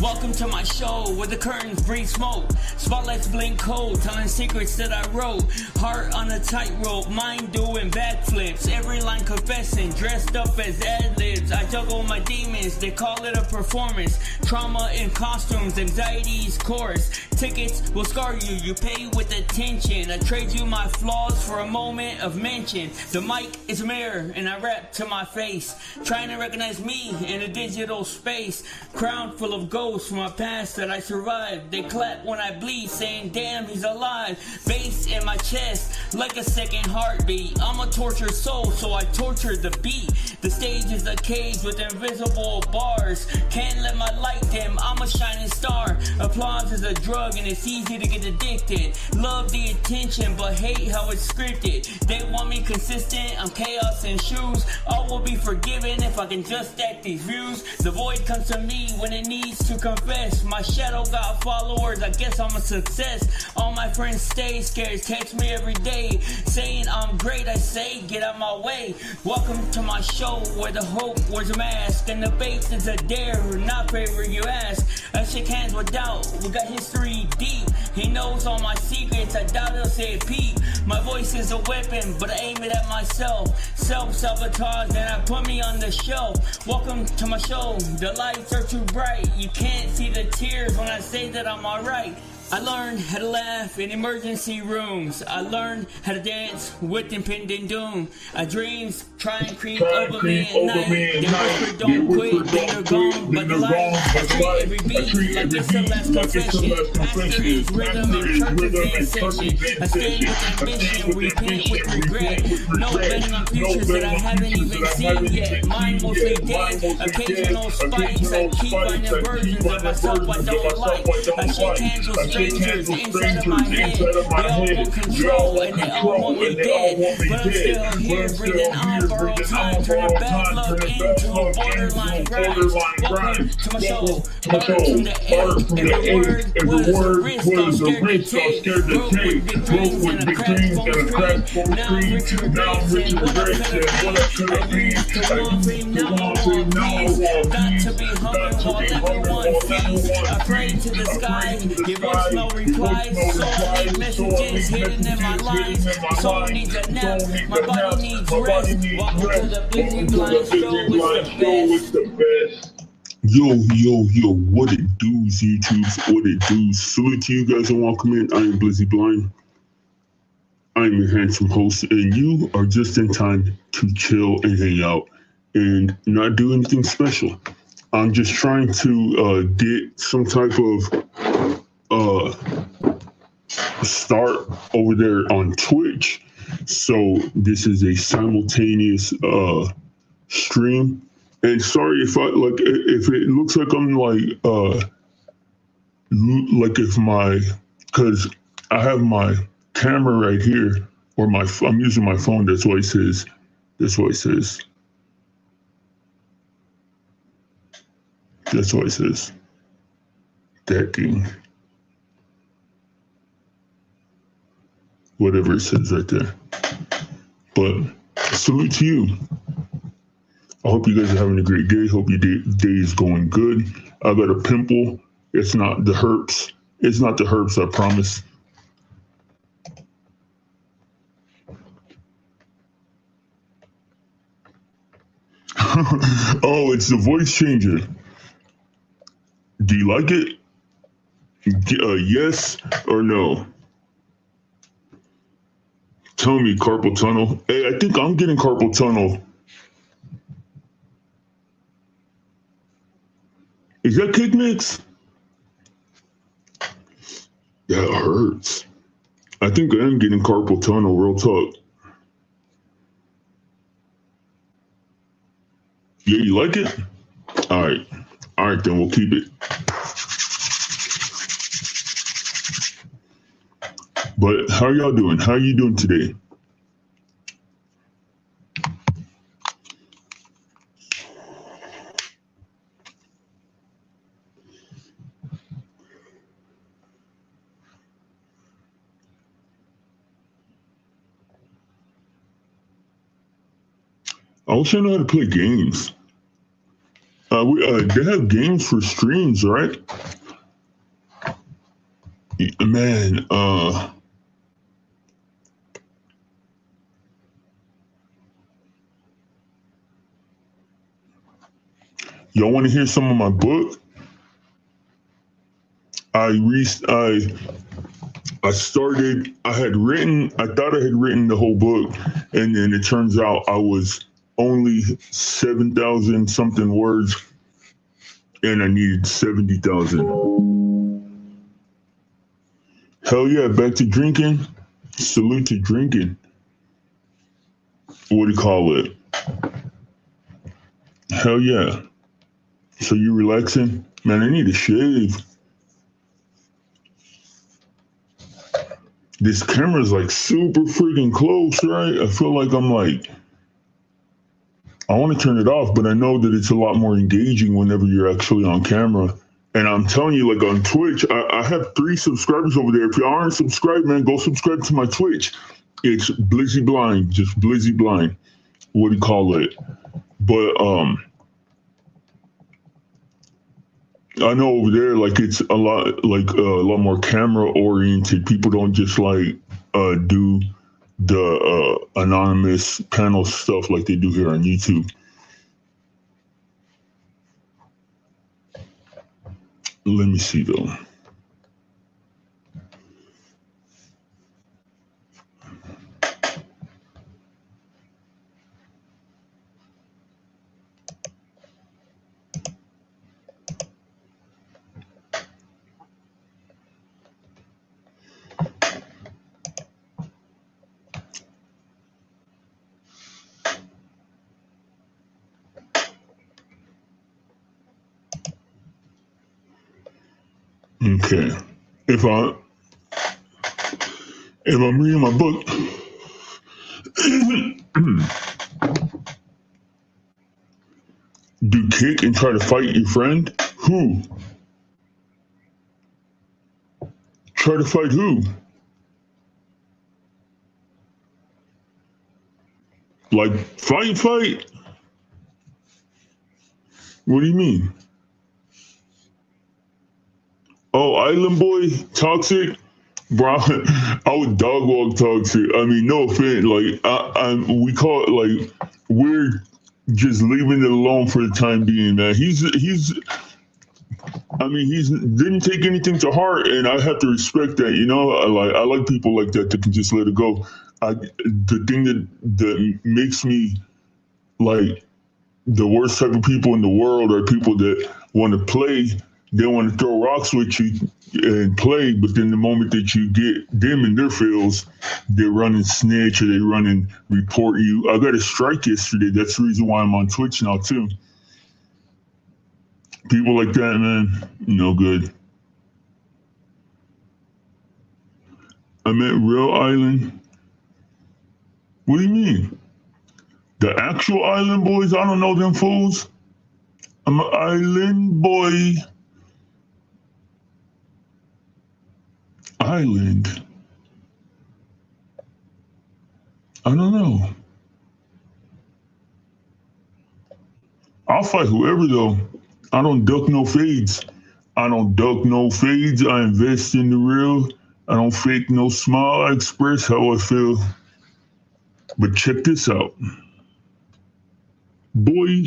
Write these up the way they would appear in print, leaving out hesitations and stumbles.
Welcome to my show where the curtains bring smoke. Spotlights blink cold, telling secrets that I wrote. Heart on a tightrope, mind doing backflips. Every line confessing, dressed up as ad-libs. I juggle my demons, they call it a performance. Trauma in costumes, anxiety's chorus. Tickets will scar you, you pay with attention. I trade you my flaws for a moment of mention. The mic is a mirror and I rap to my face. Trying to recognize me in a digital space. Crown full of ghosts from my past that I survived. They clap when I bleed, saying damn he's alive. Bass in my chest like a second heartbeat. I'm a tortured soul, so I torture the beat. The stage is a cage with invisible bars. Can't let my light dim, I'm a shining star. Applause is a drug and it's easy to get addicted. Love the attention but hate how it's scripted. They want me consistent, I'm chaos in shoes. All will be forgiven if I can just stack these views. The void comes to me when it needs to confess. My shadow got followers, I guess I'm a success. All my friends stay scared, text me every day saying I'm great. I say get out my way. Welcome to my show where the hope wears a mask and the bait is a dare, not favor you ask. I shake hands with doubt, we got history deep. He knows all my secrets, I doubt he'll say it peep. My voice is a weapon, but I aim it at myself. Self-sabotage, and I put me on the shelf. Welcome to my show, the lights are too bright. You can't see the tears when I say that I'm alright. I learned how to laugh in emergency rooms. I learned how to dance with impending doom. Our dreams try and creep over me at night. They whisper don't quit, then they're gone. But the light, I treat every beat like it's a last confession. After each rhythm and purpose in session. I stand with ambition, repent with regret. No betting on futures that I haven't even seen yet. Mine mostly dead, occasional spikes. I keep finding versions of myself I don't like. I shake hands with strangers inside of my head. They all want control and they all want me dead. But I'm still here breathing on borrowed time, turning bad luck into a borderline grind. Welcome to my show, Art from the air. Every word was a risk I'm scared to take. Broke with big dreams and a cracked phone screen. Now I'm rich and rich and what I could have been. I used to want to know. Got to be humble while everyone sees. I pray to the sky, give us no replies. So many messages hidden in my life. Soul needs a nap, my body needs rest. Welcome to the Busy Blind Show, it's the best. Yo, what it do's, YouTube, what it do's. Salute to you guys and welcome in. I am Blizzy Blind. I'm your handsome host, and you are just in time to chill and hang out and not do anything special. I'm just trying to get some type of start over there on Twitch. So this is a simultaneous stream. And sorry if if it looks like I'm because I have my camera right here, or I'm using my phone. That's why it says. That's why it says that thing. Whatever it says right there. But salute to you. I hope you guys are having a great day. Hope your day is going good. I got a pimple. It's not the herpes. It's not the herpes, I promise. Oh, it's the voice changer. Do you like it? Yes or no? Tell me, carpal tunnel. Hey, I think I'm getting carpal tunnel. Is that kick mix? That hurts. I think I am getting carpal tunnel, real talk. Yeah, you like it? All right, then we'll keep it. But how y'all doing? How you doing today? I wish I knew how to play games. They have games for streams, right? Man, y'all want to hear some of my book? I started, I thought I had written the whole book, and then it turns out I was only 7,000 something words, and I needed 70,000. Hell yeah, back to drinking. Salute to drinking. What do you call it? Hell yeah. So you relaxing? Man, I need a shave. This camera's like super freaking close, right? I feel like I want to turn it off, but I know that it's a lot more engaging whenever you're actually on camera. And I'm telling you, like on Twitch, I have 3 subscribers over there. If you aren't subscribed, man, go subscribe to my Twitch. It's Blizzy Blind, just Blizzy Blind. What do you call it? But I know over there, like it's a lot more camera oriented. People don't just like do the anonymous panel stuff like they do here on YouTube. Let me see though. Okay. If I'm reading my book, do kick and try to fight your friend? Who? Try to fight who? Like fight? What do you mean? Oh, Island Boy, Toxic? Bro, I would dog walk Toxic. I mean, no offense. Like, we call it, like, we're just leaving it alone for the time being, man. He didn't take anything to heart, and I have to respect that, you know? I like people like that can just let it go. The thing that makes me, like, the worst type of people in the world are people that want to play. They want to throw rocks with you and play, but then the moment that you get them in their fields, they run and snitch or they run and report you. I got a strike yesterday. That's the reason why I'm on Twitch now too. People like that, man, no good. I meant real island. What do you mean? The actual Island Boys? I don't know them fools. I'm an island boy. Island. I don't know. I'll fight whoever though. I don't duck no fades. I invest in the real. I don't fake no smile. I express how I feel. But check this out. Boy,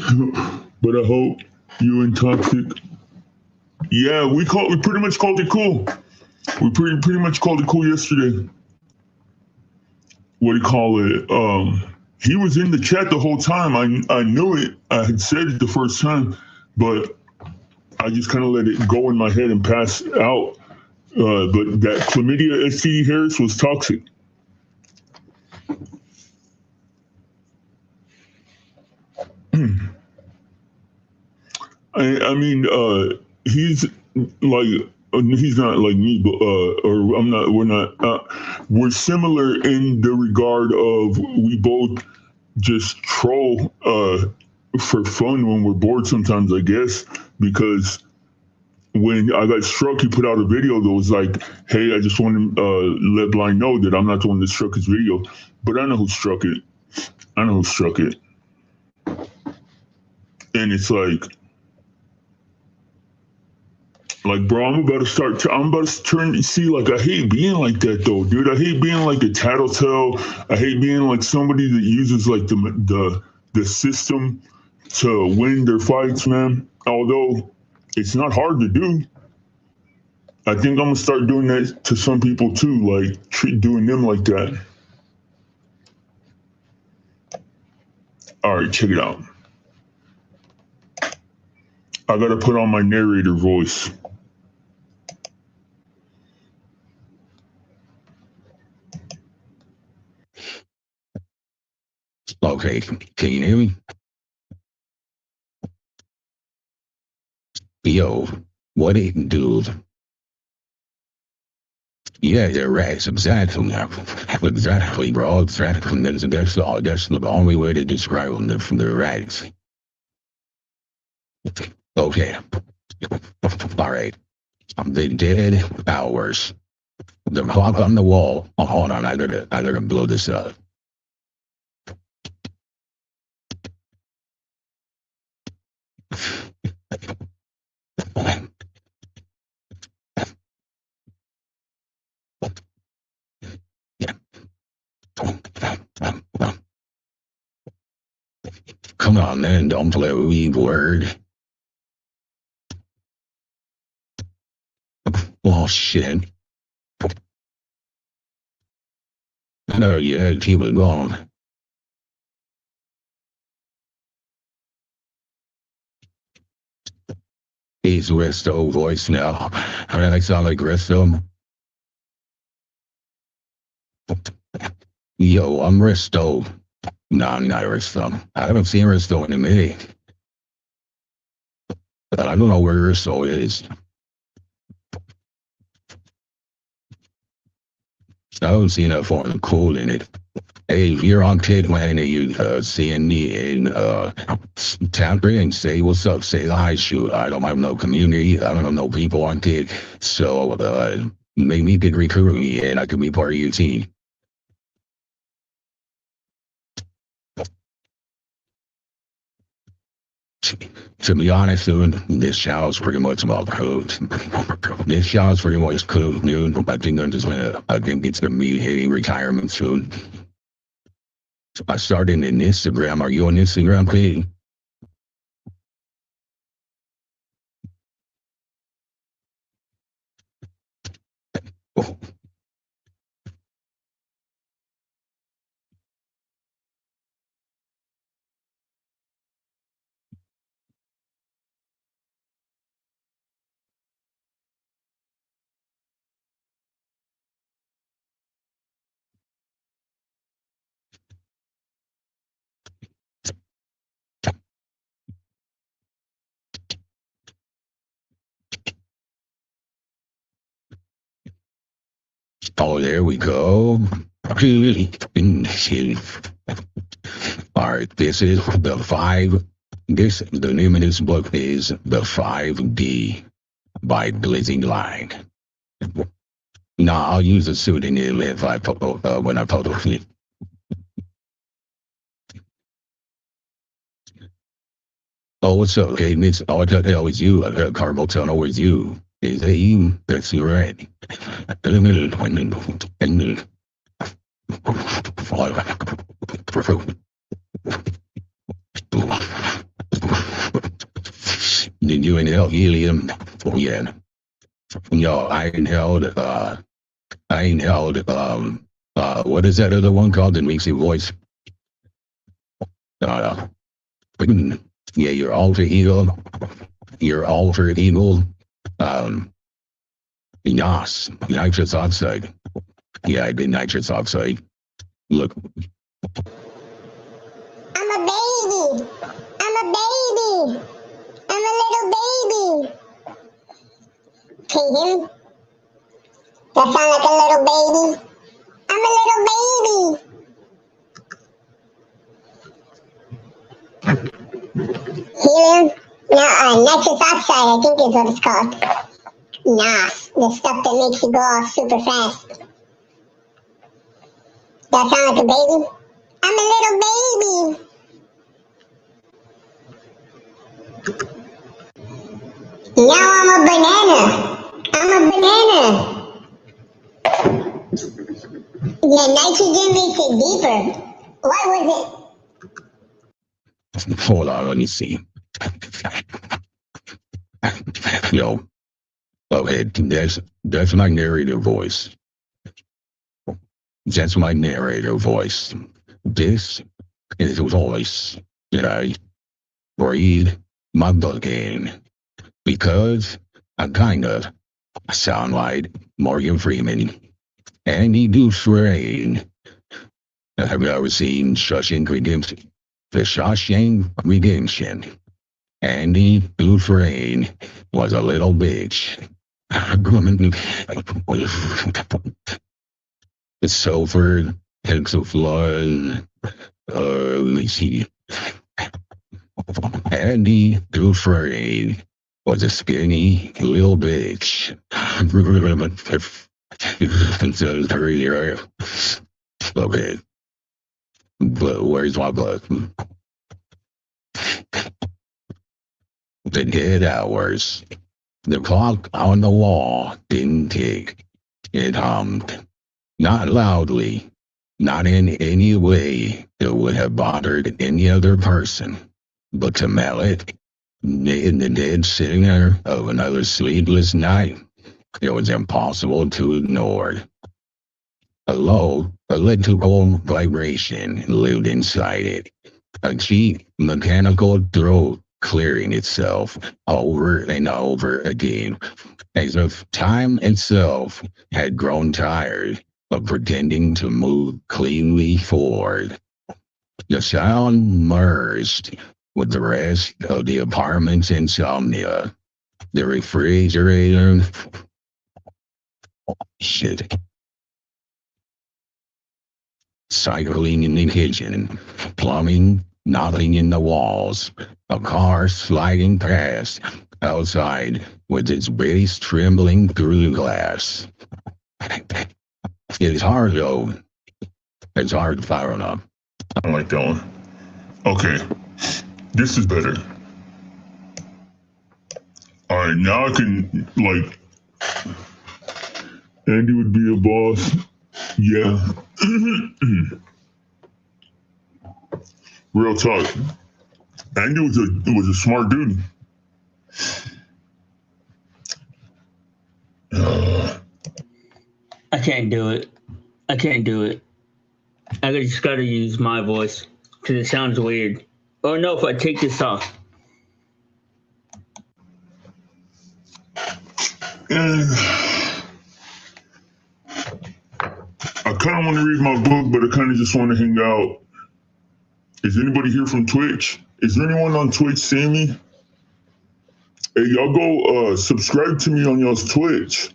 but I hope you and Toxic. Yeah, we pretty much called it cool. We pretty much called it cool yesterday. What do you call it? He was in the chat the whole time. I knew it. I had said it the first time, but I just kind of let it go in my head and pass out. But that chlamydia STD Harris was Toxic. I mean, he's like. He's not like me, but or I'm not. We're not. We're similar in the regard of we both just troll for fun when we're bored. Sometimes, I guess, because when I got struck, he put out a video that was like, "Hey, I just want to let Blind know that I'm not the one that struck his video, but I know who struck it. And it's like, Like, bro, I'm about to start. I'm about to turn. See, like, I hate being like that, though, dude. I hate being like a tattletale. I hate being like somebody that uses like the system to win their fights, man. Although it's not hard to do. I think I'm gonna start doing that to some people too, like doing them like that. All right, check it out. I gotta put on my narrator voice. Okay, can you hear me? Yo, what it do? Yeah, you're right. Exactly. Exactly, bro. Exactly. That's the only way to describe them from the right. Okay. All right. The dead hours. The clock on the wall. Oh, hold on. I gotta blow this up. Come on, man. Don't play a weak word. Oh, shit. No, yeah, keep it going. He's Risto voice now. I mean, I sound like Risto. Yo, I'm Risto. No, I'm not Risto. I haven't seen Risto in a minute. But I don't know where Risto is. I haven't seen that phone cool in it. Hey, if you're on Kidland and you seeing me in Tampa and say what's up, say hi, shoot. I don't have no community. I don't have no people on Kid. So maybe you could recruit me and I could be part of your team. To be honest, dude, this show's pretty much about code. This show's pretty much code, dude. I think I think it's gonna be hitting retirement soon. I started an Instagram. Are you on Instagram, Pete? Oh. Oh, there we go. All right, this is the 5. The name of this book is The 5D by Blazing Line. No, I'll use a pseudonym if when I post it. Oh, what's up, okay? Oh, I thought that was you. Carbo Tunnel was you. Is that you? That's right. Did you inhale helium? Oh, yeah. No, I inhaled, what is that other one called that makes your voice? Yeah, your alter ego. NOS, nitrous oxide. Yeah, I did nitrous oxide. Look. I'm a baby. I'm a baby. I'm a little baby. Can you hear me? That sound like a little baby? I'm a little baby. Helium? No, nitrous oxide, I think is what it's called. NOS, the stuff that makes you go off super fast. That sound like a baby? I'm a little baby. Now I'm a banana. I'm a banana. The nitrogen makes it deeper. What was Hold on, let me see. Yo, okay, that's my narrator voice. That's my narrator voice. This is the voice that I breathe my book in because I kind of sound like Morgan Freeman. Andy Dufresne. Have you ever seen Shawshank Redemption? The Shawshank Redemption. Andy Dufresne was a little bitch. The sulfur, hexafluoride, let's see. Andy Dufresne was a skinny little bitch. Okay. But where's my book? The dead hours. The clock on the wall didn't tick. It hummed. Not loudly. Not in any way that would have bothered any other person. But to Mallet, in the dead center of another sleepless night, it was impossible to ignore. A low, electrical vibration lived inside it. A cheap, mechanical throat clearing itself over and over again, as if time itself had grown tired of pretending to move cleanly forward. The sound merged with the rest of the apartment's insomnia. The refrigerator, shit, cycling in the kitchen, plumbing knocking in the walls, a car sliding past outside with its base trembling through the glass. It's hard though. It's hard to fire up. I don't like that one. Okay, this is better. All right, now I can, like, Andy would be a boss. Yeah. Real talk. Andy was a smart dude. I can't do it. I can't do it. I just gotta use my voice because it sounds weird. Oh no, if I take this off. And I kind of want to read my book, but I kind of just want to hang out. Is anybody here from Twitch? Is there anyone on Twitch seeing me? Hey, y'all go subscribe to me on y'all's Twitch.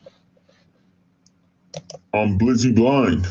I'm Blizzy Blind.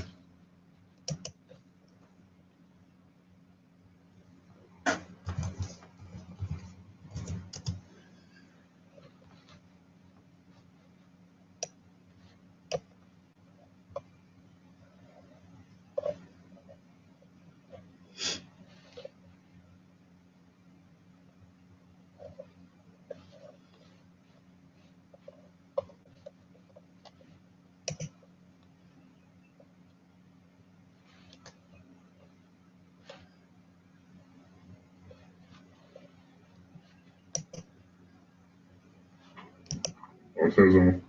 Autism.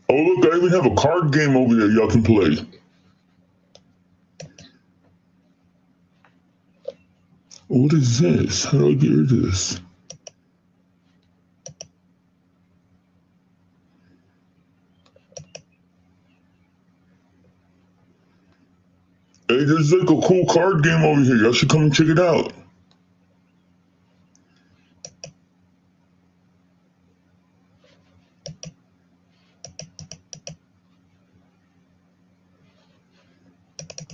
Oh, look, I even have a card game over there y'all can play. What is this? How do I get rid of this? Hey, there's like a cool card game over here. Y'all should come and check it out.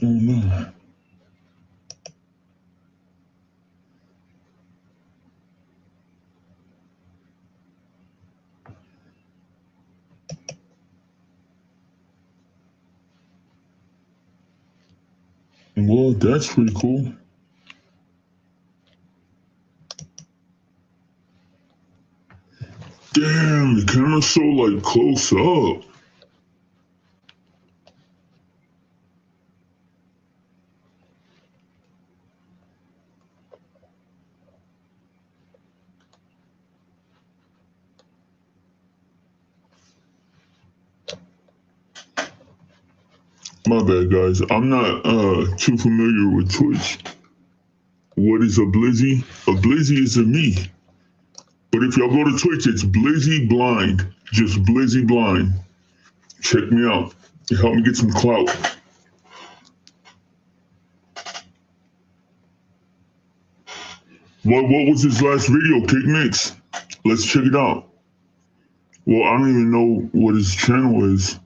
Oh no. Well, that's pretty cool. Damn, the camera's so like close up. My bad, guys. I'm not too familiar with Twitch. What is a Blizzy? A Blizzy is a me. But if y'all go to Twitch, it's Blizzy Blind. Just Blizzy Blind. Check me out. Help me get some clout. What was his last video, Cake Mix? Let's check it out. Well, I don't even know what his channel is.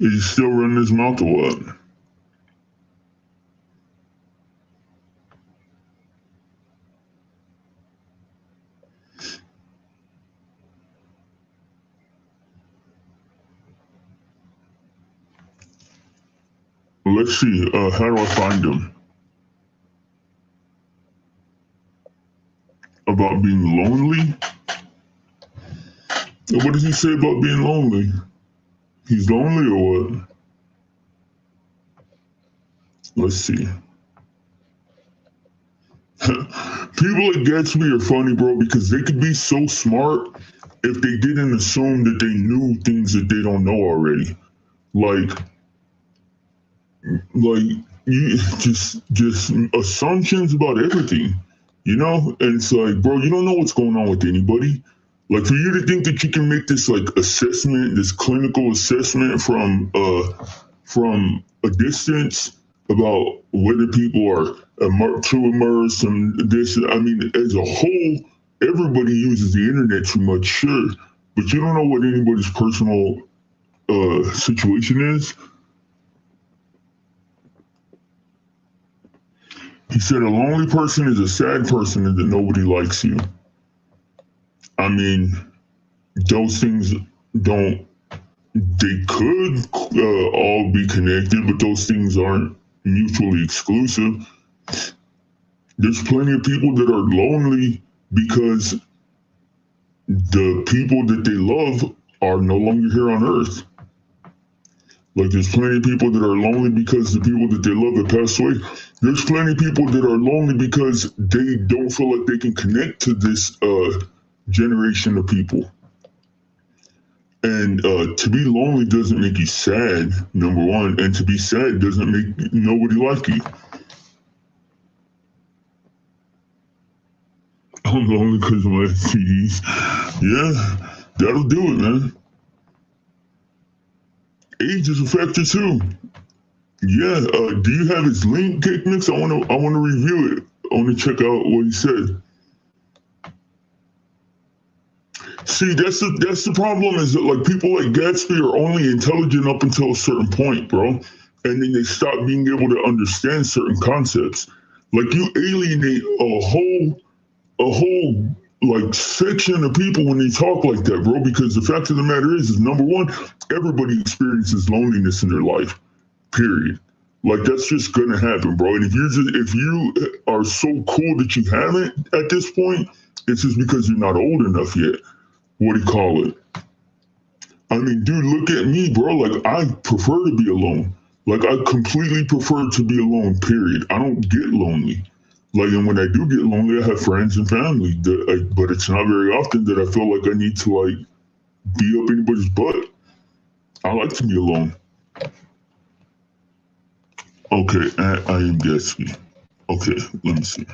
Is he still running his mouth or what? Let's see. How do I find him? About being lonely? What does he say about being lonely? He's lonely or what? Let's see. People like Gatsby are funny, bro, because they could be so smart if they didn't assume that they knew things that they don't know already. Like you just assumptions about everything, you know? And it's like, bro, you don't know what's going on with anybody. Like, for you to think that you can make this like assessment, this clinical assessment from a distance about whether people are too immersed and this, I mean, as a whole, everybody uses the internet too much, sure, but you don't know what anybody's personal situation is. He said a lonely person is a sad person and that nobody likes you. I mean, those things they could all be connected, but those things aren't mutually exclusive. There's plenty of people that are lonely because the people that they love are no longer here on earth. Like, there's plenty of people that are lonely because the people that they love have passed away. There's plenty of people that are lonely because they don't feel like they can connect to this generation of people. And to be lonely doesn't make you sad, number one, and to be sad doesn't make nobody like you. I'm lonely because of my STDs. Yeah, that'll do it, man. Age is a factor too. Yeah, do you have his link, Cake Mix? I wanna review it. I wanna check out what he said. See, that's the problem, is that like people like Gatsby are only intelligent up until a certain point, bro. And then they stop being able to understand certain concepts. Like, you alienate a whole like section of people when they talk like that, bro, because the fact of the matter is number one, everybody experiences loneliness in their life, period. Like, that's just gonna happen, bro. And if you are so cool that you haven't at this point, it's just because you're not old enough yet. What do you call it? I mean, dude, look at me, bro. Like, I prefer to be alone. Like, I completely prefer to be alone, period. I don't get lonely. Like, and when I do get lonely, I have friends and family. But it's not very often that I feel like I need to, like, be up anybody's butt. I like to be alone. Okay, I am Gatsby. Okay, let me see.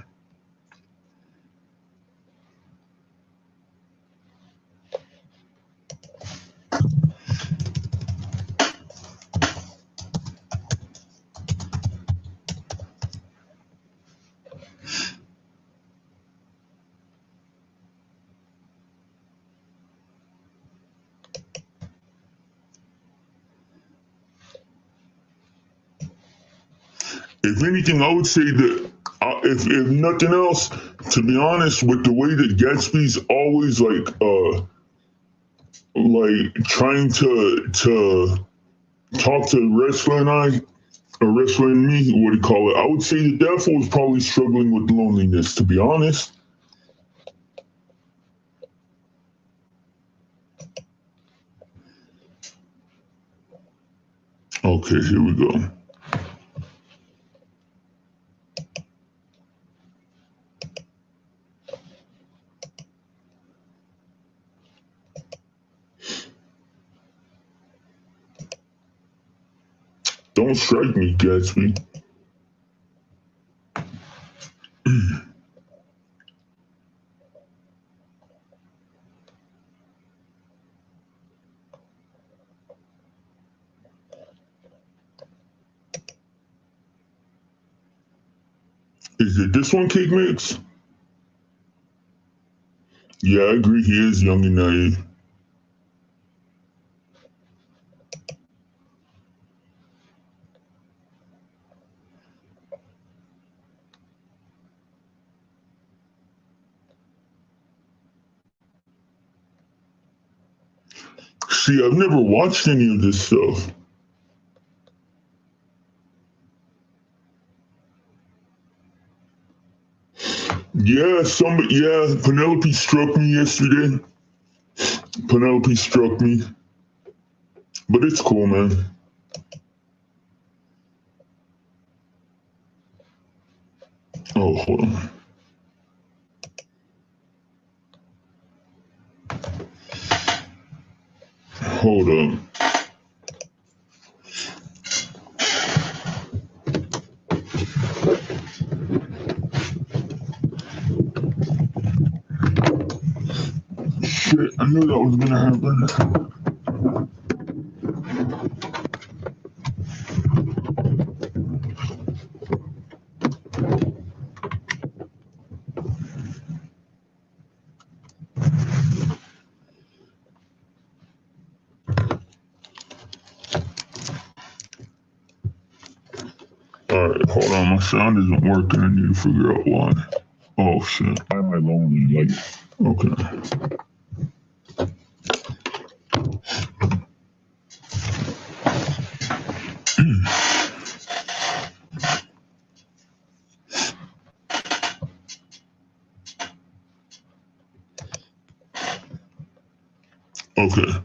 If anything, I would say that if nothing else, to be honest, with the way that Gatsby's always like trying to talk to wrestling wrestling me, what do you call it? I would say that fool was probably struggling with loneliness, to be honest. Okay, here we go. Don't strike me, Gatsby. Is it this one, Cake Mix? Yeah, I agree. He is young and naive. See, I've never watched any of this stuff. Yeah, Penelope struck me yesterday. Penelope struck me. But it's cool, man. Oh, hold on. Hold on. Shit, I knew that was gonna happen. Alright, hold on, my sound isn't working. I need to figure out why. Oh shit. Why am I lonely? Like, okay. Okay.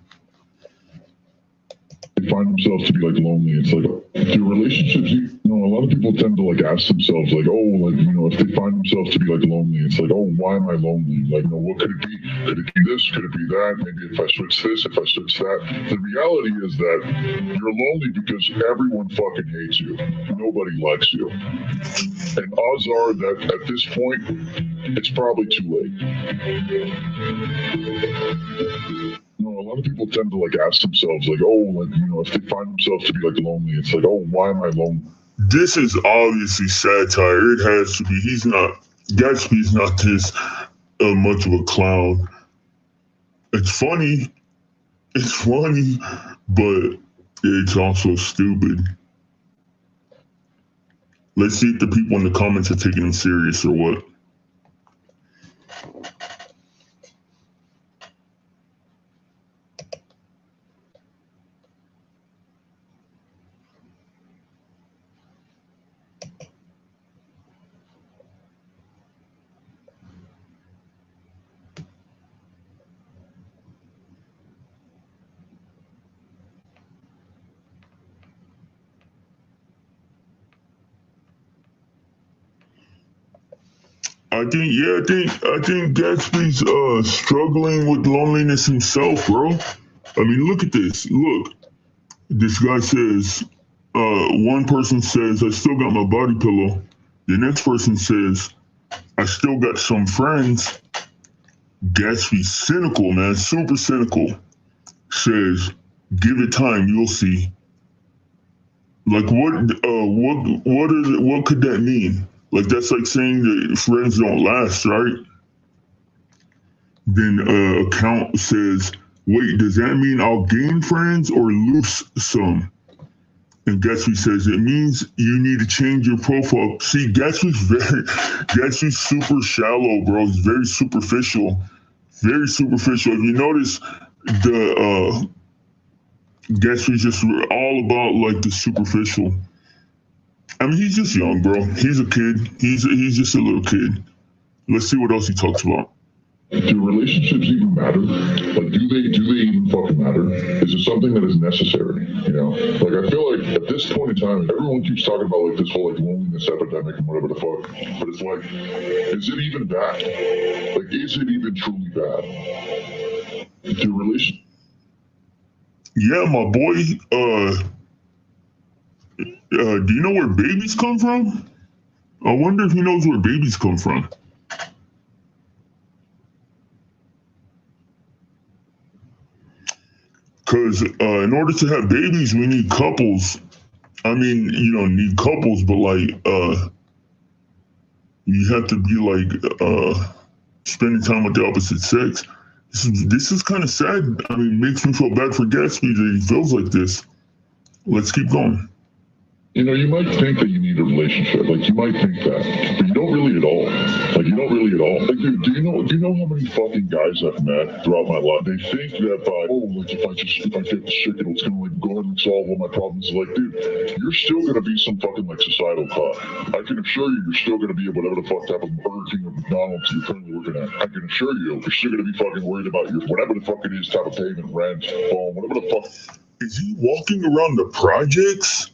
they find themselves to be like lonely. It's like the relationships, a lot of people tend to like ask themselves like, oh, like, if they find themselves to be like lonely, it's like, oh, why am I lonely? Like, what could it be? Could it be this? Could it be that? Maybe if I switch this, if I switch that. The reality is that you're lonely because everyone fucking hates you. Nobody likes you. And odds are that at this point, it's probably too late. A lot of people tend to like ask themselves like, oh, like, if they find themselves to be like lonely, it's like, oh, why am I lonely? This is obviously satire. It has to be. Gatsby's not this much of a clown. It's funny, but it's also stupid. Let's see if the people in the comments are taking him serious or what. I think Gatsby's struggling with loneliness himself, bro. I mean, look at this. Look, this guy says, one person says, I still got my body pillow. The next person says, I still got some friends. Gatsby's cynical, man, super cynical. Says, give it time, you'll see. Like what could that mean? Like that's like saying that friends don't last, right? Then account says, wait, does that mean I'll gain friends or lose some? And Gatsby says, it means you need to change your profile. See, Gatsby's super shallow, bro. He's very superficial. Very superficial. If you notice Gatsby's just all about like the superficial. I mean, he's just young, bro. He's a kid. He's just a little kid. Let's see what else he talks about. Do relationships even matter? Like, do they even fucking matter? Is it something that is necessary? You know, like I feel like at this point in time, everyone keeps talking about like this whole like loneliness epidemic and whatever the fuck. But it's like, is it even bad? Like, is it even truly bad? Do relationships? Yeah, my boy. Do you know where babies come from? I wonder if he knows where babies come from. Because in order to have babies, we need couples. I mean, you know, need couples, but like, you have to be like spending time with the opposite sex. This is kind of sad. I mean, it makes me feel bad for Gatsby that he feels like this. Let's keep going. You know, you might think that you need a relationship. Like, you might think that, but you don't really at all. Like, you don't really at all. Like, dude, do you know how many fucking guys I've met throughout my life? They think that like, if I get the shit, it's gonna like go ahead and solve all my problems. Like, dude, you're still gonna be some fucking like societal cop. I can assure you, you're still gonna be at whatever the fuck type of Burger King or McDonald's you're currently working at. I can assure you, you're still gonna be fucking worried about your whatever the fuck it is type of payment, rent, phone, whatever the fuck. Is he walking around the projects?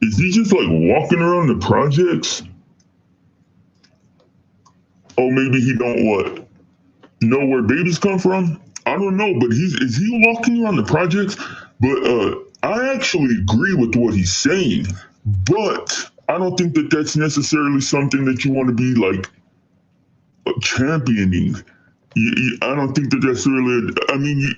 Is he just like walking around the projects? Oh, maybe he don't what? Know where babies come from? I don't know, but is he walking around the projects? But I actually agree with what he's saying, but I don't think that that's necessarily something that you want to be like championing. I don't think that that's really. I mean,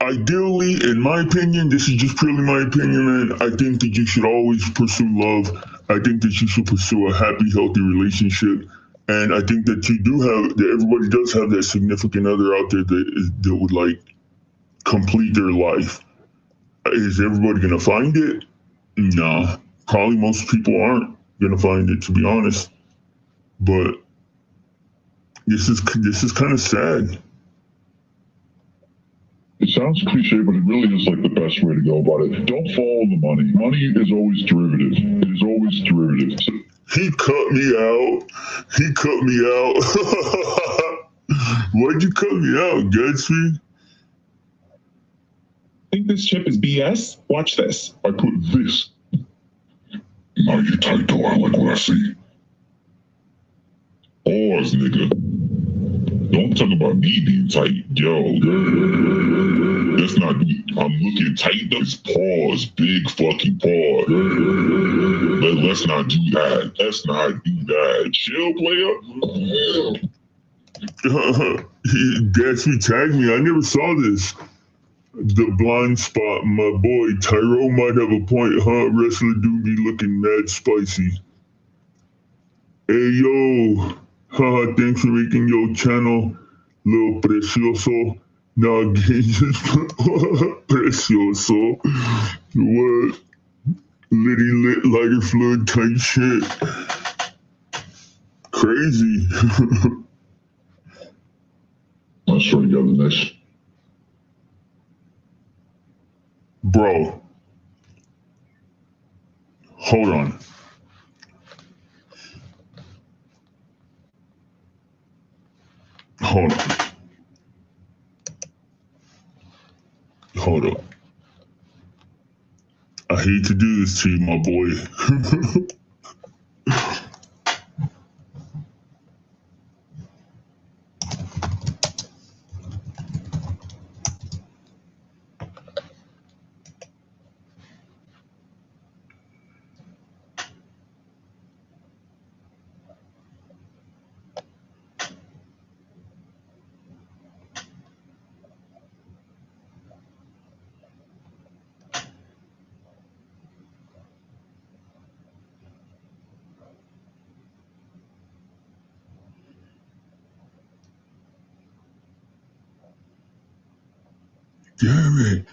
ideally, in my opinion, this is just purely my opinion, man. I think that you should always pursue love. I think that you should pursue a happy, healthy relationship. And I think that everybody does have that significant other out there that would like complete their life. Is everybody going to find it? No, probably most people aren't going to find it, to be honest. But this is kind of sad. It sounds cliche, but it really is like the best way to go about it. Don't follow the money. Money is always derivative. It is always derivative. He cut me out. Why'd you cut me out, Gatsby? Think this chip is BS? Watch this. I put this. Now you tight though, I like what I see. Pause, nigga. Don't talk about me being tight, yo. That's not me. I'm looking tight. That's pause. Big fucking pause. Let's not do that. Let's not do that. Chill, player. Gatsby tagged me. I never saw this. The blind spot, my boy Tyrone might have a point, huh? Wrestler do be looking mad spicy. Hey yo, haha, thanks for making your channel, little precioso. Nah, just precioso. What? Litty lit lighter fluid type shit. Crazy. I'll show you the next. Bro. Hold on. Hold on. Hold up. I hate to do this to you, my boy. Damn it.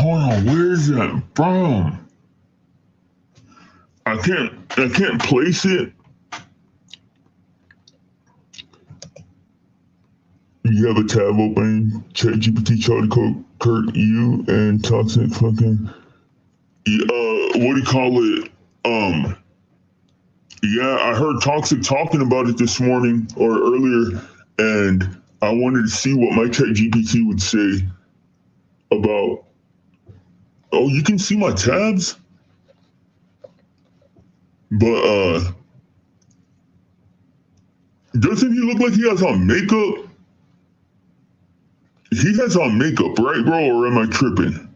Hold on, where is that from? I can't place it. You have a tab open, ChatGPT, Charlie Kirk, you, and Toxic fucking. What do you call it? Yeah, I heard Toxic talking about it this morning or earlier, and I wanted to see what my ChatGPT would say about. Oh, you can see my tabs? But doesn't he look like he has on makeup? He has on makeup, right, bro? Or am I tripping?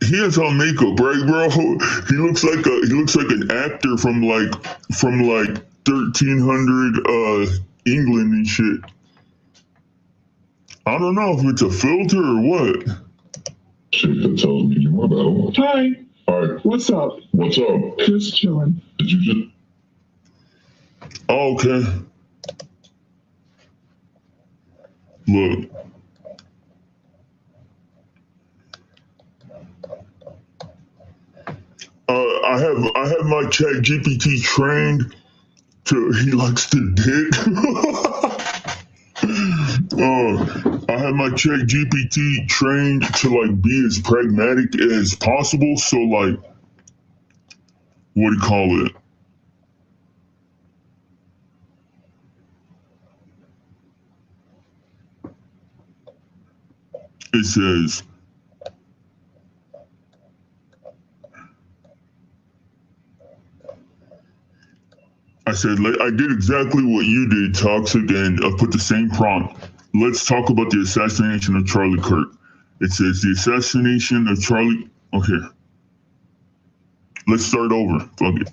He has on makeup, right, bro? He looks like an actor from like 1300 England and shit. I don't know if it's a filter or what. Shit, that tells me you about. Hi. Hi. What's up? What's up? Just chilling. Did you just? Oh, okay. Look. I have my ChatGPT trained to he likes to dick. I have my ChatGPT trained to like be as pragmatic as possible. So like, what do you call it? It says, I said, I did exactly what you did, Toxic, and I put the same prompt. Let's talk about the assassination of Charlie Kirk. It says the assassination of Charlie. Okay. Let's start over. Fuck it.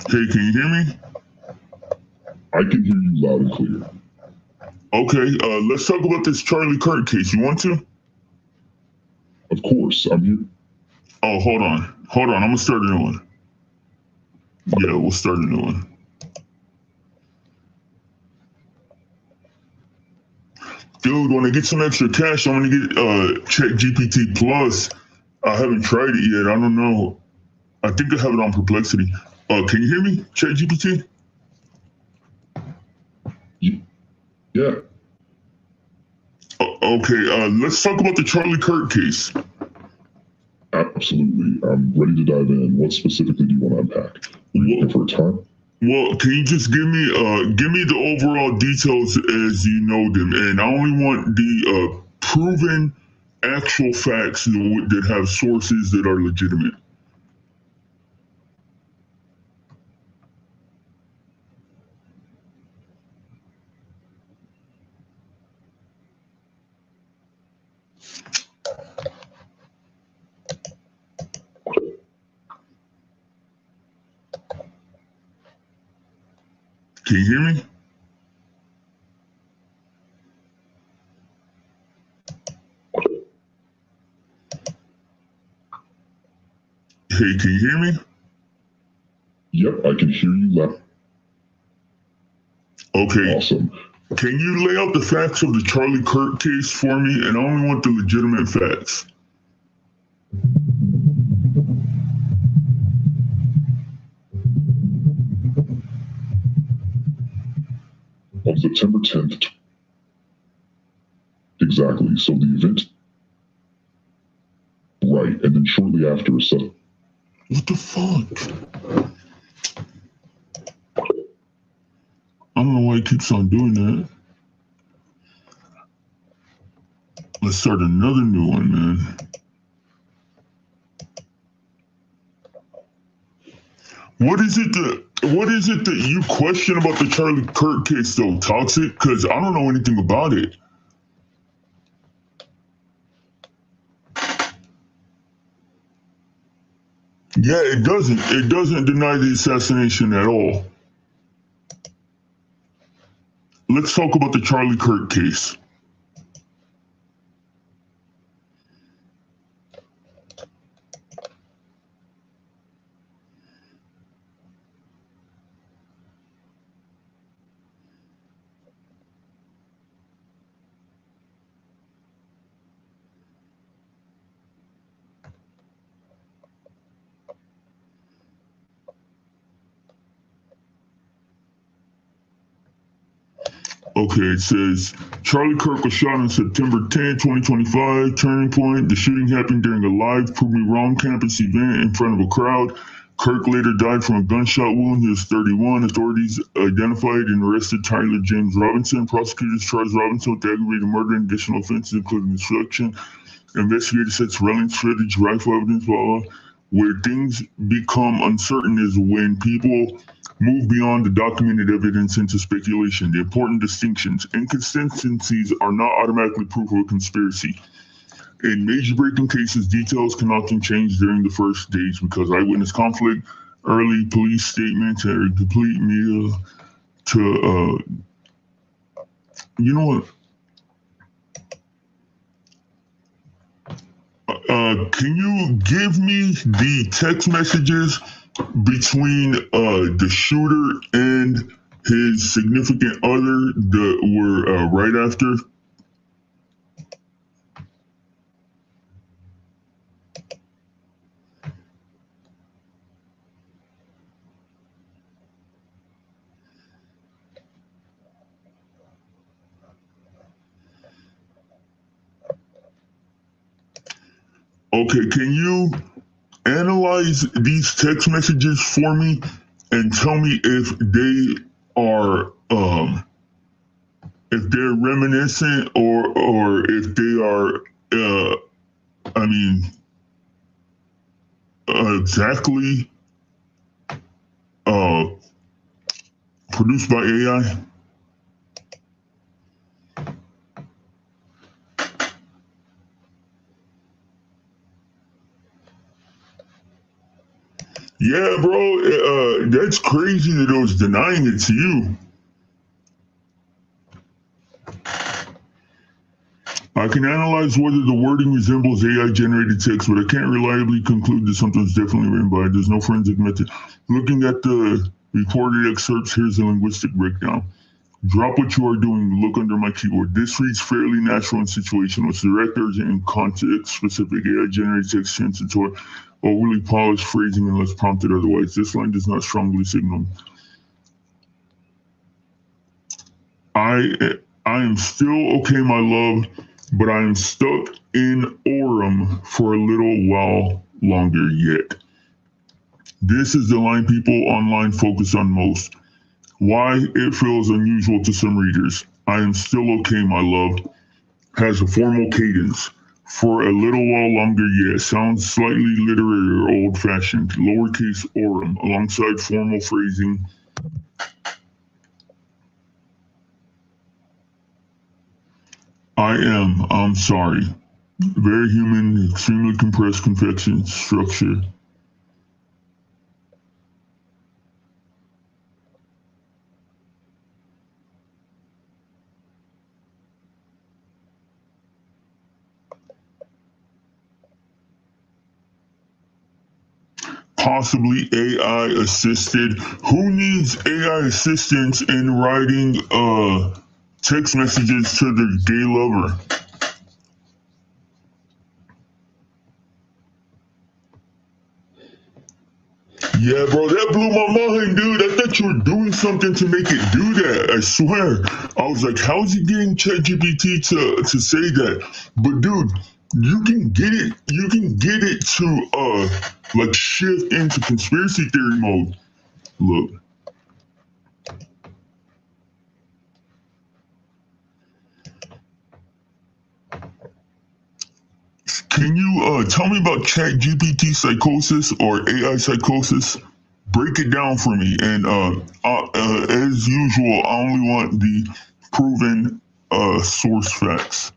Hey, can you hear me? I can hear you loud and clear. Okay, let's talk about this Charlie Kirk case. You want to? Of course, I'm here. Oh, hold on. I'm gonna start a new one. Yeah, we'll start a new one. Dude, when I get some extra cash, I'm gonna get ChatGPT Plus. I haven't tried it yet. I don't know. I think I have it on Perplexity. Can you hear me, ChatGPT? Yeah. Okay, let's talk about the Charlie Kirk case. Absolutely. I'm ready to dive in. What specifically do you want to unpack? Are you looking for a time? Well, can you just give me the overall details as you know them, and I only want the proven actual facts that have sources that are legitimate. Can you hear me? Hey, can you hear me? Yep, I can hear you loud. Okay. Awesome. Can you lay out the facts of the Charlie Kirk case for me? And I only want the legitimate facts. On September 10th. Exactly. So the event. Right. And then shortly after a sudden. What the fuck? I don't know why he keeps on doing that. Let's start another new one, man. What is it that you question about the Charlie Kirk case though, Toxic? Because I don't know anything about it. Yeah, it doesn't. It doesn't deny the assassination at all. Let's talk about the Charlie Kirk case. Okay, it says Charlie Kirk was shot on September 10, 2025. Turning point. The shooting happened during a live Prove Me Wrong campus event in front of a crowd. Kirk later died from a gunshot wound. He was 31. Authorities identified and arrested Tyler James Robinson. Prosecutors charged Robinson with aggravated murder and additional offenses, including destruction. Investigators said surveillance footage, rifle evidence, blah, blah. Where things become uncertain is when people move beyond the documented evidence into speculation. The important distinctions. Inconsistencies are not automatically proof of a conspiracy. In major breaking cases, details can often change during the first stage because eyewitness conflict, early police statements, or complete media to, you know what? Can you give me the text messages between the shooter and his significant other that were right after? Okay, can you analyze these text messages for me and tell me if they are if they're reminiscent or if they are exactly produced by AI? Yeah, bro, that's crazy that it was denying it to you. I can analyze whether the wording resembles AI-generated text, but I can't reliably conclude that something's definitely written by it. There's no forensic method. Looking at the recorded excerpts, here's a linguistic breakdown. Drop what you are doing, look under my keyboard. This reads fairly natural and situational. It's direct, urgent, and context-specific. AI-generated text tends to overly polished phrasing unless prompted otherwise. This line does not strongly signal. I am still okay, my love, but I am stuck in Orem for a little while longer yet. This is the line people online focus on most. Why it feels unusual to some readers. I am still okay, my love. Has a formal cadence. For a little while longer yet. Sounds slightly literary or old-fashioned. Lowercase Orem alongside formal phrasing. I'm sorry. Very human, extremely compressed confection structure. Possibly AI assisted. Who needs AI assistance in writing text messages to their gay lover? Yeah, bro, that blew my mind, dude. I thought you were doing something to make it do that. I swear. I was like, how's he getting ChatGPT to say that? But dude, you can get it to like shift into conspiracy theory mode. Look. Can you tell me about ChatGPT psychosis or AI psychosis? Break it down for me. And as usual, I only want the proven source facts.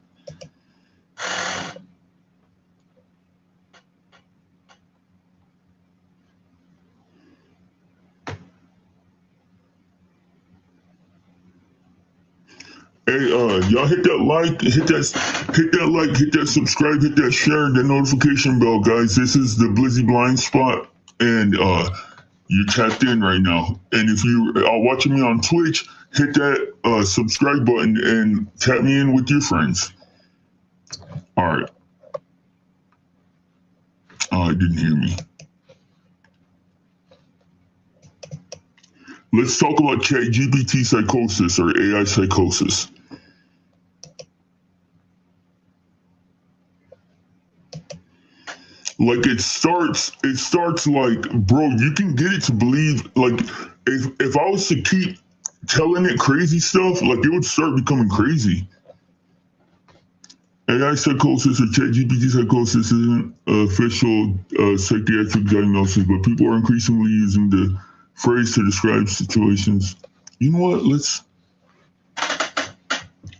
Hey, y'all hit that like, hit that subscribe, hit that share, and that notification bell, guys. This is the Blizzy Blind Spot, and you're tapped in right now. And if you are watching me on Twitch, hit that subscribe button and tap me in with your friends. All right. Oh, it didn't hear me. Let's talk about ChatGPT psychosis or AI psychosis. Like it starts like, bro, you can get it to believe, like if I was to keep telling it crazy stuff, like it would start becoming crazy. AI psychosis or ChatGPT psychosis isn't official psychiatric diagnosis, but people are increasingly using the phrase to describe situations. You know what? Let's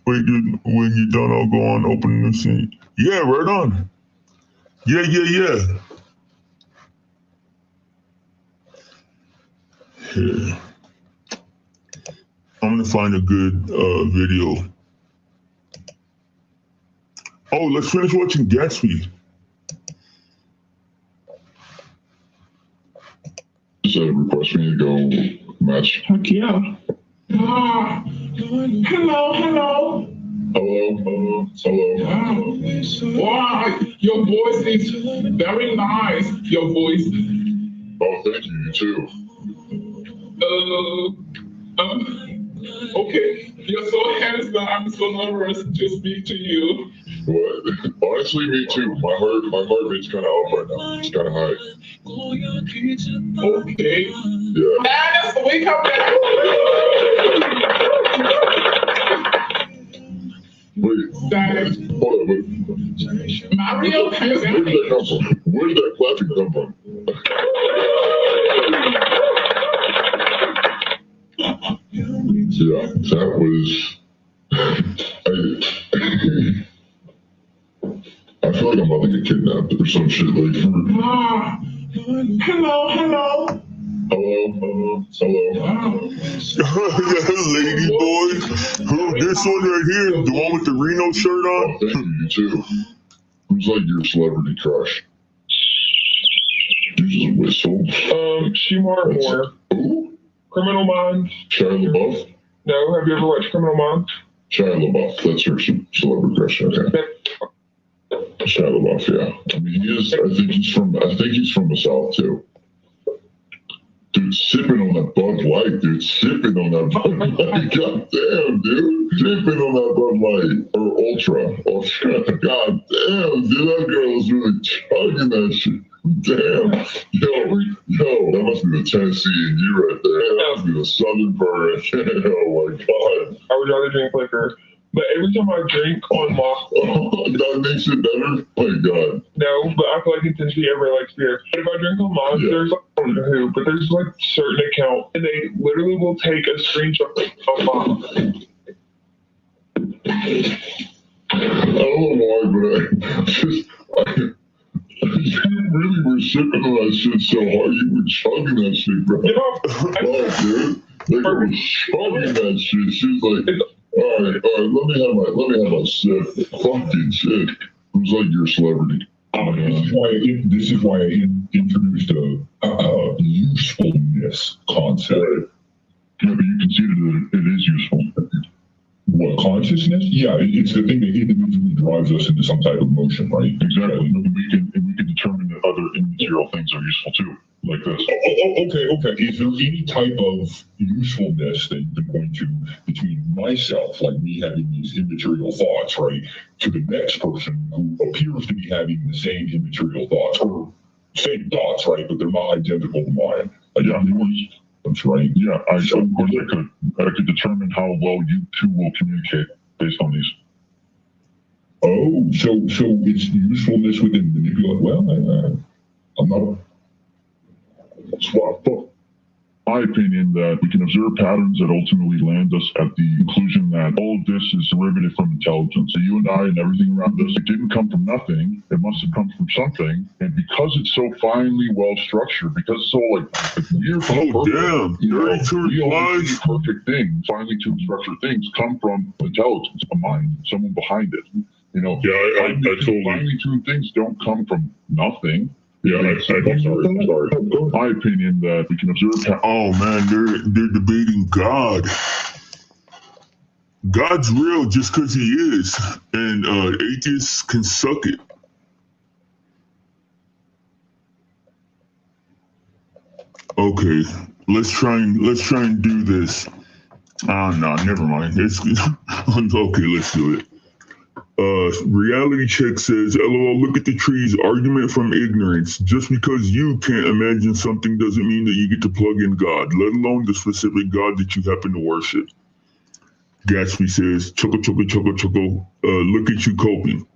wait, dude. When you're done, I'll go on open the scene. Yeah, right on. Yeah. Here. I'm gonna find a good video. Oh, let's finish watching Gatsby. Just a request for me to go match. Heck yeah. Hello. Wow, your voice is very nice. Your voice. Oh, thank you. You too. Okay. You're so handsome. I'm so nervous to speak to you. What? Honestly, me too. My heart rate's kind of up right now. It's kind of high. Okay. Yeah. Yes, we come back. Wait. Hold on. Wait. Mario, Where did that come from? Where did that clapping come from? Yeah, that was. I feel like I'm about to get kidnapped or some shit like. Hello. Lady boy. Who? This one right here, the one with the Reno shirt on. Oh, thank you. You too. Who's like your celebrity crush? You just whistle. Shemar Moore. Who? Criminal Minds. Shia LaBeouf? No, have you ever watched Criminal Minds? Shia LaBeouf. That's her celebrity crush. Okay. Shia LaBeouf, yeah. I mean, he is. I think he's from the South too. Dude, sipping on that Bud Light, dude. Sipping on that Bud Light. God damn, dude. Sipping on that Bud Light. Or Ultra. God damn, dude. That girl was really chugging that shit. Damn. Yo, that must be the Tennessee in you right there. That must be the Southern part. Oh my God. I would rather drink liquor. But every time I drink on that makes it better? Oh my God. No, but I feel like in Tennessee everybody likes beer. But if I drink on Monsters, I don't know who, but there's like certain account and they literally will take a screenshot of mine. I don't know why, but you really were sipping on that shit so hard. You were chugging that shit, bro. You know, Dude. Like, I was chugging that shit. She's like, all right, let me have my sip. Fucking shit. Who's like your celebrity? This is why I introduced a usefulness concept. Right. Yeah, but you conceded that it is useful. What, consciousness? Yeah, it's the thing that individually drives us into some type of motion, right? Exactly. And we can determine that other immaterial things are useful too, like this. Okay. Is there any type of usefulness that you can point to between myself, like me having these immaterial thoughts, right, to the next person who appears to be having the same immaterial thoughts, or same thoughts, right, but they're not identical to mine? That's right. Yeah, of course I could. I could determine how well you two will communicate based on these. Oh, so it's usefulness within manipulate. Well, I'm not. Swap. my opinion that we can observe patterns that ultimately land us at the conclusion that all of this is derivative from intelligence. So you and I and everything around us, it didn't come from nothing. It must have come from something. And because it's so finely well structured, because it's so like weird, damn, we always see perfect things, finely tuned structured things come from intelligence, a mind, someone behind it. You know, I totally. Finely tuned things don't come from nothing. Yeah, I'm sorry. My opinion that we can observe. Oh man, they're debating God. God's real just because he is, and atheists can suck it. Okay, let's try and do this. No, never mind. It's okay. Let's do it. Reality Check says, LOL, look at the trees. Argument from ignorance. Just because you can't imagine something doesn't mean that you get to plug in God, let alone the specific God that you happen to worship. Gatsby says, chuckle, chuckle, chuckle, chuckle. Look at you coping.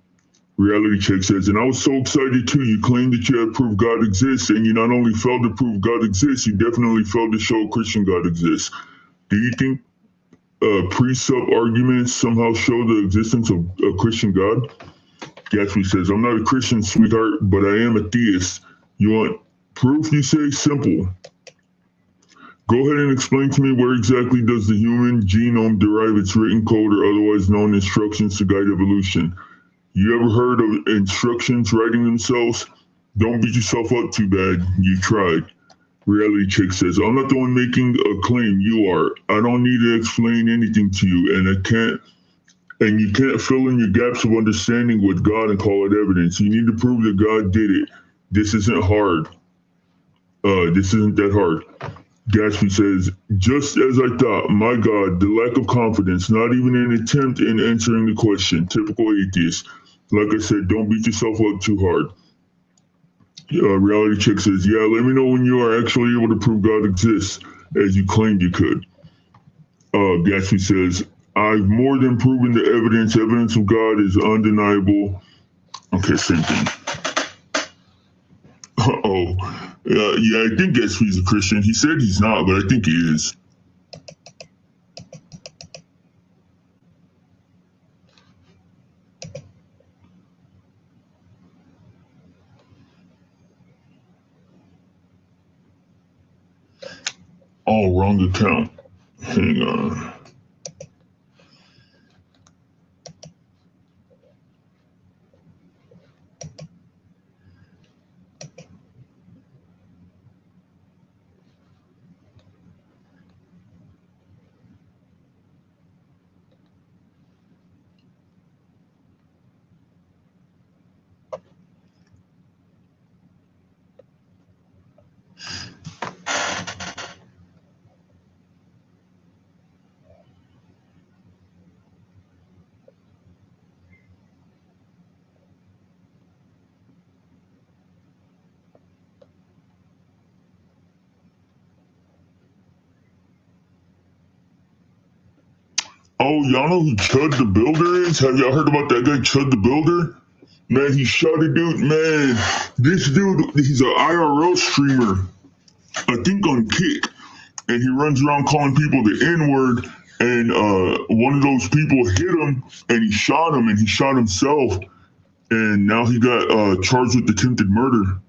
Reality Check says, and I was so excited too. You claimed that you had proof God exists, and you not only failed to prove God exists, you definitely failed to show Christian God exists. Do you think precept arguments somehow show the existence of a Christian God? Gatsby says, I'm not a Christian, sweetheart, but I am a theist. You want proof, you say? Simple. Go ahead and explain to me where exactly does the human genome derive its written code, or otherwise known instructions to guide evolution. You ever heard of instructions writing themselves? Don't beat yourself up too bad. You tried. Reality Check says, I'm not the one making a claim, you are. I don't need to explain anything to you, and you can't fill in your gaps of understanding with God and call it evidence. You need to prove that God did it. This isn't hard. This isn't that hard. Gatsby says, just as I thought, my God, the lack of confidence, not even an attempt in answering the question. Typical atheist. Like I said, don't beat yourself up too hard. Reality Check says, yeah, let me know when you are actually able to prove God exists, as you claimed you could. Gatsby says, I've more than proven the evidence. Evidence of God is undeniable. Okay, same thing. Yeah, I think Gatsby's a Christian. He said he's not, but I think he is. Oh, wrong account. Hang on. Oh, y'all know who Chud the Builder is? Have y'all heard about that guy, Chud the Builder? Man, he shot a dude. Man, this dude, he's an IRL streamer, I think on Kick. And he runs around calling people the N-word. And one of those people hit him, and he shot him, and he shot himself. And now he got charged with attempted murder.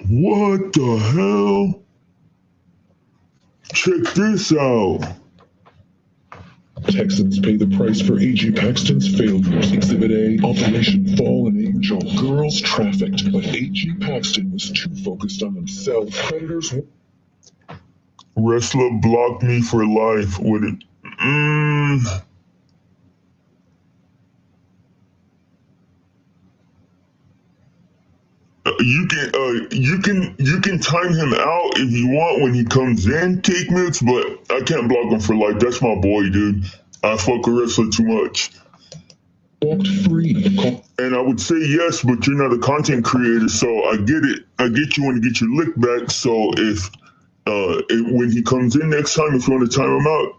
What the hell? Check this out. Texans pay the price for A.G. Paxton's failures. Exhibit A, Operation Fallen Angel. Girls trafficked, but A.G. Paxton was too focused on himself. Predators. Wrestler blocked me for life. With it. You can time him out if you want when he comes in, Cake Mix, but I can't block him for life. That's my boy, dude. I fuck a wrestler too much. Walked free. And I would say yes, but you're not a content creator, so I get it. I get you want to get your lick back. So if when he comes in next time, if you want to time him out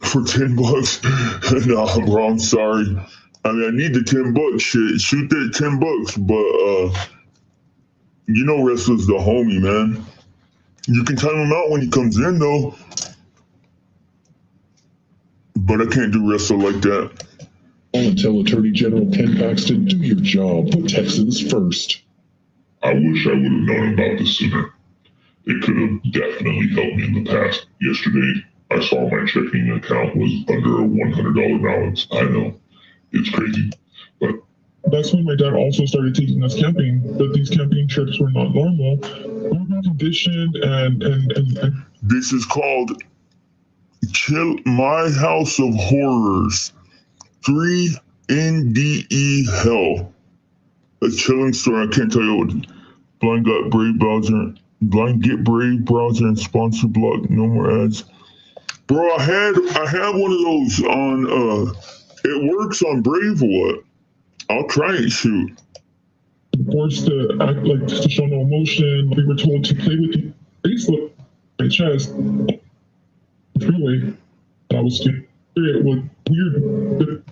for $10, nah, bro, I'm sorry. I mean, I need the $10. Shit, shoot that $10, but You know Wrestler's the homie, man. You can time him out when he comes in, though. But I can't do Wrestler like that. And tell Attorney General Ken Paxton, do your job. Put Texans first. I wish I would have known about this sooner. It could have definitely helped me in the past. Yesterday, I saw my checking account was under a $100 balance. I know, it's crazy, but that's when my dad also started taking us camping. But these camping trips were not normal. We were conditioned and This is called My House of Horrors. 3NDE Hell. A chilling story. I can't tell you what. Blind Get Brave browser and sponsor block. No more ads. Bro, I had one of those on. It works on Brave or what? I'll try it. Shoot. Forced to act like to show no emotion. We were told to play with the bracelet, my chest, freeway. I was scared. It was weird.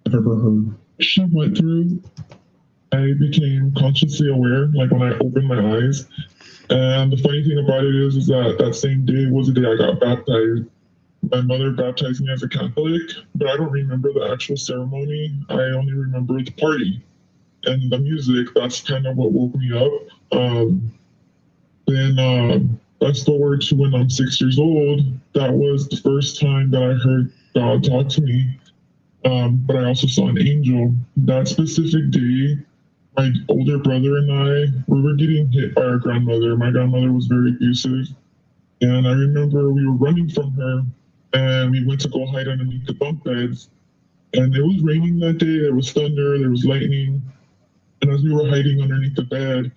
I've ever heard. She went through. I became consciously aware, like when I opened my eyes. And the funny thing about it is that same day was the day I got baptized. My mother baptized me as a Catholic, but I don't remember the actual ceremony. I only remember the party and the music. That's kind of what woke me up. Then fast forward to when I'm 6 years old, that was the first time that I heard God talk to me. But I also saw an angel. That specific day, my older brother and I, we were getting hit by our grandmother. My grandmother was very abusive. And I remember we were running from her and we went to go hide underneath the bunk beds. And it was raining that day. There was thunder, there was lightning. And as we were hiding underneath the bed,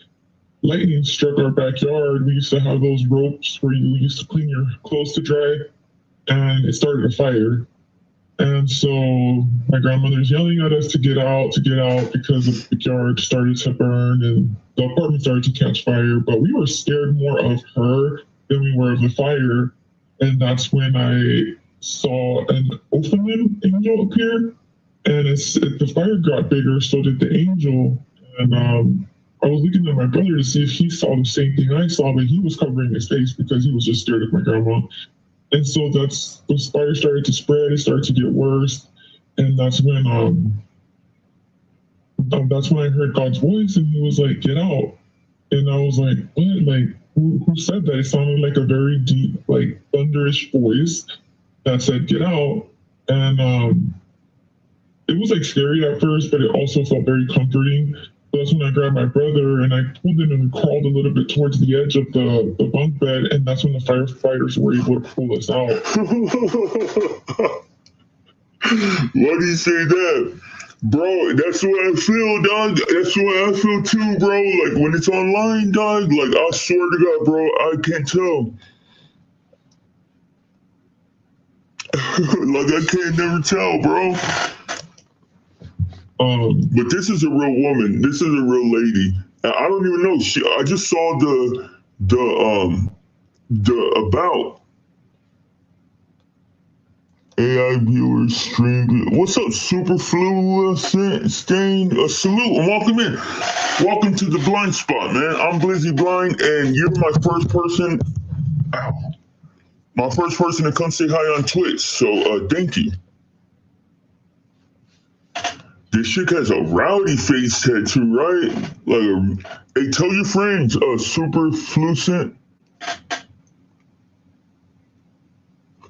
lightning struck our backyard. We used to have those ropes where you used to clean your clothes to dry. And it started a fire. And so my grandmother's yelling at us to get out, because the backyard started to burn and the apartment started to catch fire. But we were scared more of her than we were of the fire. And that's when I saw an Ophilim angel appear. And the fire got bigger, so did the angel. And I was looking at my brother to see if he saw the same thing I saw, but he was covering his face because he was just scared of my grandma. And so the fire started to spread. It started to get worse, and that's when I heard God's voice, and He was like, "Get out!" And I was like, "What? Like, who said that?" It sounded like a very deep, like thunderous voice that said, "Get out!" And it was like scary at first, but it also felt very comforting. That's when I grabbed my brother and I pulled him and we crawled a little bit towards the edge of the bunk bed, and that's when the firefighters were able to pull us out. Why do you say that? Bro, that's what I feel, dog. That's what I feel too, bro. Like when it's online, dog, like I swear to God, bro, I can't tell. Like I can't never tell, bro. But this is a real woman. This is a real lady. I don't even know. I just saw the about AI viewers stream. What's up, Superfluous Stain? Salute and welcome in. Welcome to the Blind Spot, man. I'm Blizzy Blind, and you're my first person. Ow. My first person to come say hi on Twitch. So thank you. This chick has a rowdy face tattoo, right? Like, hey, tell your friends, Superflucent.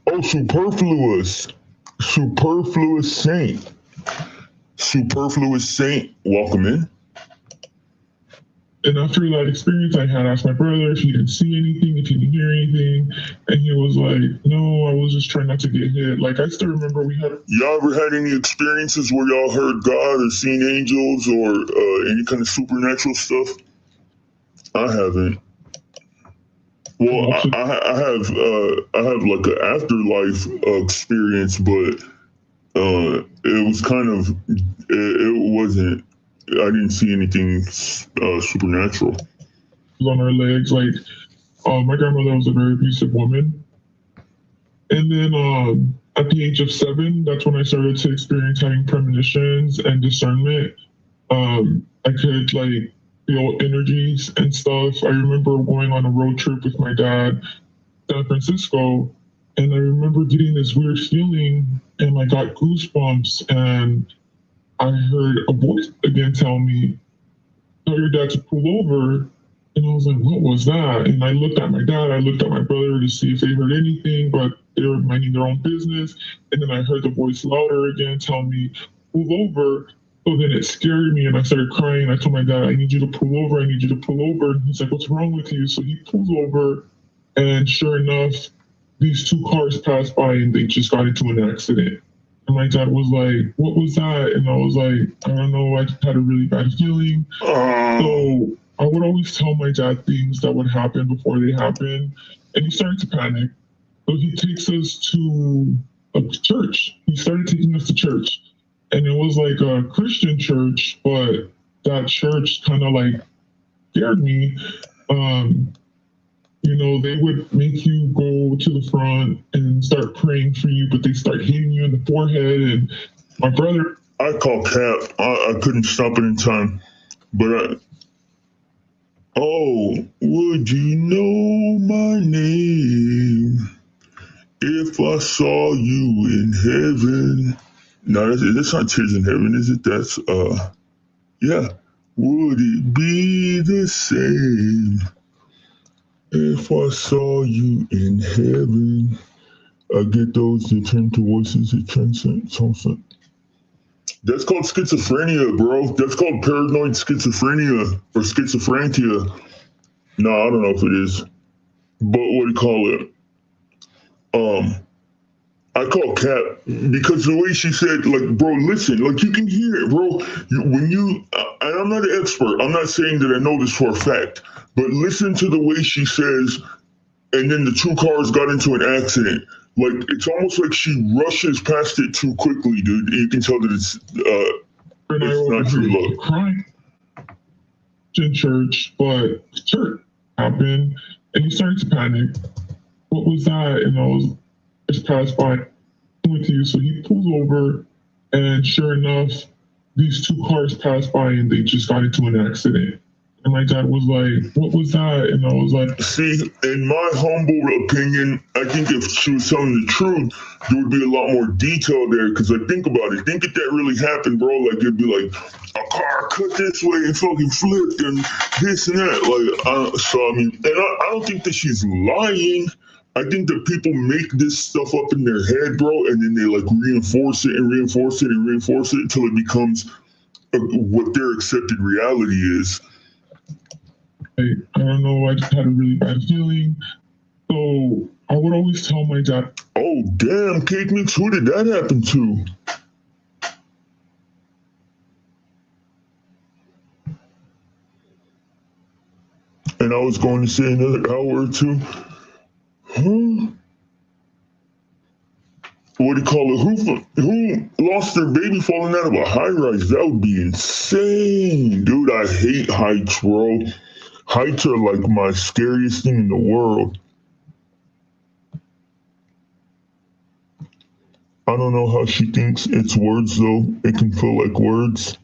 Oh, Superfluous Saint. Superfluous Saint, welcome in. And after that experience, I had asked my brother if he didn't see anything, if he didn't hear anything. And he was like, no, I was just trying not to get hit. Like, I still remember we had... Y'all ever had any experiences where y'all heard God or seen angels or any kind of supernatural stuff? I haven't. Well, I have like an afterlife experience, but it was kind of, it wasn't, I didn't see anything supernatural. On our legs, like my grandmother was a very abusive woman. And then at the age of 7, that's when I started to experience having premonitions and discernment. I could like feel energies and stuff. I remember going on a road trip with my dad, San Francisco, and I remember getting this weird feeling and I got goosebumps and I heard a voice again tell me, tell your dad to pull over. And I was like, what was that? And I looked at my dad, I looked at my brother to see if they heard anything, but they were minding their own business. And then I heard the voice louder again tell me, pull over. So then it scared me and I started crying. I told my dad, I need you to pull over. I need you to pull over. And he's like, what's wrong with you? So he pulls over and sure enough, these two cars passed by and they just got into an accident. And my dad was like, what was that? And I was like, I don't know. I just had a really bad feeling. So I would always tell my dad things that would happen before they happen. And he started to panic. So he takes us to a church. He started taking us to church. And it was like a Christian church, but that church kind of like scared me. You know, they would make you go to the front and start praying for you, but they start hitting you in the forehead. And my brother, I call Cap. I couldn't stop it in time, but oh, would you know my name if I saw you in heaven? No, that's not Tears in Heaven, is it? That's yeah. Would it be the same if I saw you in heaven? I get those that turn to voices that transcend. That's called schizophrenia, bro. That's called paranoid schizophrenia or schizophrenia. No, I don't know if it is. But what do you call it? I call Cap because the way she said, like, bro, listen, like, you can hear it, bro. And I'm not an expert. I'm not saying that I know this for a fact, but listen to the way she says, and then the two cars got into an accident. Like, it's almost like she rushes past it too quickly, dude. You can tell that it's not true love. Crying in church, but church happened, and he started to panic. What was that? And I was just passed by with you. So he pulls over, and sure enough, these two cars passed by, and they just got into an accident. And my dad was like, what was that? And I was like, see, in my humble opinion, I think if she was telling the truth, there would be a lot more detail there. Because I think about it. Think if that really happened, bro, like, it'd be like, a car cut this way and fucking flipped and this and that. Like, so, I mean, and I don't think that she's lying. I think that people make this stuff up in their head, bro, and then they, like, reinforce it and reinforce it and reinforce it until it becomes what their accepted reality is. I don't know, I just had a really bad feeling. So I would always tell my dad. Oh, damn, Cake Mix, who did that happen to? And I was going to say another hour or two. Huh? What do you call it? Who lost their baby falling out of a high rise? That would be insane. Dude, I hate heights, bro. Heights are like my scariest thing in the world. I don't know how she thinks it's words, though. It can feel like words.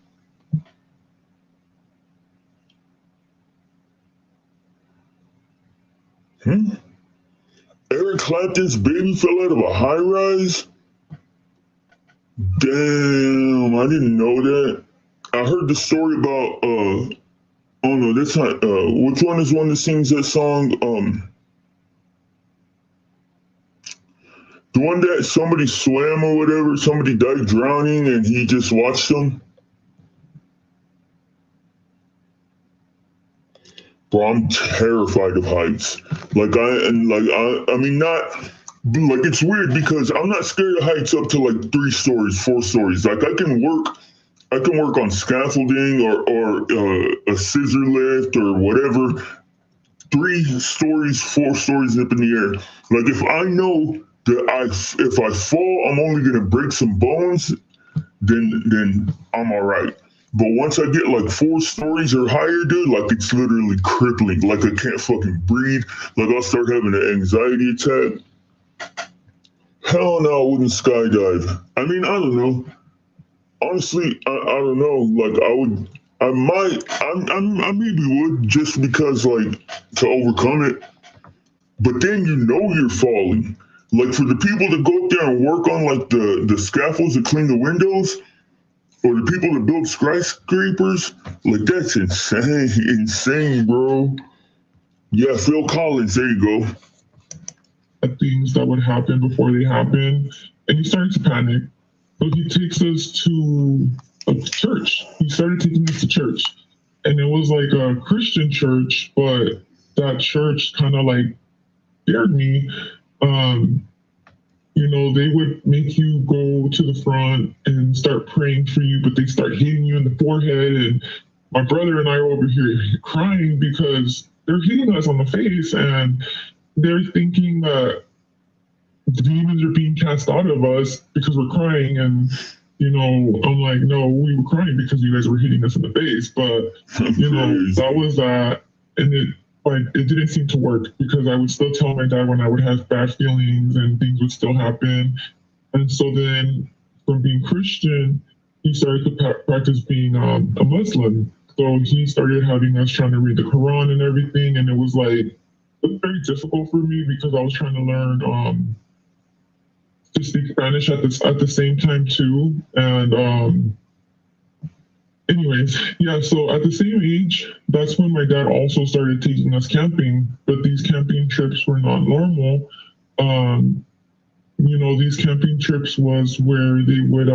Eric Clapton's baby fell out of a high rise? Damn, I didn't know that. I heard the story about, oh no, that's not, which one is one that sings that song? The one that somebody swam or whatever, somebody died drowning and he just watched them? Bro, I'm terrified of heights. I mean, not, like, it's weird because I'm not scared of heights up to like 3 stories, 4 stories. Like, I can work on scaffolding or a scissor lift or whatever. 3 stories, 4 stories up in the air. Like, if I know that if I fall, I'm only gonna break some bones, then I'm all right. But once I get like 4 stories or higher, dude, like, it's literally crippling. Like, I can't fucking breathe. Like, I'll start having an anxiety attack. Hell no, I wouldn't skydive. I mean, I don't know. Honestly, I don't know. Like, I might, I maybe would just because, like, to overcome it. But then you know you're falling. Like for the people that go up there and work on like the scaffolds that clean the windows, or the people that build skyscrapers, like that's insane, bro. Yeah, Phil Collins, there you go. Things that would happen before they happen, and he started to panic. So he takes us to a church. He started taking us to church, and it was like a Christian church, but that church kind of like scared me. You know, they would make you go to the front and start praying for you, but they start hitting you in the forehead. And my brother and I are over here crying because they're hitting us on the face, and they're thinking that the demons are being cast out of us because we're crying. And, you know, I'm like, no, we were crying because you guys were hitting us in the face. But, you know, that was that. And it didn't seem to work because I would still tell my dad when I would have bad feelings and things would still happen. And so then from being Christian, he started to practice being a Muslim. So he started having us trying to read the Quran and everything. And it was very difficult for me because I was trying to learn to speak Spanish at the same time too. And anyways, yeah, so at the same age, that's when my dad also started taking us camping, but these camping trips were not normal. You know, these camping trips was where they would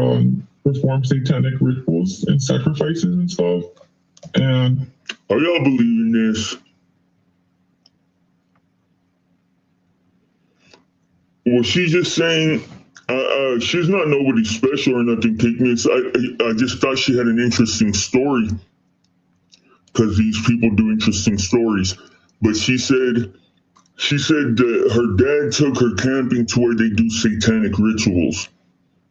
perform satanic rituals and sacrifices and stuff. And are y'all believing this? Well, she's just saying she's not nobody special or nothing, Pigments. I just thought she had an interesting story because these people do interesting stories. But she said that her dad took her camping to where they do satanic rituals.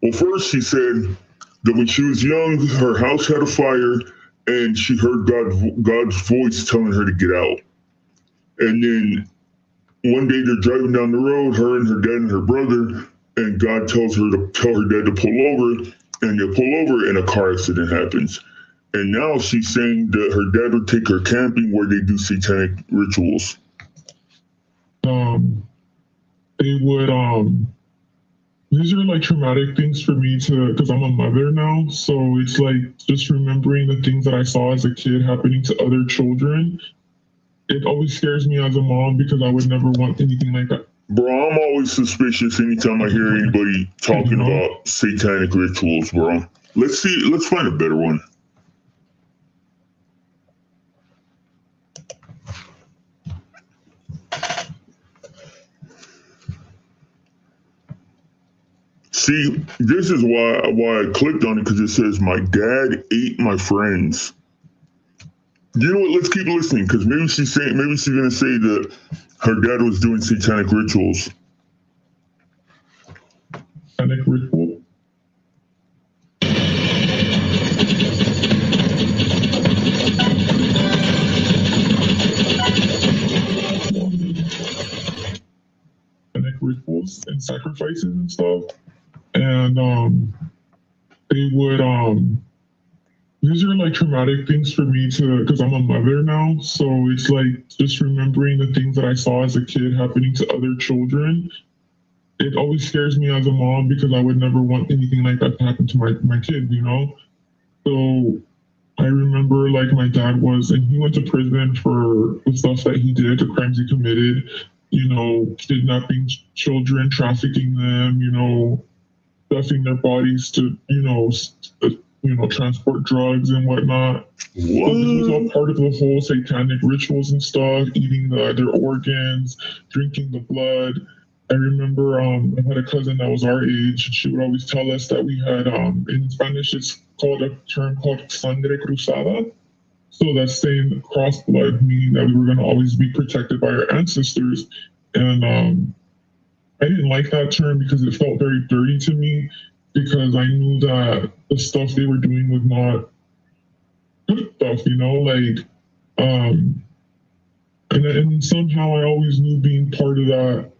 Well, first she said that when she was young, her house had a fire and she heard God's voice telling her to get out. And then one day they're driving down the road, her and her dad and her brother, and God tells her to tell her dad to pull over, and they pull over and a car accident happens. And now she's saying that her dad would take her camping where they do satanic rituals. They would, these are like traumatic things for me because I'm a mother now. So it's like just remembering the things that I saw as a kid happening to other children. It always scares me as a mom because I would never want anything like that. Bro, I'm always suspicious anytime I hear anybody talking about satanic rituals, bro. Let's find a better one. See, this is why I clicked on it, because it says my dad ate my friends. You know what? Let's keep listening, because maybe she's gonna say that her dad was doing satanic rituals. Satanic ritual. Satanic rituals and sacrifices and stuff. And they would these are like traumatic things for me because I'm a mother now. So it's like just remembering the things that I saw as a kid happening to other children. It always scares me as a mom because I would never want anything like that to happen to my kid, you know? So I remember like my dad and he went to prison for the stuff that he did, the crimes he committed, you know, kidnapping children, trafficking them, you know, stuffing their bodies to, transport drugs and whatnot. What? So this was all part of the whole satanic rituals and stuff, eating their organs, drinking the blood. I remember I had a cousin that was our age. She would always tell us that we had, in Spanish, it's called a term called sangre cruzada. So that's saying cross blood, meaning that we were going to always be protected by our ancestors. And I didn't like that term because it felt very dirty to me, because I knew that the stuff they were doing was not good stuff, you know, like, and somehow I always knew being part of that,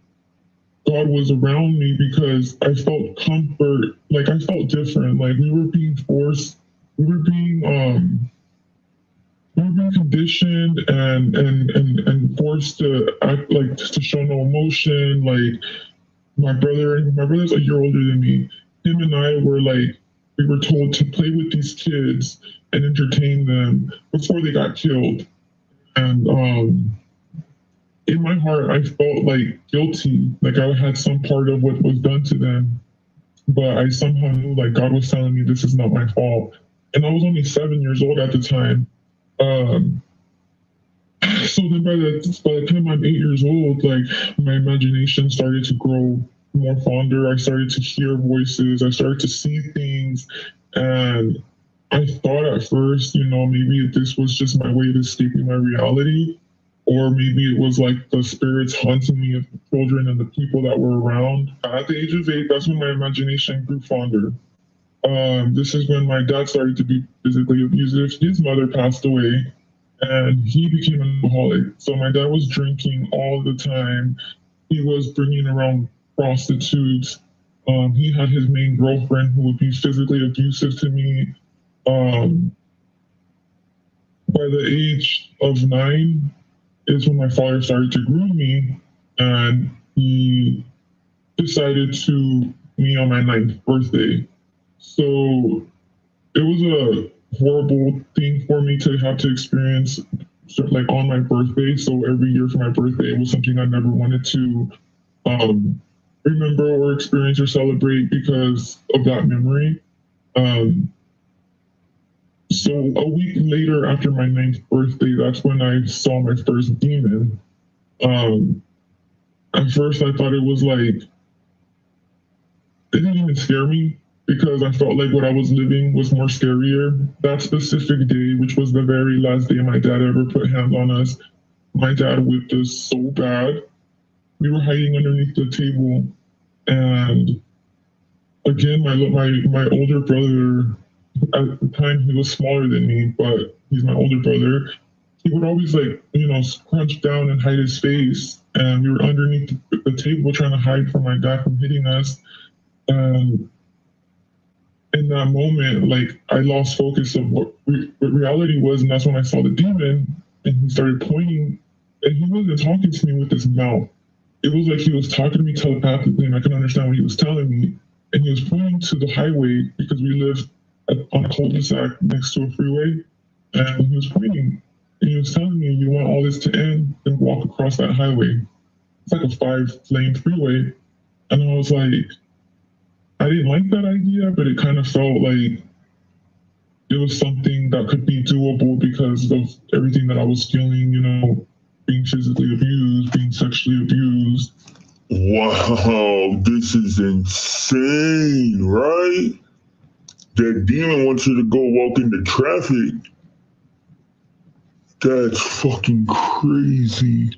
God was around me because I felt comfort, like I felt different, like we were being forced, we were being we've been conditioned and forced to act like to show no emotion. Like my brother's a year older than me. Him and I were like, we were told to play with these kids and entertain them before they got killed. And in my heart, I felt like guilty, like I had some part of what was done to them. But I somehow knew like God was telling me this is not my fault. And I was only 7 years old at the time. So then by the time I'm 8 years old, like my imagination started to grow more fonder. I started to hear voices. I started to see things. And I thought at first, you know, maybe this was just my way of escaping my reality. Or maybe it was like the spirits haunting me of the children and the people that were around. At the age of 8, that's when my imagination grew fonder. This is when my dad started to be physically abusive. His mother passed away and he became an alcoholic. So my dad was drinking all the time. He was bringing around prostitutes. He had his main girlfriend who would be physically abusive to me. By the age of 9 is when my father started to groom me, and he decided to me on my 9th birthday. So it was a horrible thing for me to have to experience, like on my birthday. So every year for my birthday, it was something I never wanted to remember or experience or celebrate because of that memory. So a week later after my 9th birthday, that's when I saw my first demon. At first I thought it was like, it didn't even scare me because I felt like what I was living was more scarier. That specific day, which was the very last day my dad ever put hands on us, my dad whipped us so bad. We were hiding underneath the table. And again, my older brother, at the time he was smaller than me, but he's my older brother. He would always like, you know, scrunch down and hide his face. And we were underneath the table trying to hide from my dad from hitting us. And in that moment, like I lost focus of what reality was. And that's when I saw the demon and he started pointing, and he wasn't talking to me with his mouth. It was like he was talking to me telepathically and I couldn't understand what he was telling me. And he was pointing to the highway because we lived on a cul-de-sac next to a freeway, and he was pointing and he was telling me, you want all this to end, then walk across that highway. It's like a 5-lane freeway. And I was like, I didn't like that idea, but it kind of felt like it was something that could be doable because of everything that I was feeling, you know, being physically abused, being sexually abused. Wow, this is insane, right? That demon wants you to go walk into traffic. That's fucking crazy.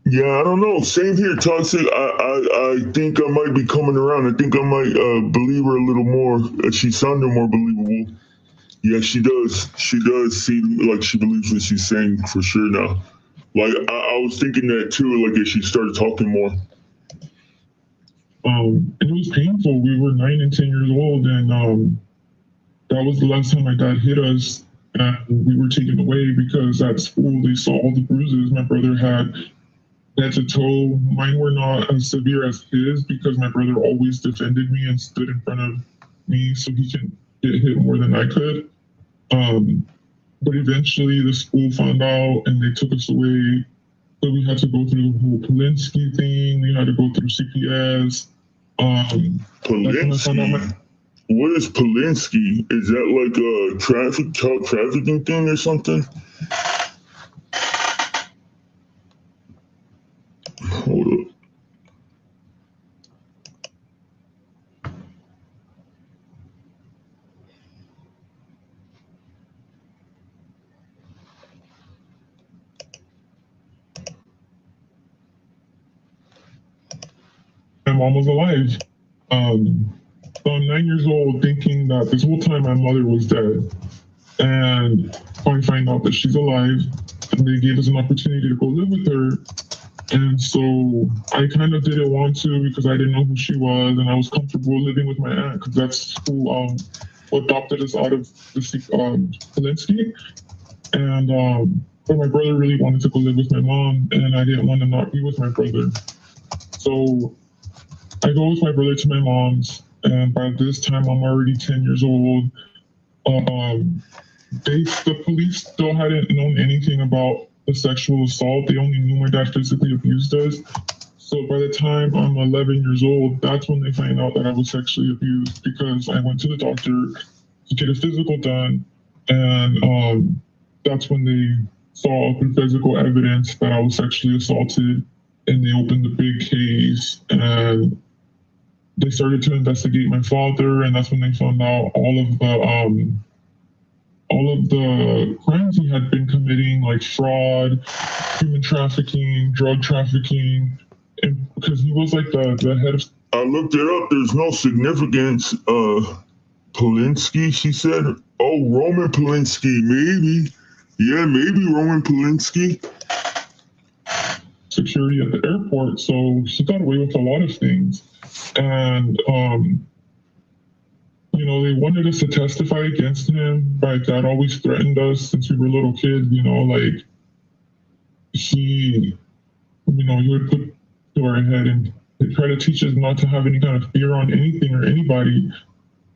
Yeah, I don't know. Same here, Toxic. I think I might be coming around. I think I might believe her a little more. She sounded more believable. Yeah, she does. She does seem like she believes what she's saying for sure now. Like, I was thinking that too, like, if she started talking more. And it was painful. We were 9 and 10 years old, and that was the last time my dad hit us, and we were taken away because at school they saw all the bruises my brother had head to toe. Mine were not as severe as his because my brother always defended me and stood in front of me so he can get hit more than I could. But eventually the school found out and they took us away. So we had to go through the whole Polinsky thing. We had to go through CPS. Polinsky? What is Polinsky? Is that like a child trafficking thing or something? Hold up. My mom was alive. So I'm 9 years old thinking that this whole time my mother was dead. And I find out that she's alive and they gave us an opportunity to go live with her. And so I kind of didn't want to because I didn't know who she was and I was comfortable living with my aunt because that's who adopted us out of the Polinsky. And but my brother really wanted to go live with my mom, and I didn't want to not be with my brother. So I go with my brother to my mom's, and by this time I'm already 10 years old. The police still hadn't known anything about the sexual assault. They only knew my dad physically abused us. So by the time I'm 11 years old, that's when they find out that I was sexually abused, because I went to the doctor to get a physical done, and that's when they saw the physical evidence that I was sexually assaulted, and they opened the big case, and they started to investigate my father, and that's when they found out all of the crimes he had been committing, like fraud, human trafficking, drug trafficking, and because he was like the head of. I looked it up. There's no significance. Polinsky, she said. Oh, Roman Polinsky, maybe. Yeah, maybe Roman Polinsky. Security at the airport, so he got away with a lot of things. And, you know, they wanted us to testify against him. My dad always threatened us since we were little kids, you know, like he would put to our head and try to teach us not to have any kind of fear on anything or anybody.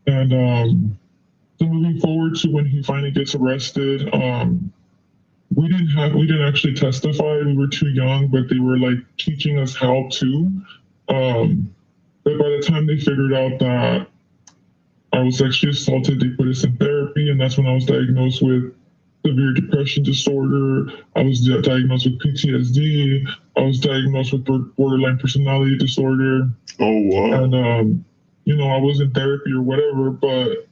And so moving forward to when he finally gets arrested, we didn't actually testify. We were too young, but they were like teaching us how to. But by the time they figured out that I was sexually assaulted, they put us in therapy, and that's when I was diagnosed with severe depression disorder. I was diagnosed with PTSD. I was diagnosed with borderline personality disorder. Oh, wow. And, you know, I was in therapy or whatever, but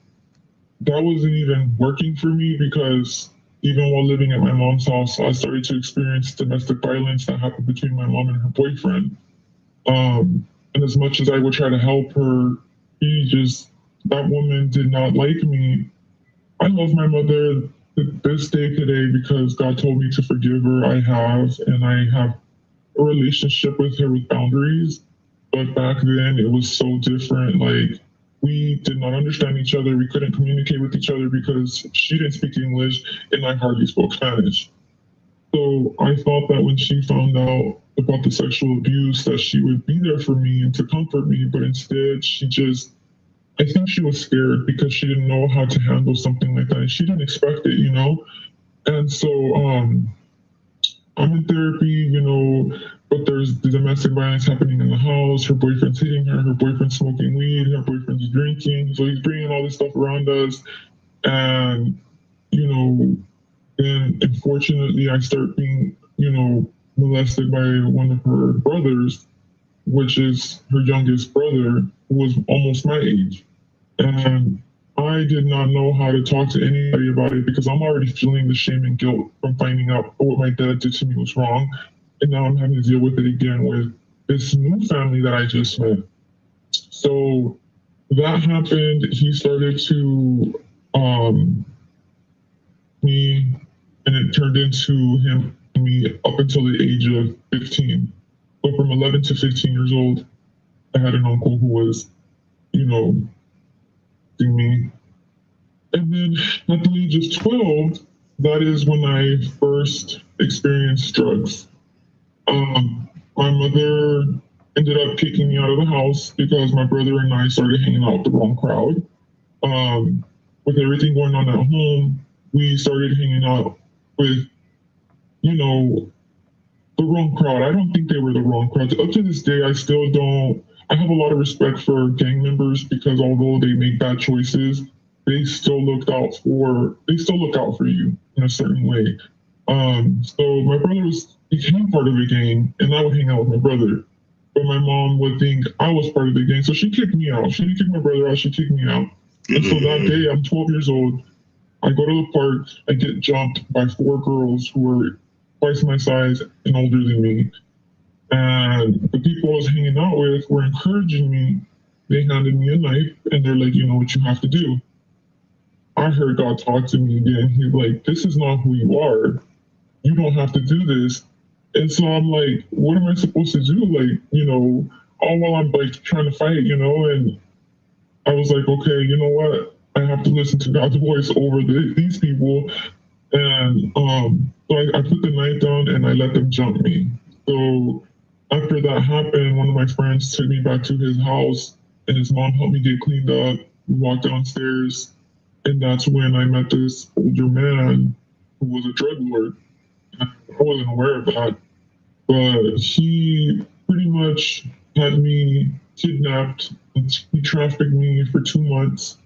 that wasn't even working for me, because even while living at my mom's house, I started to experience domestic violence that happened between my mom and her boyfriend. And as much as I would try to help her, that woman did not like me. I love my mother this day today because God told me to forgive her. I have, and I have a relationship with her with boundaries. But back then it was so different. Like, we did not understand each other. We couldn't communicate with each other because she didn't speak English and I hardly spoke Spanish. So I thought that when she found out about the sexual abuse, that she would be there for me and to comfort me, but instead I think she was scared because she didn't know how to handle something like that. And she didn't expect it, you know? And so I'm in therapy, you know, but there's the domestic violence happening in the house. Her boyfriend's hitting her. Her boyfriend's smoking weed. Her boyfriend's drinking. So he's bringing all this stuff around us. And, you know, then unfortunately I start being, you know, molested by one of her brothers, which is her youngest brother, who was almost my age. And I did not know how to talk to anybody about it because I'm already feeling the shame and guilt from finding out what my dad did to me was wrong. And now I'm having to deal with it again with this new family that I just met. So that happened. He started to me, and it turned into him and me up until the age of 15. So from 11 to 15 years old, I had an uncle who was, you know, seeing me. And then at the age of 12, that is when I first experienced drugs. My mother ended up kicking me out of the house because my brother and I started hanging out with the wrong crowd. With everything going on at home, we started hanging out with, you know, the wrong crowd. I don't think they were the wrong crowd. Up to this day, I have a lot of respect for gang members because although they make bad choices, they still look out for you in a certain way. So my brother became part of a gang, and I would hang out with my brother. But my mom would think I was part of the gang, so she kicked me out. She didn't kick my brother out, she kicked me out. And so that day, I'm 12 years old. I go to the park, I get jumped by 4 girls who were twice my size and older than me. And the people I was hanging out with were encouraging me. They handed me a knife, and they're like, you know what you have to do. I heard God talk to me again. He's like, this is not who you are. You don't have to do this. And so I'm like, what am I supposed to do? Like, you know, all while I'm like trying to fight, you know, and I was like, okay, you know what? I have to listen to God's voice over these people. And so I put the knife down and I let them jump me. So after that happened, one of my friends took me back to his house and his mom helped me get cleaned up. We walked downstairs, and that's when I met this older man who was a drug lord. I wasn't aware of that, but he pretty much had me kidnapped and he trafficked me for 2 months.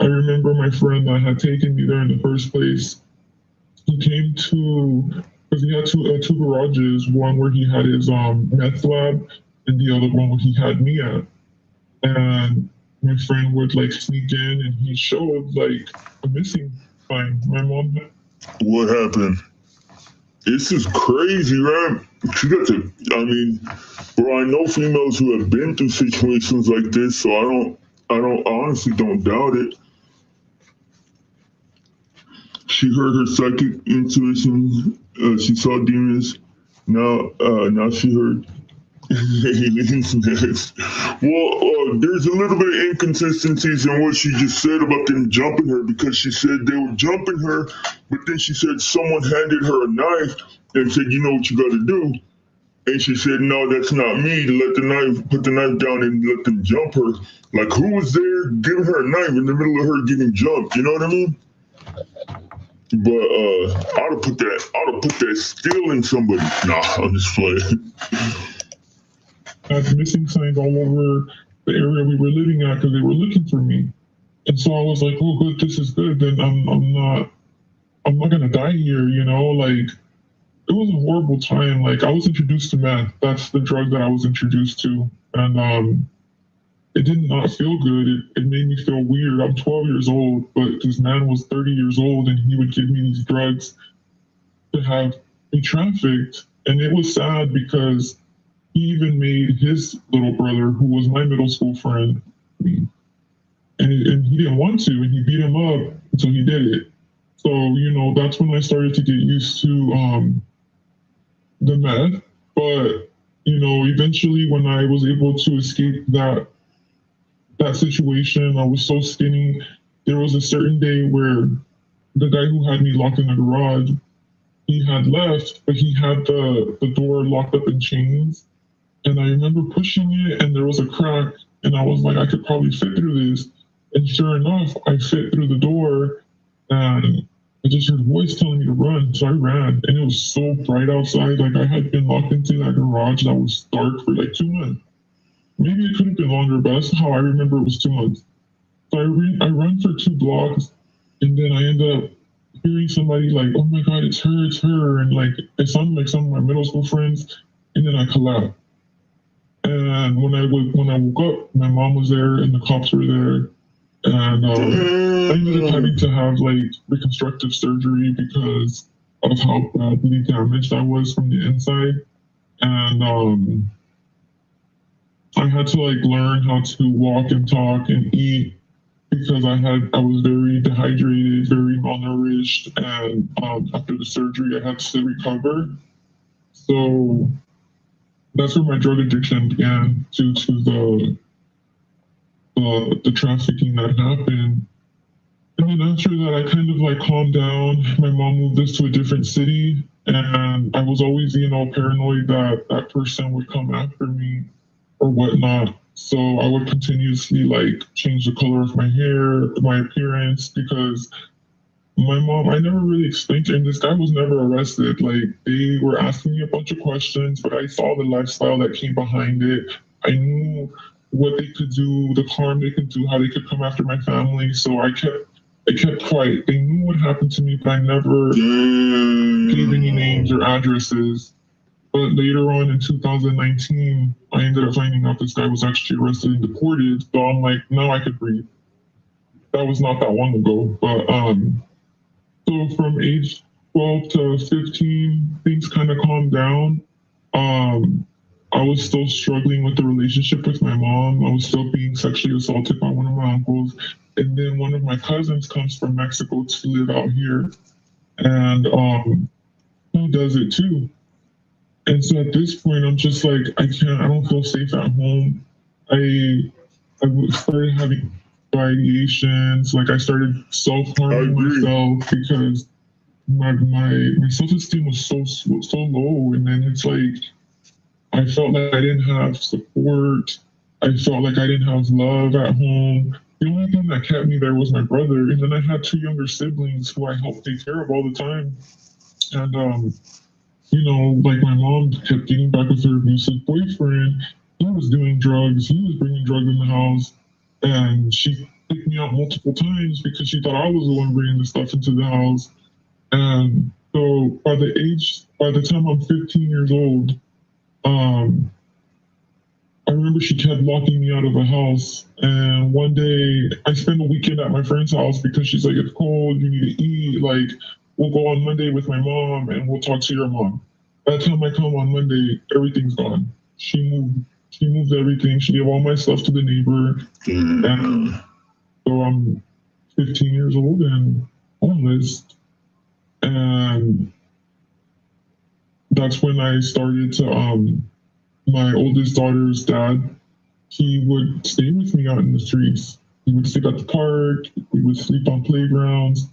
I remember my friend that had taken me there in the first place. He came to, because he had two garages, one where he had his meth lab and the other one where he had me at. And my friend would like sneak in and he showed like a missing sign. My mom. What happened? This is crazy, right? She got to, I mean, bro, I know females who have been through situations like this, so I honestly don't doubt it. She heard her psychic intuition. She saw demons. Now she heard aliens next. Well, there's a little bit of inconsistencies in what she just said about them jumping her, because she said they were jumping her, but then she said someone handed her a knife and said, you know what you got to do. And she said, no, that's not me. Put the knife down and let them jump her. Like, who was there giving her a knife in the middle of her getting jumped? You know what I mean? But I ought to put that skill in somebody. Nah, I'm just playing. Had missing signs all over the area we were living at because they were looking for me. And so I was like, oh, good, this is good. Then I'm not gonna die here, you know? Like, it was a horrible time. Like, I was introduced to meth. That's the drug that I was introduced to, and it did not feel good. It made me feel weird. I'm 12 years old, but this man was 30 years old, and he would give me these drugs to have me trafficked. And it was sad because he even made his little brother, who was my middle school friend, and he didn't want to, and he beat him up until he did it. So, you know, that's when I started to get used to the meth. But, you know, eventually when I was able to escape that situation, I was so skinny. There was a certain day where the guy who had me locked in the garage, he had left, but he had the door locked up in chains. And I remember pushing it and there was a crack and I was like, I could probably fit through this. And sure enough, I fit through the door and I just heard a voice telling me to run. So I ran and it was so bright outside. Like, I had been locked into that garage that was dark for like 2 months. Maybe it could have been longer, but that's how I remember it was 2 months. So I run for 2 blocks and then I ended up hearing somebody like, oh my God, it's her. And like, it sounded like some of my middle school friends. And then I collapsed. And when I woke up, my mom was there and the cops were there. And I ended up having to have like reconstructive surgery because of how badly damaged I was from the inside. And I had to like learn how to walk and talk and eat because I was very dehydrated, very malnourished, and after the surgery I had to recover. So that's where my drug addiction began, due to the trafficking that happened. And then after that, I kind of like calmed down. My mom moved us to a different city, and I was always, you know, paranoid that that person would come after me or whatnot. So I would continuously like change the color of my hair, my appearance, because my mom, I never really explained to her, and this guy was never arrested. Like, they were asking me a bunch of questions, but I saw the lifestyle that came behind it. I knew what they could do, the harm they could do, how they could come after my family. So I kept quiet. They knew what happened to me, but I never gave any names or addresses. But later on in 2019, I ended up finding out this guy was actually arrested and deported. So I'm like, now I could breathe. That was not that long ago. But so from age 12 to 15, things kind of calmed down. I was still struggling with the relationship with my mom. I was still being sexually assaulted by one of my uncles. And then one of my cousins comes from Mexico to live out here. And he does it too. And so at this point, I'm just like, I don't feel safe at home. I started having ideations. Like I started self-harming myself because my self-esteem was so low, and then it's like I felt like I didn't have support. I felt like I didn't have love at home. The only thing that kept me there was my brother, and then I had 2 younger siblings who I helped take care of all the time. And you know, like my mom kept getting back with her abusive boyfriend. He was doing drugs. He was bringing drugs in the house, and she picked me out multiple times because she thought I was the one bringing the stuff into the house. And so by the time I'm 15 years old, I remember she kept locking me out of the house. And one day I spent a weekend at my friend's house because she's like, it's cold, you need to eat. Like, we'll go on Monday with my mom and we'll talk to your mom. By the time I come on Monday, everything's gone. She moved everything. She gave all my stuff to the neighbor. And so I'm 15 years old and homeless. And that's when I started to, my oldest daughter's dad, he would stay with me out in the streets. We would sleep at the park. We would sleep on playgrounds.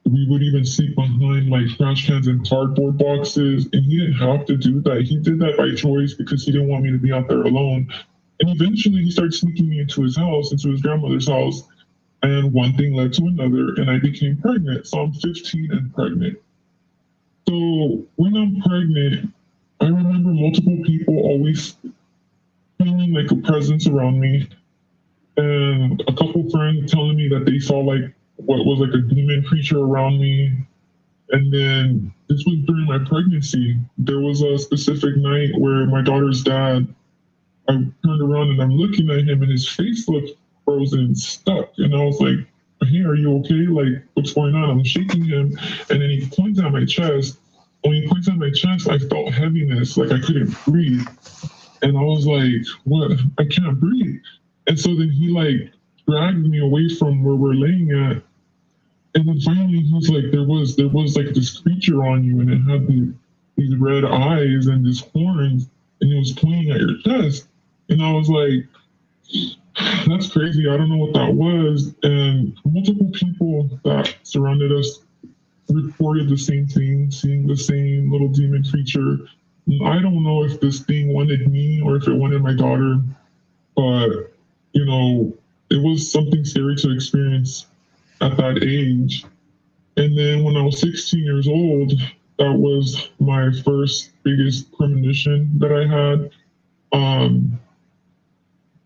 We would even sleep behind like trash cans and cardboard boxes. And he didn't have to do that. He did that by choice because he didn't want me to be out there alone. And eventually he started sneaking me into his house, into his grandmother's house. And one thing led to another, and I became pregnant. So I'm 15 and pregnant. So when I'm pregnant, I remember multiple people always feeling like a presence around me, and a couple friends telling me that they saw like what was like a demon creature around me. And then this was during my pregnancy. There was a specific night where my daughter's dad, I turned around and I'm looking at him and his face looked frozen and stuck. And I was like, hey, are you okay? Like, what's going on? I'm shaking him. And then he points at my chest. When he points at my chest, I felt heaviness, like I couldn't breathe. And I was like, what? I can't breathe. And so then he like dragged me away from where we're laying at. And then finally he was like, there was like this creature on you, and it had these red eyes and these horns, and it was pointing at your chest. And I was like, that's crazy. I don't know what that was. And multiple people that surrounded us reported the same thing, seeing the same little demon creature. I don't know if this thing wanted me or if it wanted my daughter, but, you know, it was something scary to experience at that age. And then when I was 16 years old, that was my first biggest premonition that I had.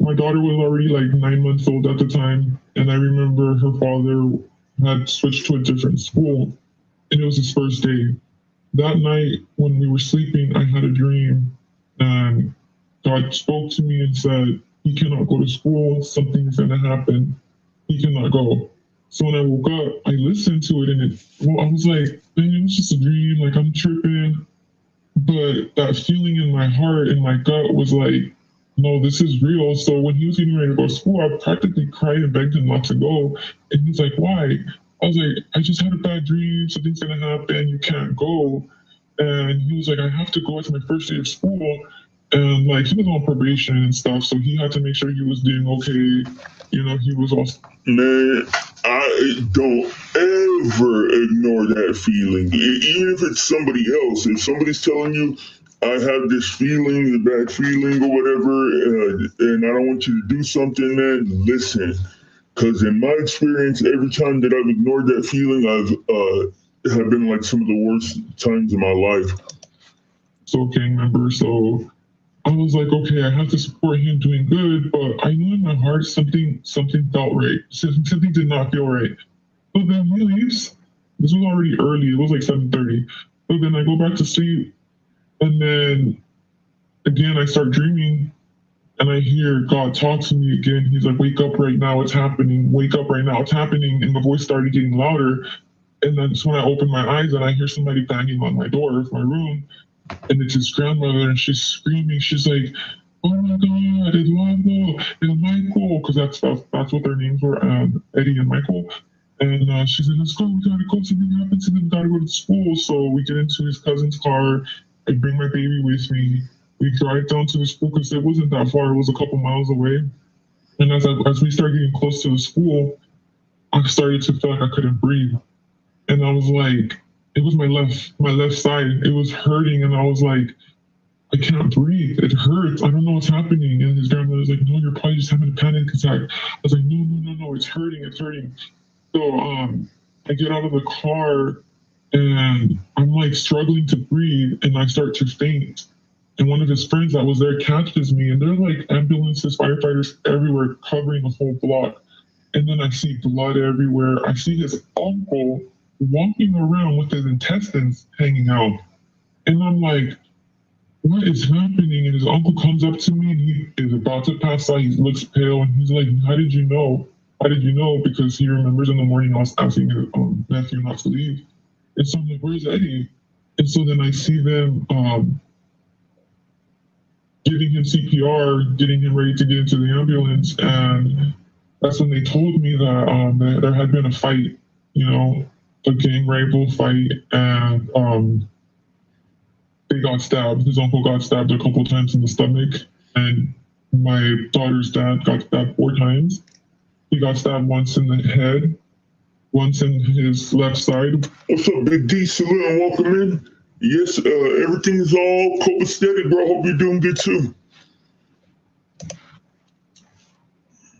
My daughter was already like 9 months old at the time, and I remember her father had switched to a different school. And it was his first day. That night, when we were sleeping, I had a dream, and God spoke to me and said, he cannot go to school. Something's going to happen. He cannot go. So when I woke up, I listened to it, and I was like, man, it was just a dream. Like, I'm tripping. But that feeling in my heart, in my gut, was like, no, this is real. So when he was getting ready to go to school, I practically cried and begged him not to go. And he's like, why? I was like, I just had a bad dream. Something's going to happen. You can't go. And he was like, I have to go. It's my first day of school. And like, he was on probation and stuff. So he had to make sure he was doing okay. You know, he was also. Man, I don't ever ignore that feeling. Even if it's somebody else. If somebody's telling you, I have this feeling, a bad feeling or whatever, and I don't want you to do something, man, listen. Because in my experience, every time that I've ignored that feeling, have been like some of the worst times in my life. So gang member, so I was like, okay, I have to support him doing good, but I knew in my heart something felt right. Something did not feel right. So then he leaves. This was already early. It was like 7:30. So then I go back to sleep, and then again I start dreaming. And I hear God talk to me again. He's like, wake up right now, it's happening. Wake up right now, it's happening. And the voice started getting louder. And then when I open my eyes and I hear somebody banging on my door of my room. And it's his grandmother, and she's screaming. She's like, oh my God, Eduardo, and Michael. Because that's what their names were, Eddie and Michael. And she said, let's go, we gotta go, something happened to them, we gotta go to school. So we get into his cousin's car. I bring my baby with me. We drive down to the school because it wasn't that far. It was a couple miles away. And as we started getting close to the school, I started to feel like I couldn't breathe. And I was like, it was my left side. It was hurting. And I was like, I can't breathe. It hurts. I don't know what's happening. And his grandmother was like, no, you're probably just having a panic attack. I was like, no, it's hurting. So I get out of the car and I'm like struggling to breathe and I start to faint. And one of his friends that was there catches me, and they're like ambulances, firefighters everywhere covering the whole block. And then I see blood everywhere. I see his uncle walking around with his intestines hanging out. And I'm like, what is happening? And his uncle comes up to me and he is about to pass out. He looks pale and he's like, how did you know? Because he remembers in the morning I was asking his nephew not to leave. And so I'm like, where's Eddie? And so then I see them giving him CPR, getting him ready to get into the ambulance. And that's when they told me that there had been a fight, a gang rival fight, and they got stabbed. His uncle got stabbed a couple times in the stomach, and my daughter's dad got stabbed 4 times. He got stabbed once in the head, once in his left side. What's up, Big D? Salute and welcome in. Yes, everything is all copacetic, bro. Hope you're doing good too.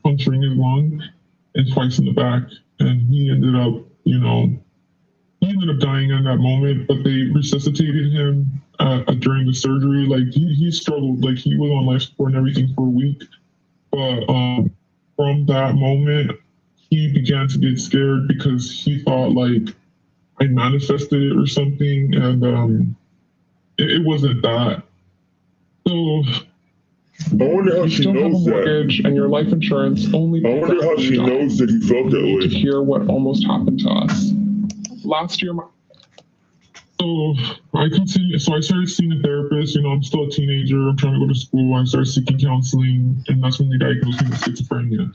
Puncturing his lung and twice in the back, and he ended up, dying in that moment. But they resuscitated him during the surgery. Like he struggled, like he was on life support and everything for a week. But from that moment, he began to get scared because he thought like I manifested it or something, and it wasn't that. So I wonder how she knows that. And your life insurance only. I wonder how she knows that he felt that way. To hear what almost happened to us last year. So I continued. So I started seeing a therapist. I'm still a teenager. I'm trying to go to school. I started seeking counseling, and that's when they diagnosed me with schizophrenia.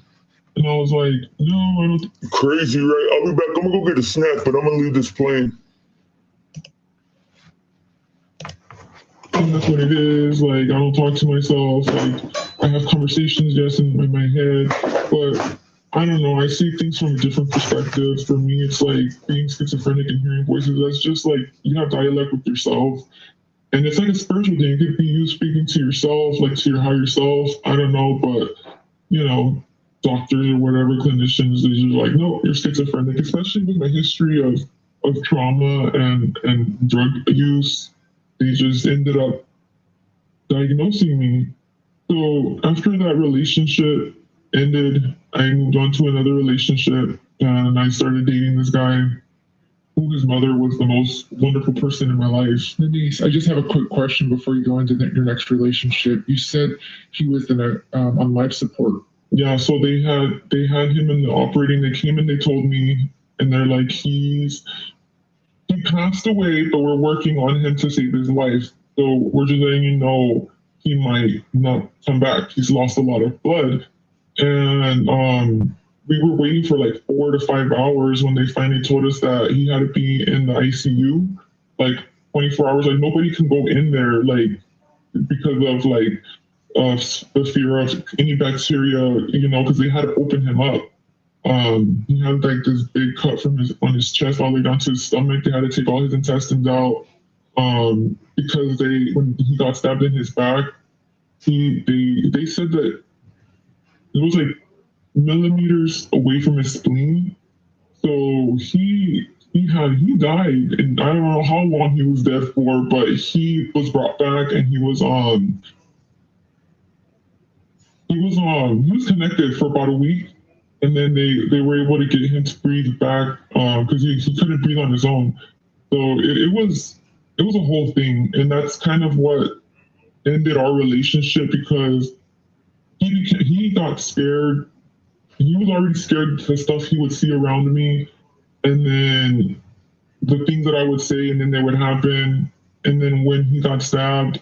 And I was like, no, I don't. Crazy, right? I'll be back. I'm gonna go get a snack, but I'm gonna leave this plane. And that's what it is. Like, I don't talk to myself. Like, I have conversations, yes, in my head, but I don't know. I see things from a different perspective. For me, it's like being schizophrenic and hearing voices. That's just like you have dialect with yourself. And it's like a spiritual thing. It could be you speaking to yourself, like to your higher self. I don't know, but, doctors or whatever, clinicians, they're just like, no, you're schizophrenic, especially with my history of trauma and drug use. They just ended up diagnosing me. So after that relationship ended, I moved on to another relationship, and I started dating this guy who his mother was the most wonderful person in my life. Denise, I just have a quick question before you go into your next relationship. You said he was on life support. Yeah, so they had him in the operating. They came and they told me, and they're like, he passed away, but we're working on him to save his life. So we're just letting you know he might not come back. He's lost a lot of blood. And we were waiting for like 4 to 5 hours when they finally told us that he had to be in the ICU, like 24 hours. Like nobody can go in there, like because of like the fear of any bacteria, because they had to open him up. He had like this big cut on his chest all the way down to his stomach. They had to take all his intestines out because when he got stabbed in his back, they said that it was like millimeters away from his spleen. So he died, and I don't know how long he was dead for, but he was brought back, and he was connected for about a week, and then they were able to get him to breathe back because he couldn't breathe on his own. So it was a whole thing, and that's kind of what ended our relationship because he got scared. He was already scared of the stuff he would see around me, and then the things that I would say, and then they would happen. And then when he got stabbed,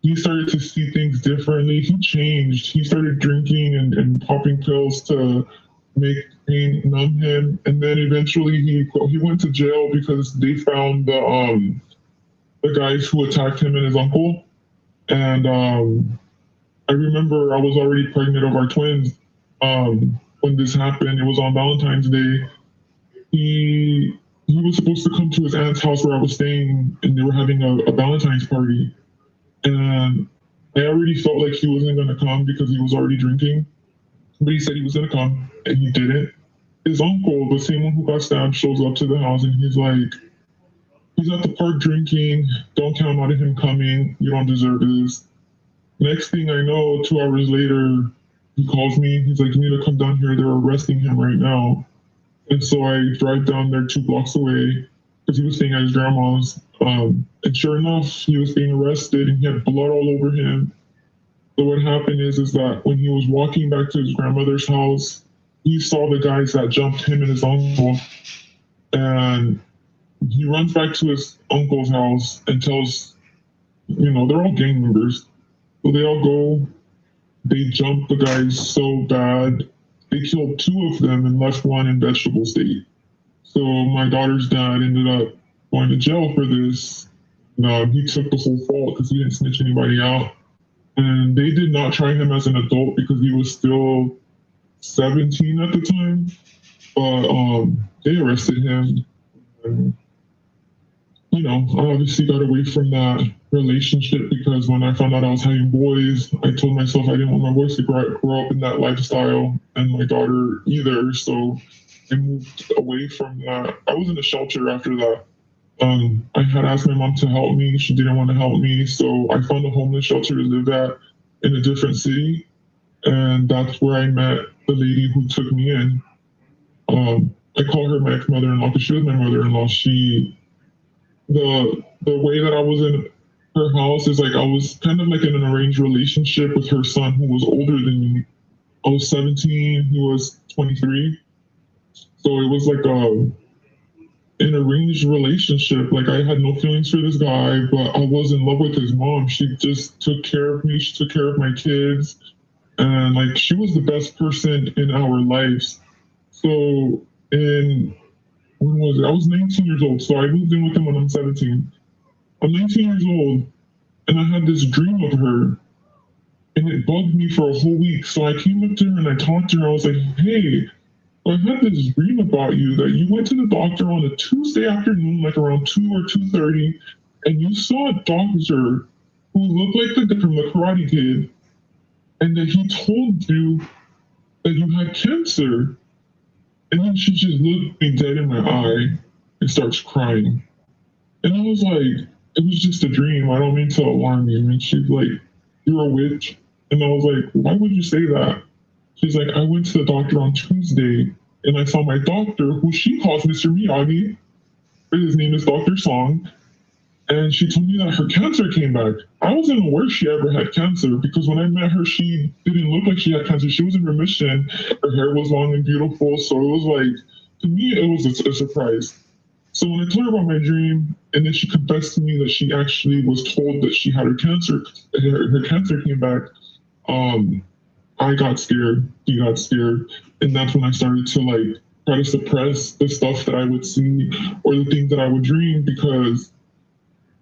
he started to see things differently. He changed. He started drinking and popping pills to make pain numb him. And then eventually he went to jail because they found the guys who attacked him and his uncle. And I remember I was already pregnant of our twins. when this happened. It was on Valentine's Day. He was supposed to come to his aunt's house where I was staying, and they were having a Valentine's party. And I already felt like he wasn't going to come because he was already drinking. But he said he was going to come, and he didn't. His uncle, the same one who got stabbed, shows up to the house, and he's like, he's at the park drinking. Don't count on him coming. You don't deserve this. Next thing I know, 2 hours later, he calls me. He's like, you need to come down here. They're arresting him right now. And so I drive down there 2 blocks away because he was staying at his grandma's. And sure enough, he was being arrested and he had blood all over him. So what happened is that when he was walking back to his grandmother's house, he saw the guys that jumped him and his uncle. And he runs back to his uncle's house and tells, they're all gang members. So they all go, they jump the guys so bad. They killed 2 of them and left 1 in vegetable state. So my daughter's dad ended up going to jail for this. He took the whole fault because he didn't snitch anybody out. And they did not try him as an adult because he was still 17 at the time. But they arrested him. And, I obviously got away from that relationship because when I found out I was having boys, I told myself I didn't want my boys to grow up in that lifestyle, and my daughter either. So I moved away from that. I was in a shelter after that. I had asked my mom to help me. She didn't want to help me. So I found a homeless shelter to live at in a different city. And that's where I met the lady who took me in. I call her my ex-mother-in-law because she was my mother-in-law. The way that I was in her house is like I was kind of like in an arranged relationship with her son who was older than me. I was 17, he was 23. So it was like an arranged relationship. Like I had no feelings for this guy, but I was in love with his mom. She just took care of me. She took care of my kids. And like she was the best person in our lives. So when was it? I was 19 years old. So I moved in with him when I'm 17. I'm 19 years old and I had this dream of her and it bugged me for a whole week. So I came up to her and I talked to her. I was like, hey, I had this dream about you that you went to the doctor on a Tuesday afternoon, like around 2 or 2:30, and you saw a doctor who looked like the guy from the Karate Kid, and that he told you that you had cancer. And then she just looked me dead in my eye and starts crying. And I was like, it was just a dream. I don't mean to alarm you. And she's like, you're a witch. And I was like, why would you say that? She's like, I went to the doctor on Tuesday and I saw my doctor, who she calls Mr. Miyagi. His name is Dr. Song. And she told me that her cancer came back. I wasn't aware she ever had cancer because when I met her, she didn't look like she had cancer. She was in remission. Her hair was long and beautiful. So it was like, to me, it was a surprise. So when I told her about my dream, and then she confessed to me that she actually was told that she had her cancer came back, I got scared. He got scared. And that's when I started to like try to suppress the stuff that I would see or the things that I would dream because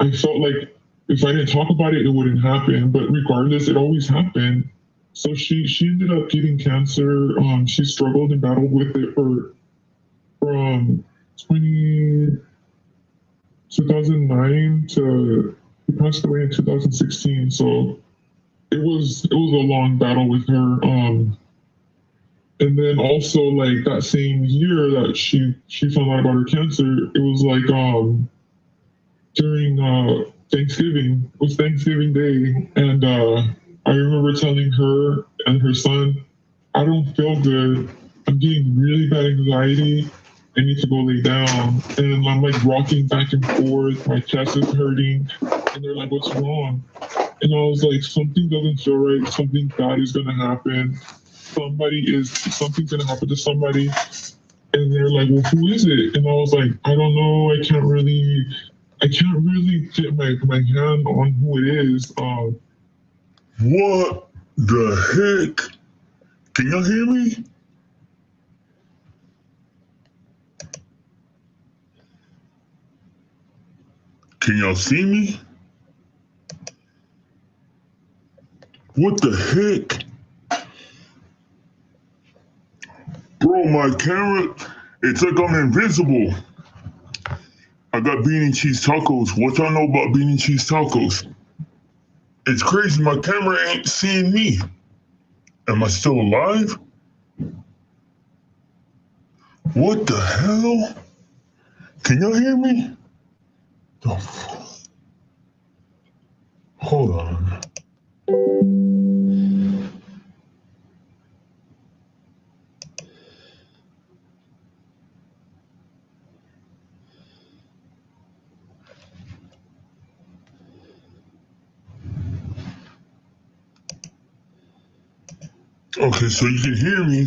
I felt like if I didn't talk about it, it wouldn't happen. But regardless, it always happened. So she ended up getting cancer. She struggled and battled with it from 2009 to she passed away in 2016. So it was a long battle with her. And then also like that same year that she found out about her cancer, it was like during Thanksgiving. It was Thanksgiving Day, and I remember telling her and her son, I don't feel good. I'm getting really bad anxiety. I need to go lay down. And I'm like rocking back and forth. My chest is hurting. And they're like, what's wrong? And I was like, something doesn't feel right. Something bad is going to happen. Something's going to happen to somebody. And they're like, well, who is it? And I was like, I don't know. I can't really get my hand on who it is. What the heck? Can y'all hear me? Can y'all see me? What the heck? my camera, it's like I'm invisible. I got bean and cheese tacos. What y'all know about bean and cheese tacos? It's crazy. My camera ain't seeing me. Am I still alive? What the hell? Can y'all hear me? Oh, hold on. Okay, so you can hear me.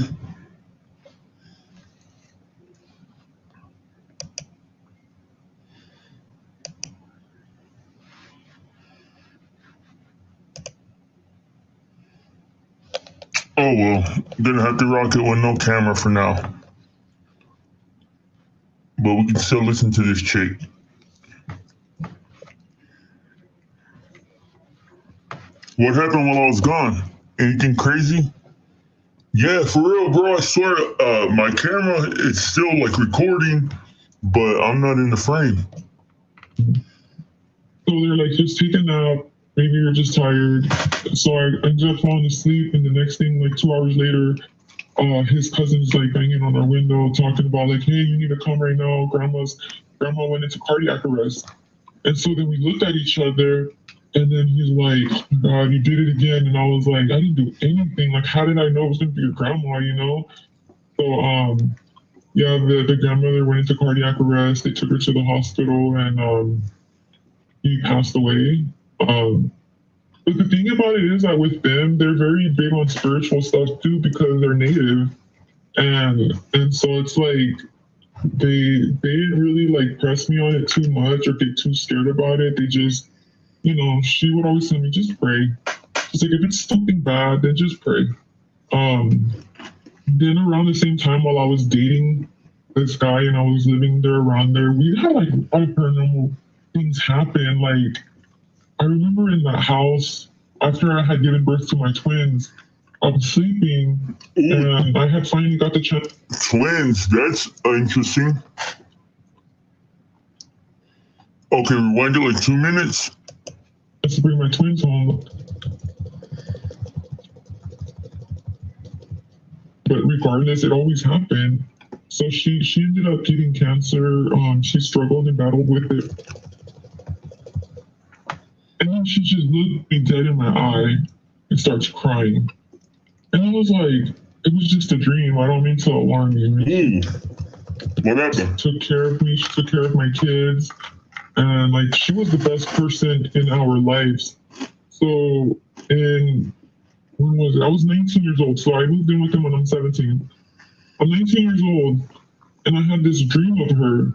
Oh well, gonna have to rock it with no camera for now. But we can still listen to this chick. What happened while I was gone? Anything crazy? Yeah, for real, bro. I swear, my camera is still like recording, but I'm not in the frame. So they're like, just take a nap. Maybe you're just tired. So I ended up falling asleep, and the next thing, like 2 hours later, his cousin's like banging on our window, talking about like, hey, you need to come right now. Grandma went into cardiac arrest. And so then we looked at each other, and then he's like, God, you did it again. And I was like, I didn't do anything. Like, how did I know it was gonna be your grandma, you know? So yeah, the grandmother went into cardiac arrest. They took her to the hospital, and he passed away. But the thing about it is that with them, they're very big on spiritual stuff too, because they're native, and so it's like they didn't really like press me on it too much or get too scared about it. They just, you know, she would always tell me, just pray. She's like, if it's something bad, then just pray. Then around the same time, while I was dating this guy and I was living there around there, we had like a lot of paranormal things happen. Like, I remember in that house, after I had given birth to my twins, I was sleeping, and I had finally got the chance. Twins, that's interesting. Okay, rewind it like 2 minutes. To bring my twins home. But regardless, it always happened. So she ended up getting cancer. She struggled and battled with it. And then she just looked me dead in my eye and starts crying. And I was like, it was just a dream. I don't mean to alarm you. What happened? She took care of me. She took care of my kids. And like, she was the best person in our lives. So, when was it? I was 19 years old. So I moved in with him when I'm 17. I'm 19 years old, and I had this dream of her.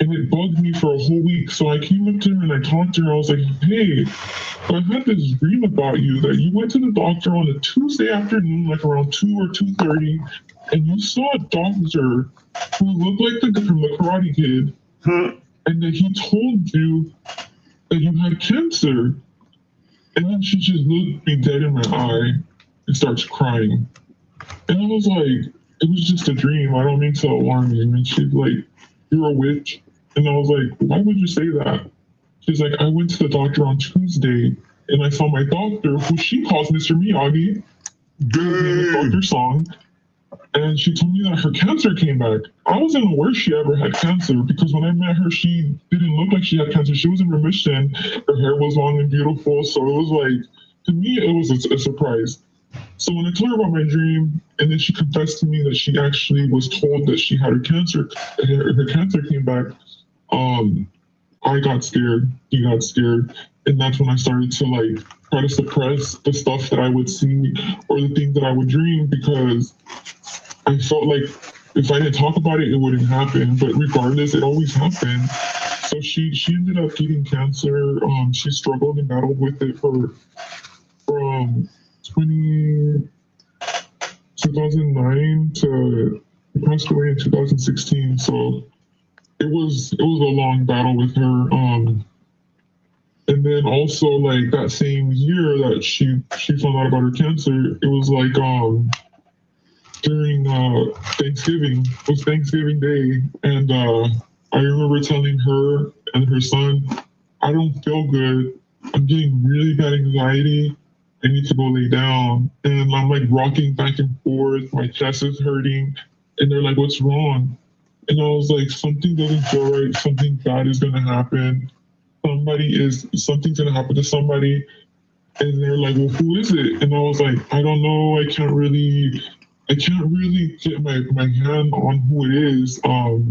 And it bugged me for a whole week. So I came up to her and I talked to her. I was like, hey, I had this dream about you that you went to the doctor on a Tuesday afternoon, like around 2 or 2:30, and you saw a doctor who looked like the guy from the Karate Kid, and that he told you that you had cancer. And then she just looked me dead in my eye and starts crying. And I was like, it was just a dream. I don't mean to alarm you. And she's like, you're a witch. And I was like, why would you say that? She's like, I went to the doctor on Tuesday and I saw my doctor, who she calls Mr. Miyagi, Dr. Song, and she told me that her cancer came back. I wasn't aware she ever had cancer, because when I met her, she didn't look like she had cancer. She was in remission. Her hair was long and beautiful. So it was like, to me, it was a surprise. So when I told her about my dream, and then she confessed to me that she actually was told that she had her cancer came back, I got scared. He got scared. And that's when I started to like try to suppress the stuff that I would see or the things that I would dream, because I felt like if I didn't talk about it, it wouldn't happen. But regardless, it always happened. So she ended up getting cancer. She struggled and battled with it from 2009 to passed away in 2016. So it was a long battle with her. And then also like that same year that she found out about her cancer, it was like during Thanksgiving. It was Thanksgiving Day, and I remember telling her and her son, I don't feel good. I'm getting really bad anxiety. I need to go lay down. And I'm like rocking back and forth. My chest is hurting. And they're like, what's wrong? And I was like, something doesn't feel right. Something bad is going to happen. Something's going to happen to somebody. And they're like, well, who is it? And I was like, I don't know. I can't really get my hand on who it is. So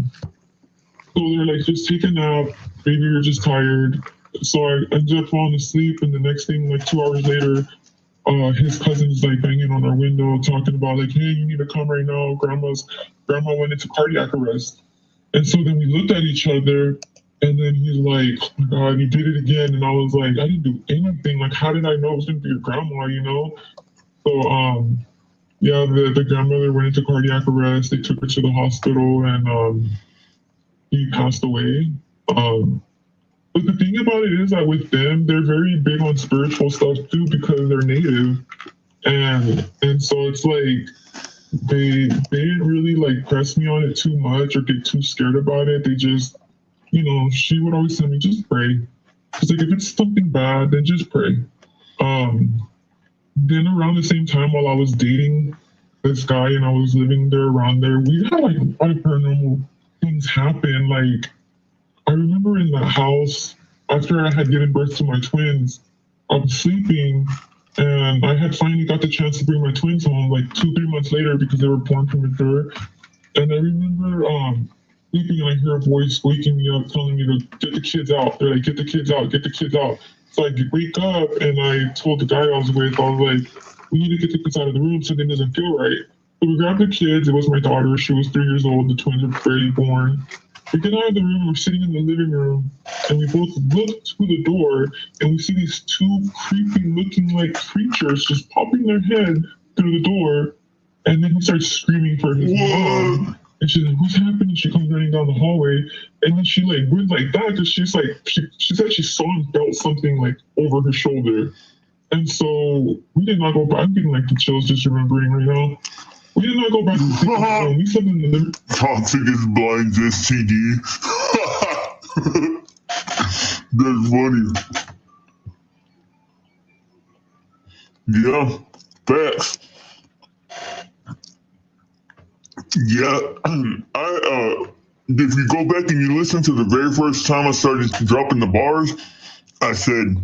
they're like, just take a nap. Maybe you're just tired. So I ended up falling asleep. And the next thing, like 2 hours later, his cousin's like banging on our window, talking about like, hey, you need to come right now. Grandma went into cardiac arrest. And so then we looked at each other, and then he's like, oh my God, you did it again. And I was like, I didn't do anything. Like, how did I know it was going to be your grandma, you know? So, yeah, the grandmother went into cardiac arrest. They took her to the hospital, and he passed away. But the thing about it is that with them, they're very big on spiritual stuff too, because they're Native. And so it's like, they didn't really like press me on it too much or get too scared about it. They just, you know, she would always tell me, just pray. She's like, if it's something bad, then just pray. Then around the same time, while I was dating this guy and I was living there around there, we had like a lot of paranormal things happen. Like, I remember in the house, after I had given birth to my twins, I was sleeping, and I had finally got the chance to bring my twins home like 2-3 months later because they were born premature. And I remember sleeping, and I hear a voice waking me up, telling me to get the kids out. They're like, get the kids out, get the kids out. So I wake up, and I told the guy I was with, I was like, we need to get the kids out of the room, something doesn't feel right. So we grabbed the kids. It was my daughter. She was 3 years old. The twins were barely born. We get out of the room, we're sitting in the living room, and we both look to the door, and we see these 2 creepy looking like creatures just popping their head through the door, and then he starts screaming for his mom. And she's like, what's happening? She comes running down the hallway, and then she like went like that because she's like, she said she saw and felt something like over her shoulder. And so we did not go back. I'm getting like the chills just remembering right now. We did not go back to the room. We slept in the living room. Toxic is blind, just TD. That's funny. Yeah, facts. Yeah, if you go back and you listen to the very first time I started dropping the bars, I said,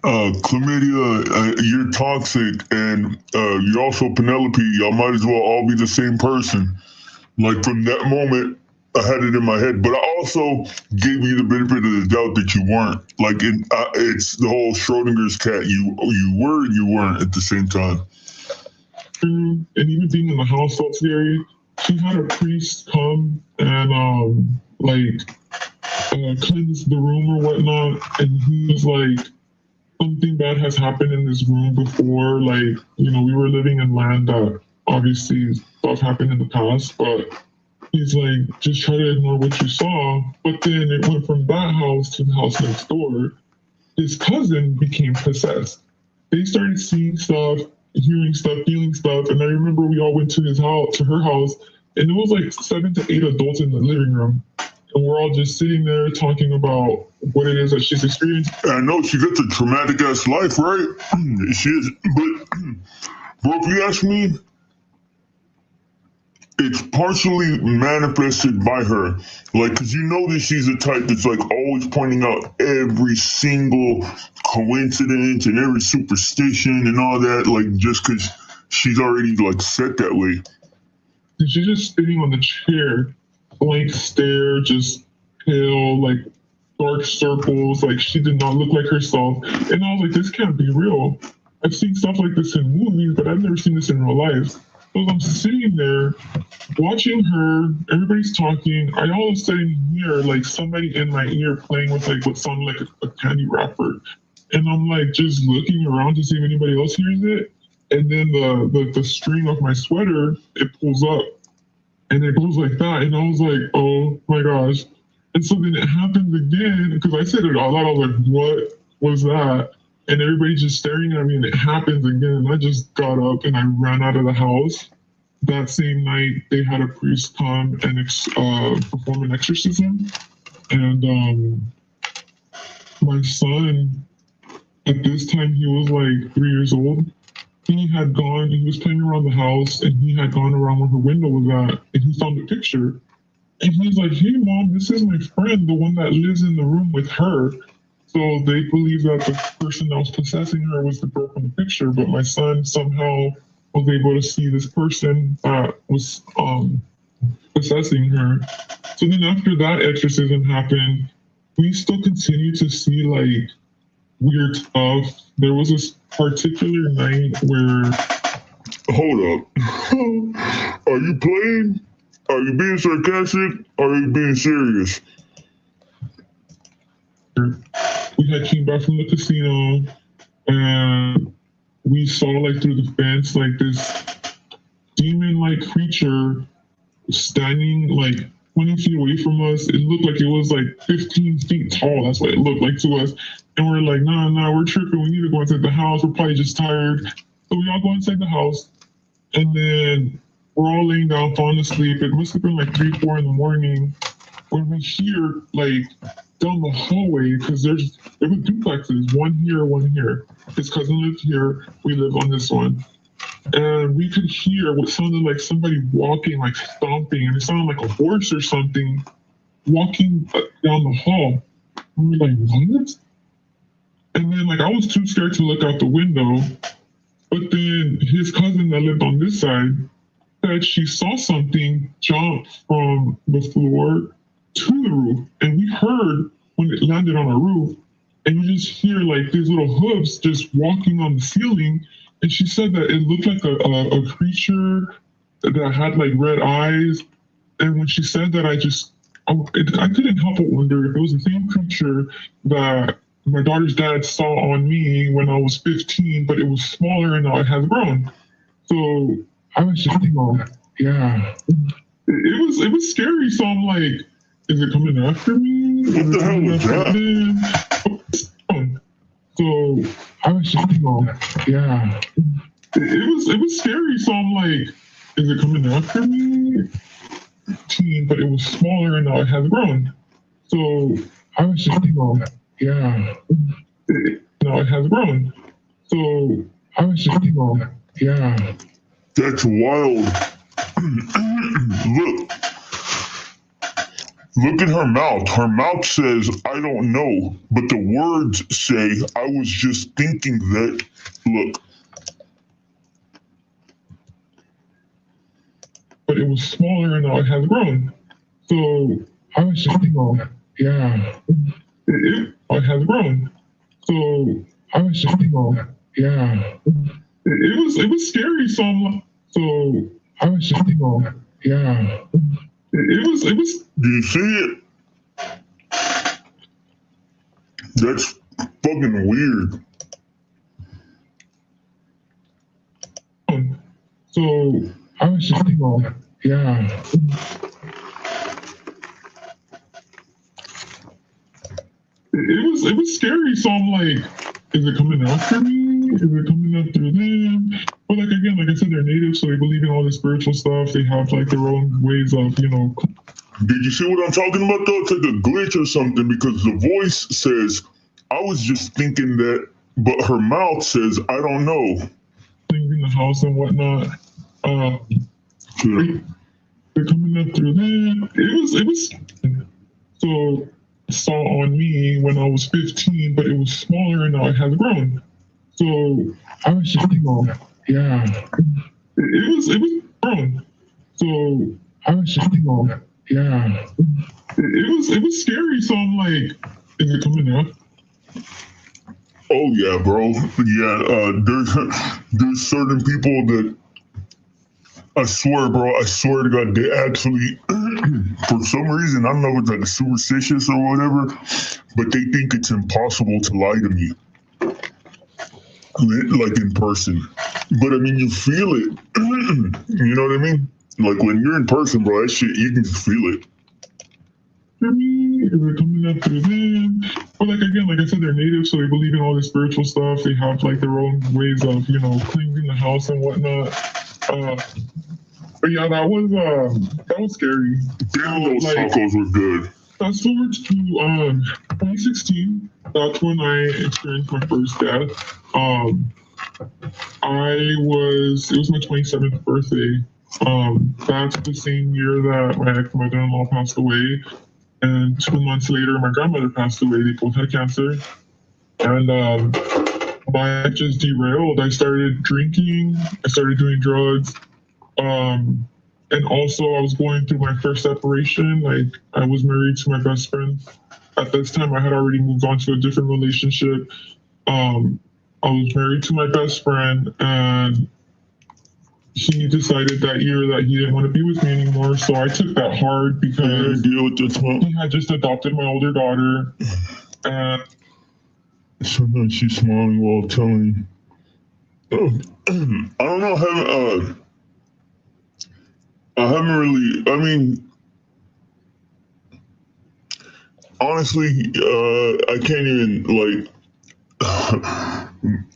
chlamydia, you're toxic, and you're also Penelope. Y'all might as well all be the same person. Like, from that moment, I had it in my head, but I also gave you the benefit of the doubt that you weren't. Like, it's the whole Schrodinger's cat. You were and you weren't at the same time. And even being in the house felt scary. She had a priest come and cleanse the room or whatnot, and he was like, something bad has happened in this room before. Like, you know, we were living in land that obviously stuff happened in the past, but he's like, just try to ignore what you saw. But then it went from that house to the house next door. His cousin became possessed. They started seeing stuff, hearing stuff, feeling stuff. And I remember we all went to her house, and it was like 7 to 8 adults in the living room. And we're all just sitting there talking about what it is that she's experienced. I know she gets a traumatic ass life, right? She is, but bro, if you ask me, it's partially manifested by her. Like, cause you know that she's a type that's like always pointing out every single coincidence and every superstition and all that, like just cause she's already like set that way. And she's just sitting on the chair, blank stare, just pale, like dark circles, like she did not look like herself. And I was like, this can't be real. I've seen stuff like this in movies, but I've never seen this in real life. So I'm sitting there watching her, everybody's talking. I all of a sudden hear like somebody in my ear playing with like what sounded like a candy wrapper. And I'm like just looking around to see if anybody else hears it. And then the string of my sweater, it pulls up and it goes like that. And I was like, oh my gosh. And so then it happens again, because I said it all out. I was like, what was that? And everybody's just staring at me, and it happens again. I just got up and I ran out of the house. that same night they had a priest come and perform an exorcism, and my son, at this time he was like 3 years old. He was playing around the house, and he had gone around where her window was at, and he found a picture. And he was like, "Hey, Mom, this is my friend, the one that lives in the room with her." So they believe that the person that was possessing her was the girl from the picture, but my son somehow was able to see this person that was possessing her. So then after that exorcism happened, we still continued to see like weird stuff. There was this particular night where... Hold up. Are you playing? Are you being sarcastic? Or are you being serious? We had came back from the casino, and we saw like through the fence like this demon-like creature standing like 20 feet away from us. It looked like it was like 15 feet tall. That's what it looked like to us. And we're like, nah, we're tripping. We need to go inside the house. We're probably just tired. So we all go inside the house, and then we're all laying down, falling asleep. It must have been like 3, 4 in the morning when we hear like down the hallway, because there were duplexes, one here, one here. His cousin lived here. We live on this one. And we could hear what sounded like somebody walking, like stomping, and it sounded like a horse or something walking down the hall. And we were like, what? And then like I was too scared to look out the window. But then his cousin that lived on this side said she saw something jump from the floor to the roof. And we heard when it landed on our roof, and you just hear like these little hooves just walking on the ceiling. And she said that it looked like a creature that had like red eyes. And when she said that, I couldn't help but wonder if it was the same creature that my daughter's dad saw on me when I was 15, but it was smaller and now it has grown. So I was just thinking, yeah, it was scary. So I'm like, is it coming after me? What the hell was that? So I was just thinking, yeah, it was scary. So I'm like, is it coming after me? But it was smaller and now it has grown. So I was just thinking, yeah, now it has grown. So I was just thinking, yeah. That's wild. Look at her mouth. Her mouth says, I don't know. But the words say, I was just thinking that. Look. But it was smaller and now it has grown. So I was just thinking, yeah. It has grown. So I was just thinking, yeah. It was scary. So I was just thinking, yeah. It was. Do you see it? That's fucking weird. So I was just thinking, yeah. It was scary. So I'm like, is it coming after me? Is it coming after them? But like again, like I said, they're native, so they believe in all the spiritual stuff. They have like their own ways of, Did you see what I'm talking about though? It's like a glitch or something, because the voice says, I was just thinking that, but her mouth says, I don't know. Things in the house and whatnot. They're coming after them. It was so saw on me when I was 15, but it was smaller and now it has grown. So I was just thinking, yeah. It was grown. So I was just thinking, yeah. It was scary. So I'm like, is it coming out? Oh yeah, bro. Yeah, there's certain people that I swear to God, they actually, for some reason, I don't know if it's like superstitious or whatever, but they think it's impossible to lie to me, like in person. But I mean, you feel it. You know what I mean? Like when you're in person, bro, that shit, you can just feel it. They're coming after them. But like again, like I said, they're native, so they believe in all the spiritual stuff. They have like their own ways of, cleansing the house and whatnot. But yeah, that was scary. Damn, those Like, tacos were good. fast forward to 2016. That's when I experienced my first death. It was my 27th birthday. That's the same year that my ex-mother-in-law passed away. And 2 months later, my grandmother passed away. They both had cancer. And my life just derailed. I started drinking. I started doing drugs. And also I was going through my first separation. Like, I was married to my best friend. At this time, I had already moved on to a different relationship. I was married to my best friend, and he decided that year that he didn't want to be with me anymore. So I took that hard because deal with this one. he had just adopted my older daughter. And Sometimes she's smiling while telling. I don't know. I haven't really. I mean, honestly, I can't even like.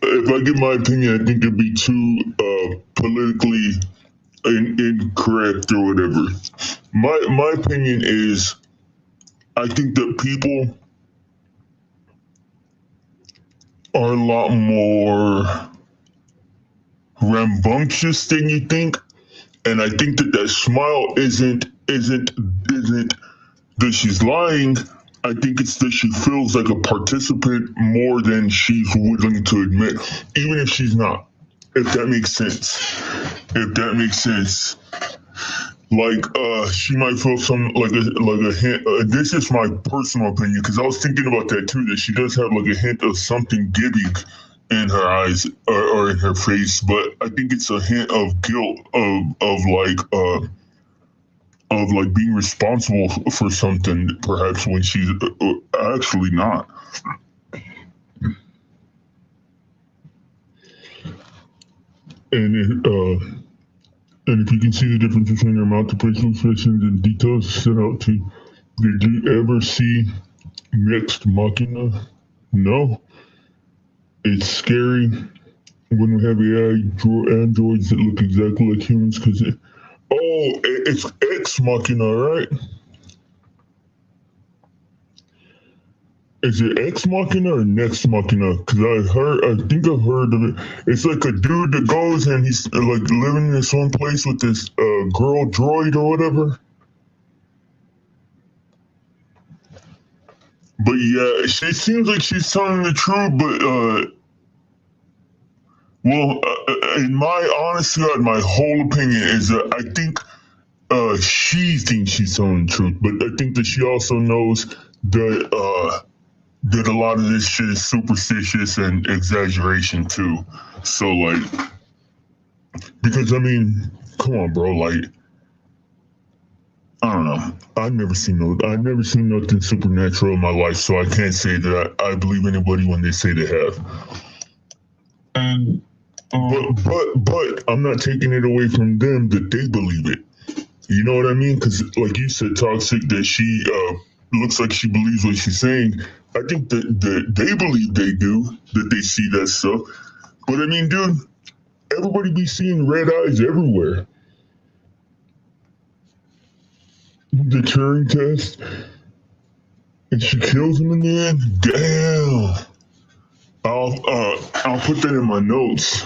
If I give my opinion, I think it'd be too politically incorrect or whatever. My opinion is, I think that people are a lot more rambunctious than you think, and I think that smile isn't that she's lying. I think it's that she feels like a participant more than she's willing to admit, even if she's not. If that makes sense. Like, she might feel some like a hint. This is my personal opinion, because I was thinking about that too. That she does have like a hint of something giving in her eyes or in her face, but I think it's a hint of guilt of like being responsible for something, perhaps, when she's actually not. And if you can see the difference between her multiple expressions and details set out to, did you ever see Next Machina? No. It's scary when we have AI androids that look exactly like humans, because it's Ex Machina, right? Is it Ex Machina or Next Machina? Because I think I've heard of it. It's like a dude that goes and he's like living in this one place with this girl droid or whatever. But yeah, she seems like she's telling the truth, but in my honest God, my whole opinion is that I think she thinks she's telling the truth, but I think that she also knows that a lot of this shit is superstitious and exaggeration too. So like, because I mean, come on, bro, like, I don't know. I've never seen nothing supernatural in my life, so I can't say that I believe anybody when they say they have. And but I'm not taking it away from them that they believe it. You know what I mean? Because like you said, Toxic, that she looks like she believes what she's saying. I think that they believe they do, that they see that stuff. But I mean, dude, everybody be seeing red eyes everywhere. The Turing test, and she kills him in the end. Damn. I'll put that in my notes.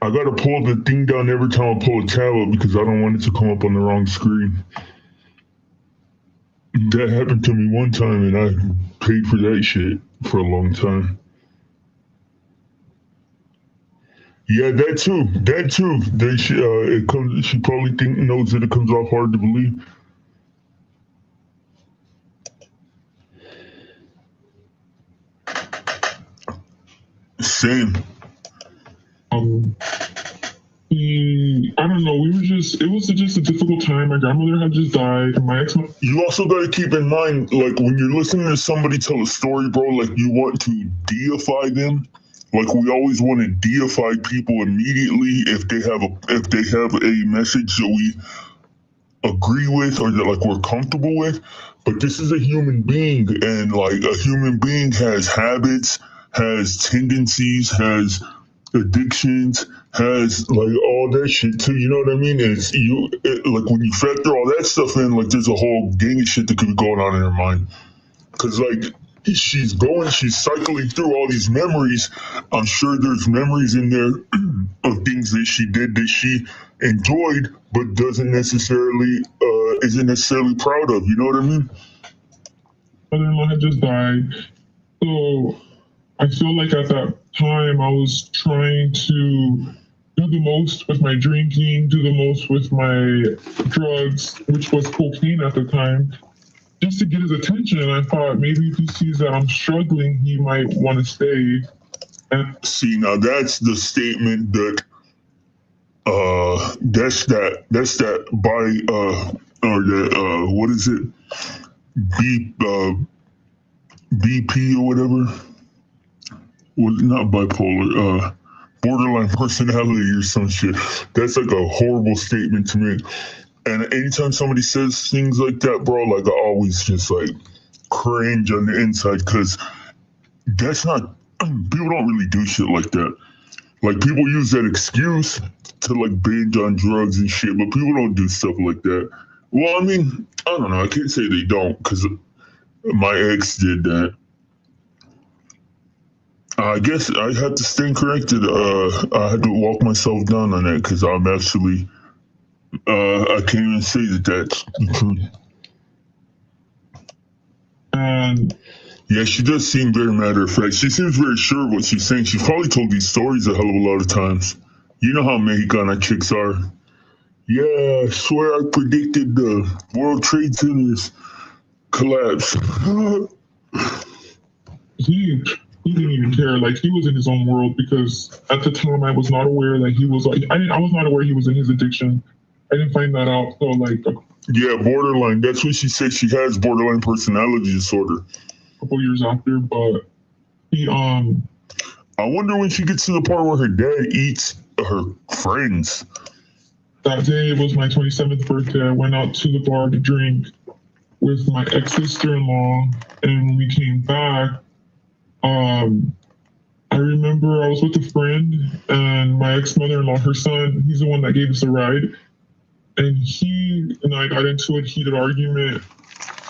I gotta pull the thing down every time I pull a tab up because I don't want it to come up on the wrong screen. That happened to me one time and I paid for that shit for a long time. Yeah, that too. She probably knows that it comes off hard to believe. Same. I don't know. It was just a difficult time. My grandmother had just died. You also got to keep in mind, like, when you're listening to somebody tell a story, bro, like, you want to deify them. Like, we always want to deify people immediately if they have a message that we agree with or that, like, we're comfortable with. But this is a human being, and like a human being has habits, has tendencies, has addictions, has like all that shit too. You know what I mean? Like when you factor all that stuff in, like there's a whole gang of shit that could be going on in her mind. Cause like she's cycling through all these memories. I'm sure there's memories in there of things that she did that she enjoyed, but isn't necessarily proud of. You know what I mean? Mother-in-law had just died, so I feel like at that time I was trying to do the most with my drinking, do the most with my drugs, which was cocaine at the time, just to get his attention. And I thought maybe if he sees that I'm struggling, he might want to stay. And see, now that's the statement that what is it? BP or whatever. Well, not bipolar, borderline personality or some shit. That's like a horrible statement to me. And anytime somebody says things like that, bro, like I always just like cringe on the inside, because that's not, people don't really do shit like that. Like people use that excuse to like binge on drugs and shit, but people don't do stuff like that. Well, I mean, I don't know. I can't say they don't, because my ex did that. I guess I had to stay corrected. I had to walk myself down on that, because I'm actually, I can't even say that that's the truth. And yeah, she does seem very matter of fact. She seems very sure of what she's saying. She's probably told these stories a hell of a lot of times. You know how Mexicana chicks are. Yeah, I swear I predicted the World Trade Center's collapse. he didn't even care. Like he was in his own world, because at the time I was not aware that he was like, I was not aware he was in his addiction. I didn't find that out. So like yeah, borderline. That's what she said. She has borderline personality disorder. A couple years after, but he I wonder when she gets to the part where her dad eats her friends. That day was my 27th birthday. I went out to the bar to drink with my ex-sister-in-law, and when we came back, I remember I was with a friend, and my ex-mother-in-law, her son, he's the one that gave us a ride, and he and I got into a heated argument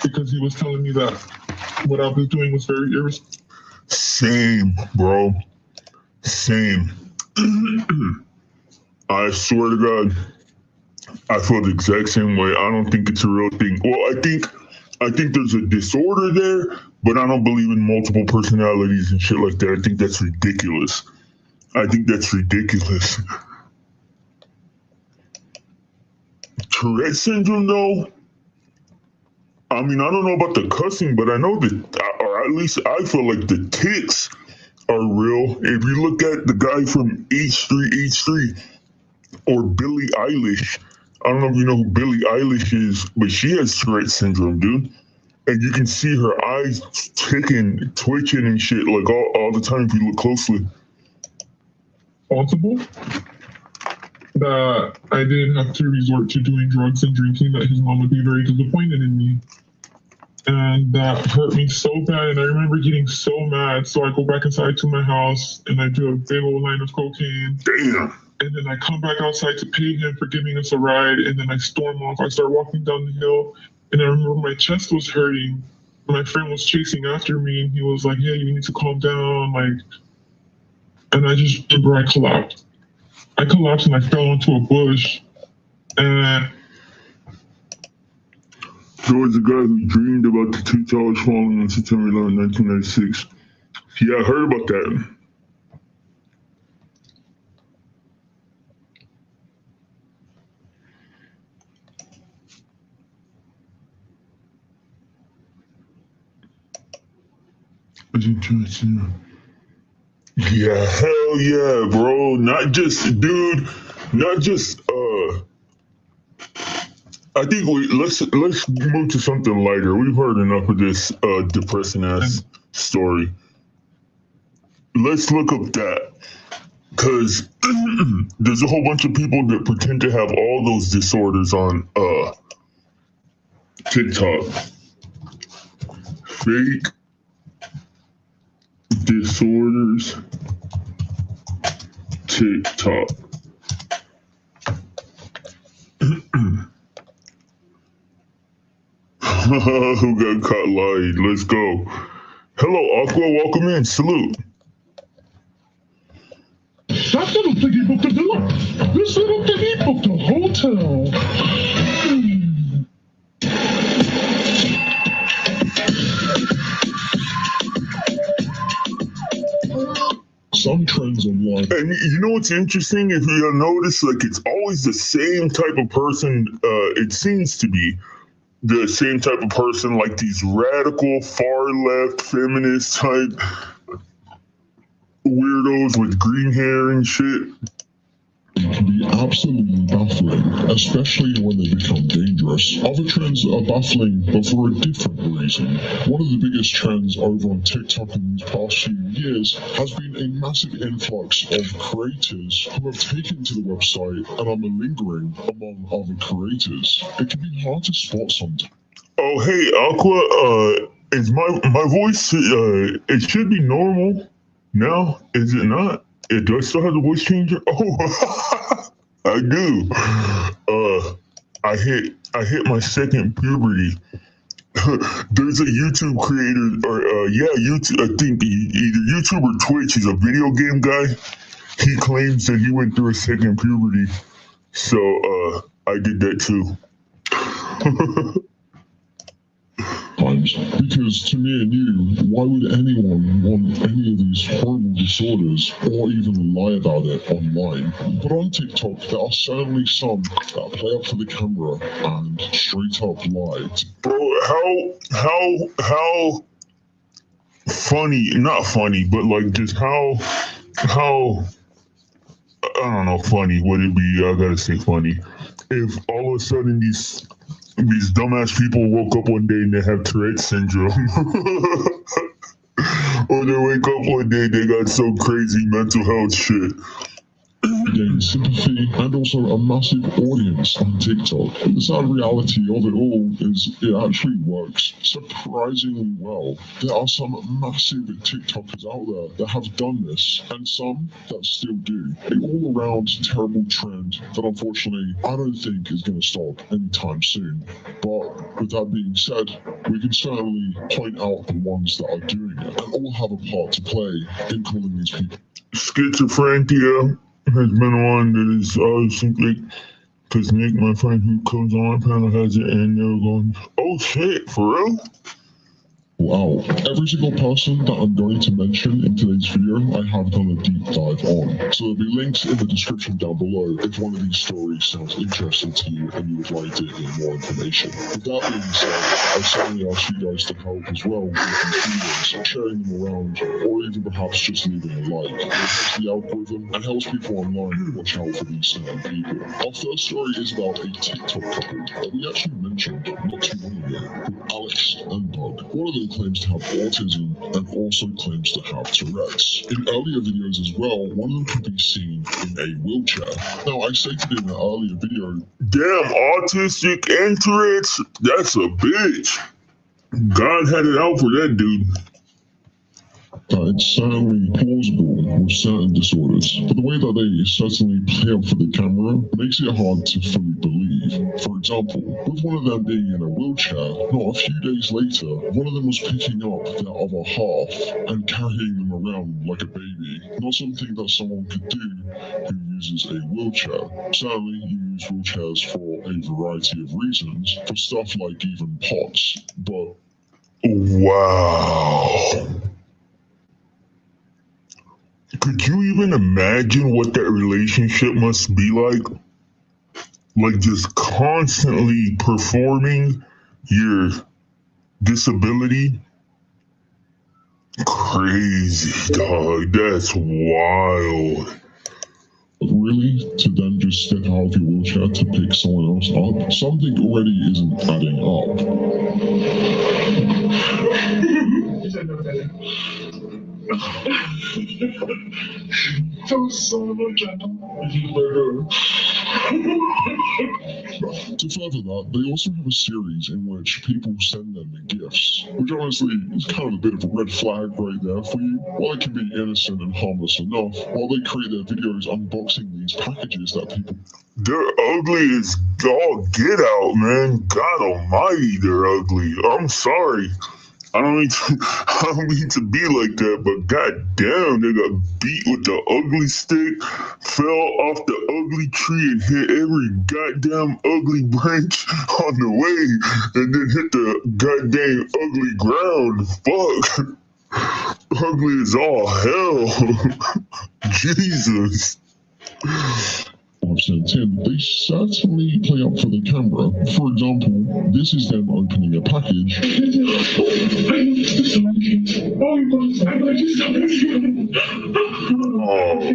because he was telling me that what I was doing was very irresponsible. Same, bro. Same. I swear to God, I feel the exact same way. I don't think it's a real thing. Well, I think there's a disorder there, but I don't believe in multiple personalities and shit like that. I think that's ridiculous. Tourette syndrome, though? I mean, I don't know about the cussing, but I know that, or at least I feel like the tics are real. If you look at the guy from H3, or Billie Eilish, I don't know if you know who Billie Eilish is, but she has Tourette syndrome, dude. And you can see her eyes twitching and shit, like all the time if you look closely. Responsible that I didn't have to resort to doing drugs and drinking, that his mom would be very disappointed in me. And that hurt me so bad. And I remember getting so mad. So I go back inside to my house and I do a big old line of cocaine. Damn. And then I come back outside to pay him for giving us a ride. And then I storm off. I start walking down the hill. And I remember my chest was hurting. My friend was chasing after me. And he was like, "Hey, you need to calm down." And I just remember I collapsed. And I fell onto a bush. And there was a guy who dreamed about the two towers falling on September 11, 1996. Yeah, I heard about that. Yeah, hell yeah, bro. Not just I think let's move to something lighter. We've heard enough of this depressing ass story. Let's look up that, because there's a whole bunch of people that pretend to have all those disorders on TikTok. Fake disorders TikTok. Who got caught lying? Let's go. Hello, Aqua. Welcome in. Salute. That little piggy booked a villa. This little piggy booked a hotel. Some trends online. And you know what's interesting? If you notice, like, it's always the same type of person. It seems to be the same type of person, like these radical, far left, feminist type weirdos with green hair and shit. It can be absolutely baffling, especially when they become dangerous. Other trends are baffling, but for a different reason. One of the biggest trends over on TikTok in these past few years has been a massive influx of creators who have taken to the website and are malingering among other creators. It can be hard to spot sometimes. Oh, hey, Aqua. Is my voice? It should be normal now. Is it not? Do I still have the voice changer? Oh, I do. I hit my second puberty. There's a YouTube creator, or YouTube. I think either YouTube or Twitch. He's a video game guy. He claims that he went through a second puberty, so I did that too. Because to me and you, why would anyone want any of these horrible disorders or even lie about it online? But on TikTok, there are certainly some that play up for the camera and straight up lie. Bro, how funny, not funny, but like just how, I don't know, funny would it be? I gotta say funny. If all of a sudden these dumbass people woke up one day and they have Tourette's syndrome. Or they wake up one day they got some crazy mental health shit. Gain sympathy and also a massive audience on TikTok. The sad reality of it all is it actually works surprisingly well. There are some massive TikTokers out there that have done this, and some that still do. An all-around terrible trend that unfortunately I don't think is going to stop anytime soon. But with that being said, we can certainly point out the ones that are doing it, and all have a part to play in calling these people. Schizophrenia has been one that is simply because Nick, my friend who comes on panel, has it, and they're going, oh shit, for real? Wow. Every single person that I'm going to mention in today's video, I have done a deep dive on. So there'll be links in the description down below if one of these stories sounds interesting to you and you would like to get more information. With that being said, I certainly ask you guys to help as well with these videos, sharing them around, or even perhaps just leaving a like. It helps the algorithm and helps people online watch out for these certain people. Our first story is about a TikTok couple that we actually mentioned not too long ago, called Alex and Bug. One of them claims to have autism and also claims to have Tourette's. In earlier videos as well, one of them could be seen in a wheelchair. Now, I stated in an earlier video, damn, autistic and Tourette's, that's a bitch. God had it out for that dude. that it's certainly plausible with certain disorders, but the way that they certainly play up for the camera makes it hard to fully believe. For example, with one of them being in a wheelchair, not a few days later, one of them was picking up their other half and carrying them around like a baby. Not something that someone could do who uses a wheelchair. Certainly, you use wheelchairs for a variety of reasons, for stuff like even POTS, but wow. Could you even imagine what that relationship must be like? Like just constantly performing your disability? Crazy, dog. That's wild. really, to then just step out of your wheelchair to pick someone else up, something already isn't adding up. So son of a gentleman. To further that, they also have a series in which people send them gifts, which honestly is kind of a bit of a red flag right there for you. While it can be innocent and harmless enough, while they create their videos unboxing these packages that people... They're ugly as all get out, man. God almighty, they're ugly. I'm sorry. I don't mean to be like that, but goddamn, they got beat with the ugly stick, fell off the ugly tree and hit every goddamn ugly branch on the way, and then hit the goddamn ugly ground. Fuck. Ugly as all hell. Jesus. Sent in, they certainly play up for the camera. For example, this is them opening a package. And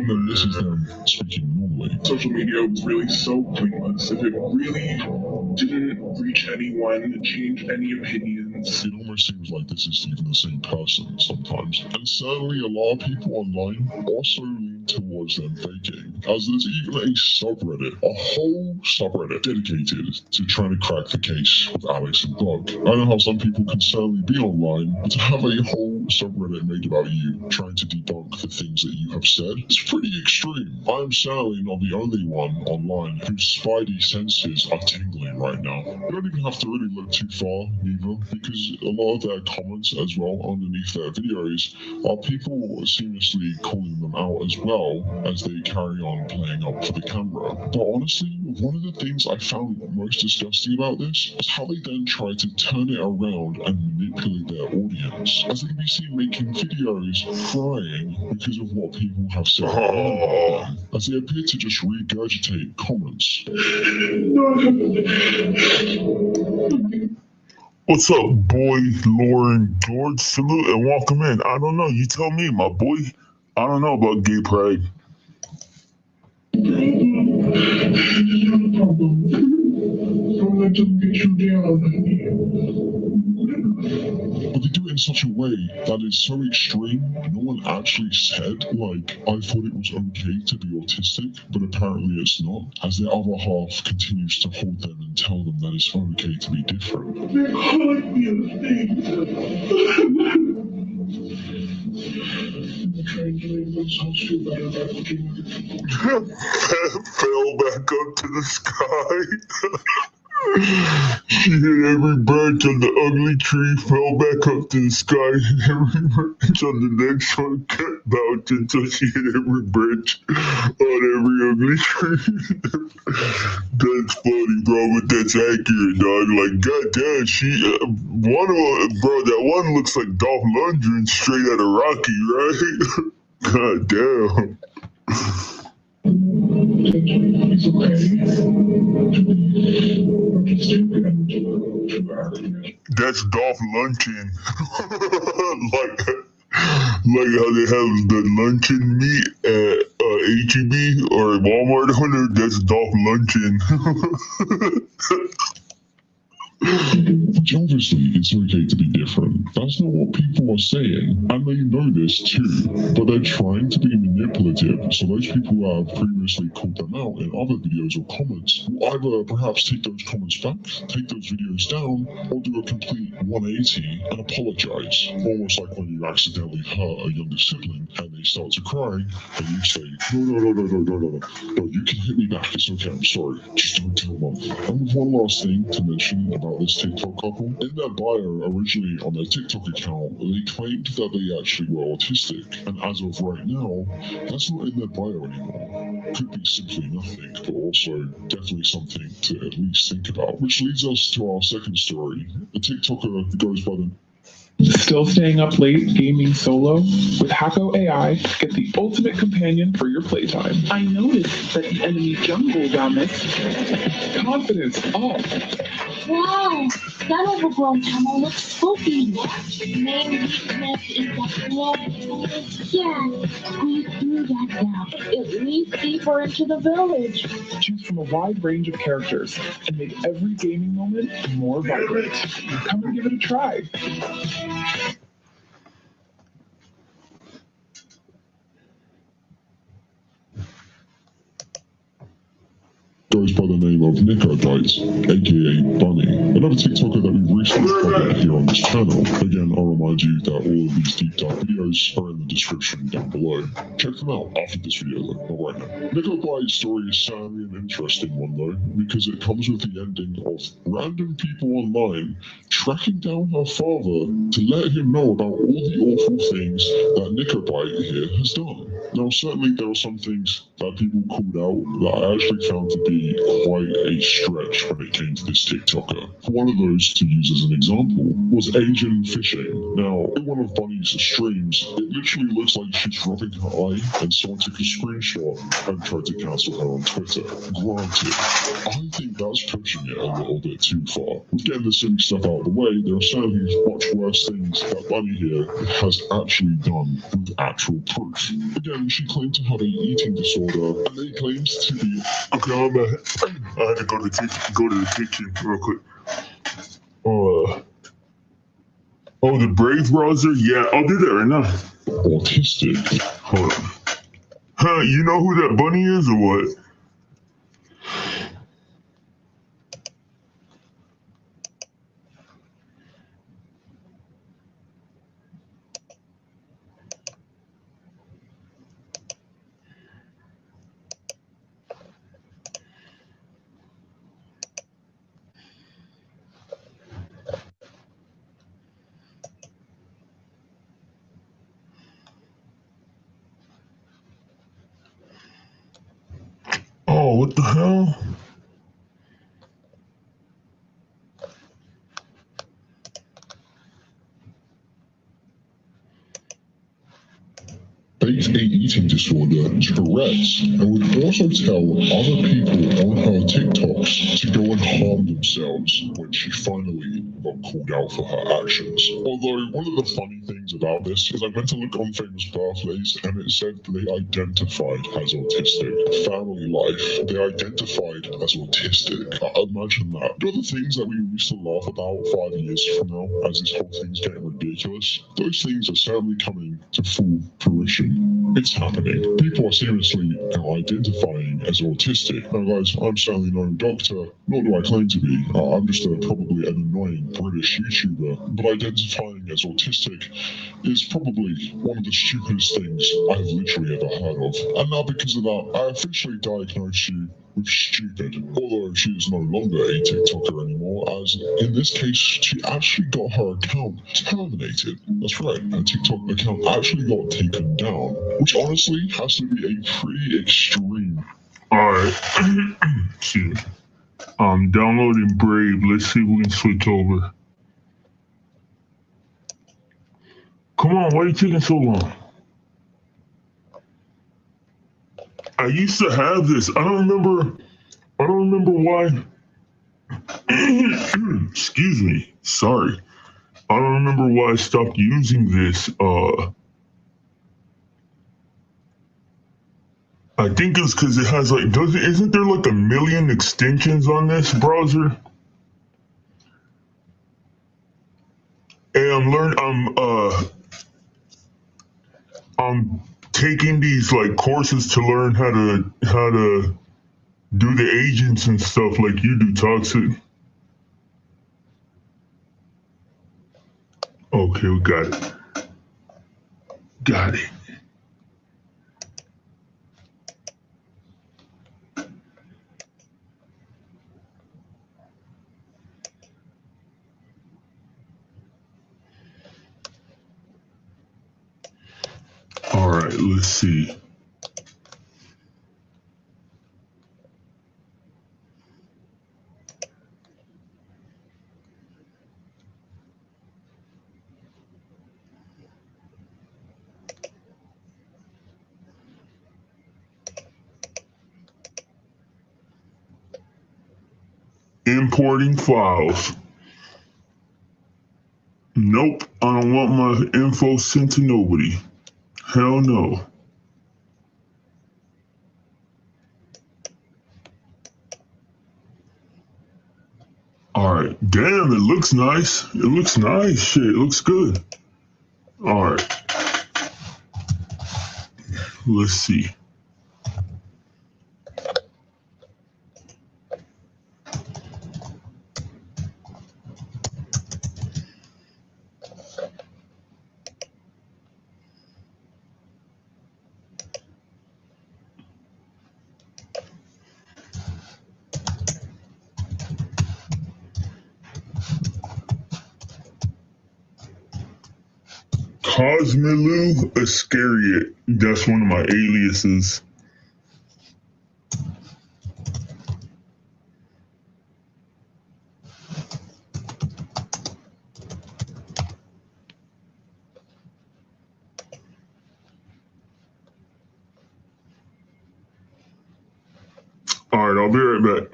then this is them speaking normally. Social media was really so pointless. If it really didn't reach anyone, change any opinions. It almost seems like this is even the same person sometimes. And certainly a lot of people online also lean towards them faking, as there's even a subreddit, a whole subreddit dedicated to trying to crack the case with Alex and Doug. I know how some people can certainly be online, but to have a whole subreddit made about you trying to debunk the things that you have said, it's pretty extreme. I am certainly not the only one online whose spidey senses are tingling right now. You don't even have to really look too far, neither, because a lot of their comments as well underneath their videos are people seamlessly calling them out as well as they carry on playing up for the camera. But honestly, one of the things I found most disgusting about this is how they then try to turn it around and manipulate their audience, as they can be seen making videos crying because of what people have said about them, as they appear to just regurgitate comments. What's up, boy? Lauren George, salute and welcome in. I don't know. You tell me, my boy. I don't know about gay pride. Don't let them get you down. But they do it in such a way that is so extreme, no one actually said, like, I thought it was okay to be autistic, but apparently it's not, as their other half continues to hold them and tell them that it's okay to be different. They called me a thing. Fell back up to the sky. She hit every branch on the ugly tree, fell back up to the sky, hit every branch on the next one, kept bouncing until she hit every branch on every ugly tree. That's funny, bro, but that's accurate, dog. Like, goddamn, one of them, bro, that one looks like Dolph Lundgren straight out of Rocky, right? Goddamn. That's Dolph Luncheon. like how they have the luncheon meat at H-E-B or Walmart Hunter. That's Dolph Luncheon. Which obviously it's okay to be different. That's not what people are saying, and they know this too, but they're trying to be manipulative, so those people who have previously called them out in other videos or comments will either perhaps take those comments back, take those videos down, or do a complete 180 and apologize. Almost like when you accidentally hurt a younger sibling and they start to cry, and you say, no, you can hit me back, it's okay, I'm sorry, just don't tell mom. And with one last thing to mention about this TikTok couple, in their bio originally on their TikTok account, they claimed that they actually were autistic, and as of right now, that's not in their bio anymore. Could be simply nothing, but also definitely something to at least think about. Which leads us to our second story. A TikToker goes by the Still staying up late gaming solo? With Hako AI, get the ultimate companion for your playtime. I noticed that the enemy jungle down this. Confidence up. Wow, that overgrown tunnel looks spooky. Main weakness is the floor. Yeah, squeeze through that now. It leads deeper into the village. Choose from a wide range of characters and make every gaming moment more vibrant. Come and give it a try. goes by the name of Nicodite, aka Bunny, another TikToker that we've recently covered here on this channel. Again, I'll remind you that all of these deep dive videos are in the description down below. Check them out after this video though, not right now. Nicodite's story is sadly an interesting one though, because it comes with the ending of random people online tracking down her father to let him know about all the awful things that Nicodite here has done. Now certainly there are some things that people called out that I actually found to be quite a stretch when it came to this TikToker. One of those, to use as an example, was Asian fishing. Now, in one of Bunny's streams, it literally looks like she's rubbing her eye and someone took a screenshot and tried to cancel her on Twitter. Granted, I think that's pushing it a little bit too far. With getting this silly stuff out of the way, there are certainly much worse things that Bunny here has actually done with actual proof. Again, she claimed to have an eating disorder, and he claims to be... Okay, I had to go to the kitchen real quick. Oh, the Brave browser? Yeah, I'll do that right now. Autistic. Hold on. Huh, you know who that bunny is or what? Oh, what the hell? Faked a eating disorder, Tourette's, and would also tell other people on her TikToks to go and harm themselves when she finally got called out for her actions. Although, one of the funny things about this is I went to look on famous birthdays and it said they identified as autistic. Family life, they identified as autistic. Imagine that. The other things that we used to laugh about 5 years from now, as this whole thing's getting ridiculous, those things are certainly coming to full fruition. It's happening. People are seriously identifying as autistic. Now guys, I'm certainly no doctor, nor do I claim to be. I'm just probably an annoying British YouTuber, but identifying as autistic is probably one of the stupidest things I've literally ever heard of. And now because of that, I officially diagnosed you with stupid, although she is no longer a TikToker anymore, as in this case, she actually got her account terminated. That's right, her TikTok account actually got taken down, which honestly has to be a pretty extreme. Alright, excuse me. I'm downloading Brave. Let's see if we can switch over. Come on, why are you taking so long? I used to have this. I don't remember why. Excuse me. Sorry. I don't remember why I stopped using this. I think it's because it has like, isn't there like 1 million extensions on this browser? And I'm taking these like courses to learn how to do the agents and stuff like you do, Toxic. Okay, we got it. Got it. All right, let's see. Importing files. Nope, I don't want my info sent to nobody. Hell no. All right, damn, it looks nice. It looks nice. Shit, it looks good. All right. Let's see. Cosmilu Iscariot. That's one of my aliases. All right, I'll be right back.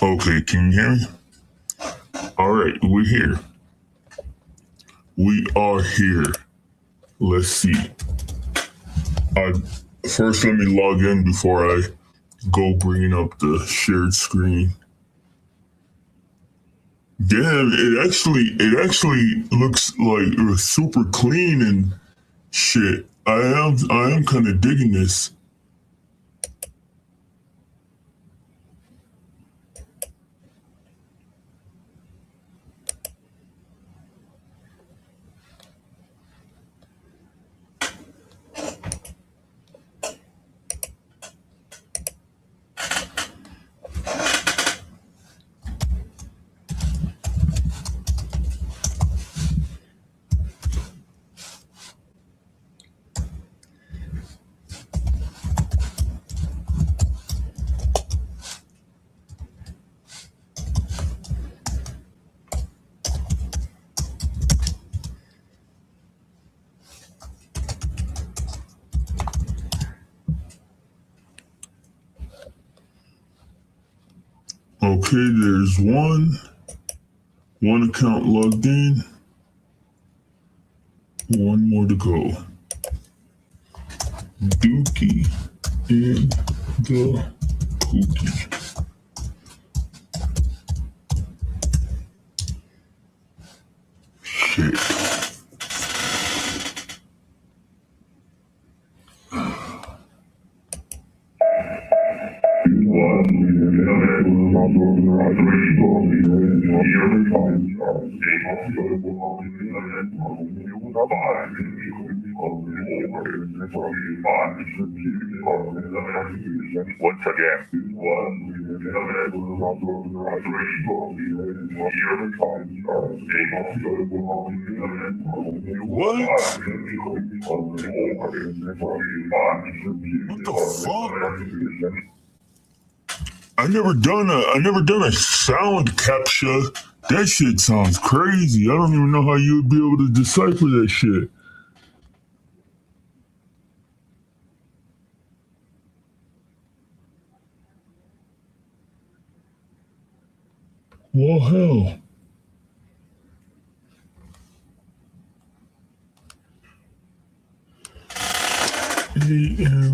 Okay, can you hear me? All right, we're here. We are here. Let's see. First, let me log in before I go bringing up the shared screen. Damn, it actually looks like super clean and shit. I am kind of digging this. Okay, there's one account logged in. One more to go. Dookie in the Pookie. Shit. Once again, What the fuck? I never done a sound capture. That shit sounds crazy. I don't even know how you would be able to decipher that shit. Well, hell. A-M-L-Y-Z.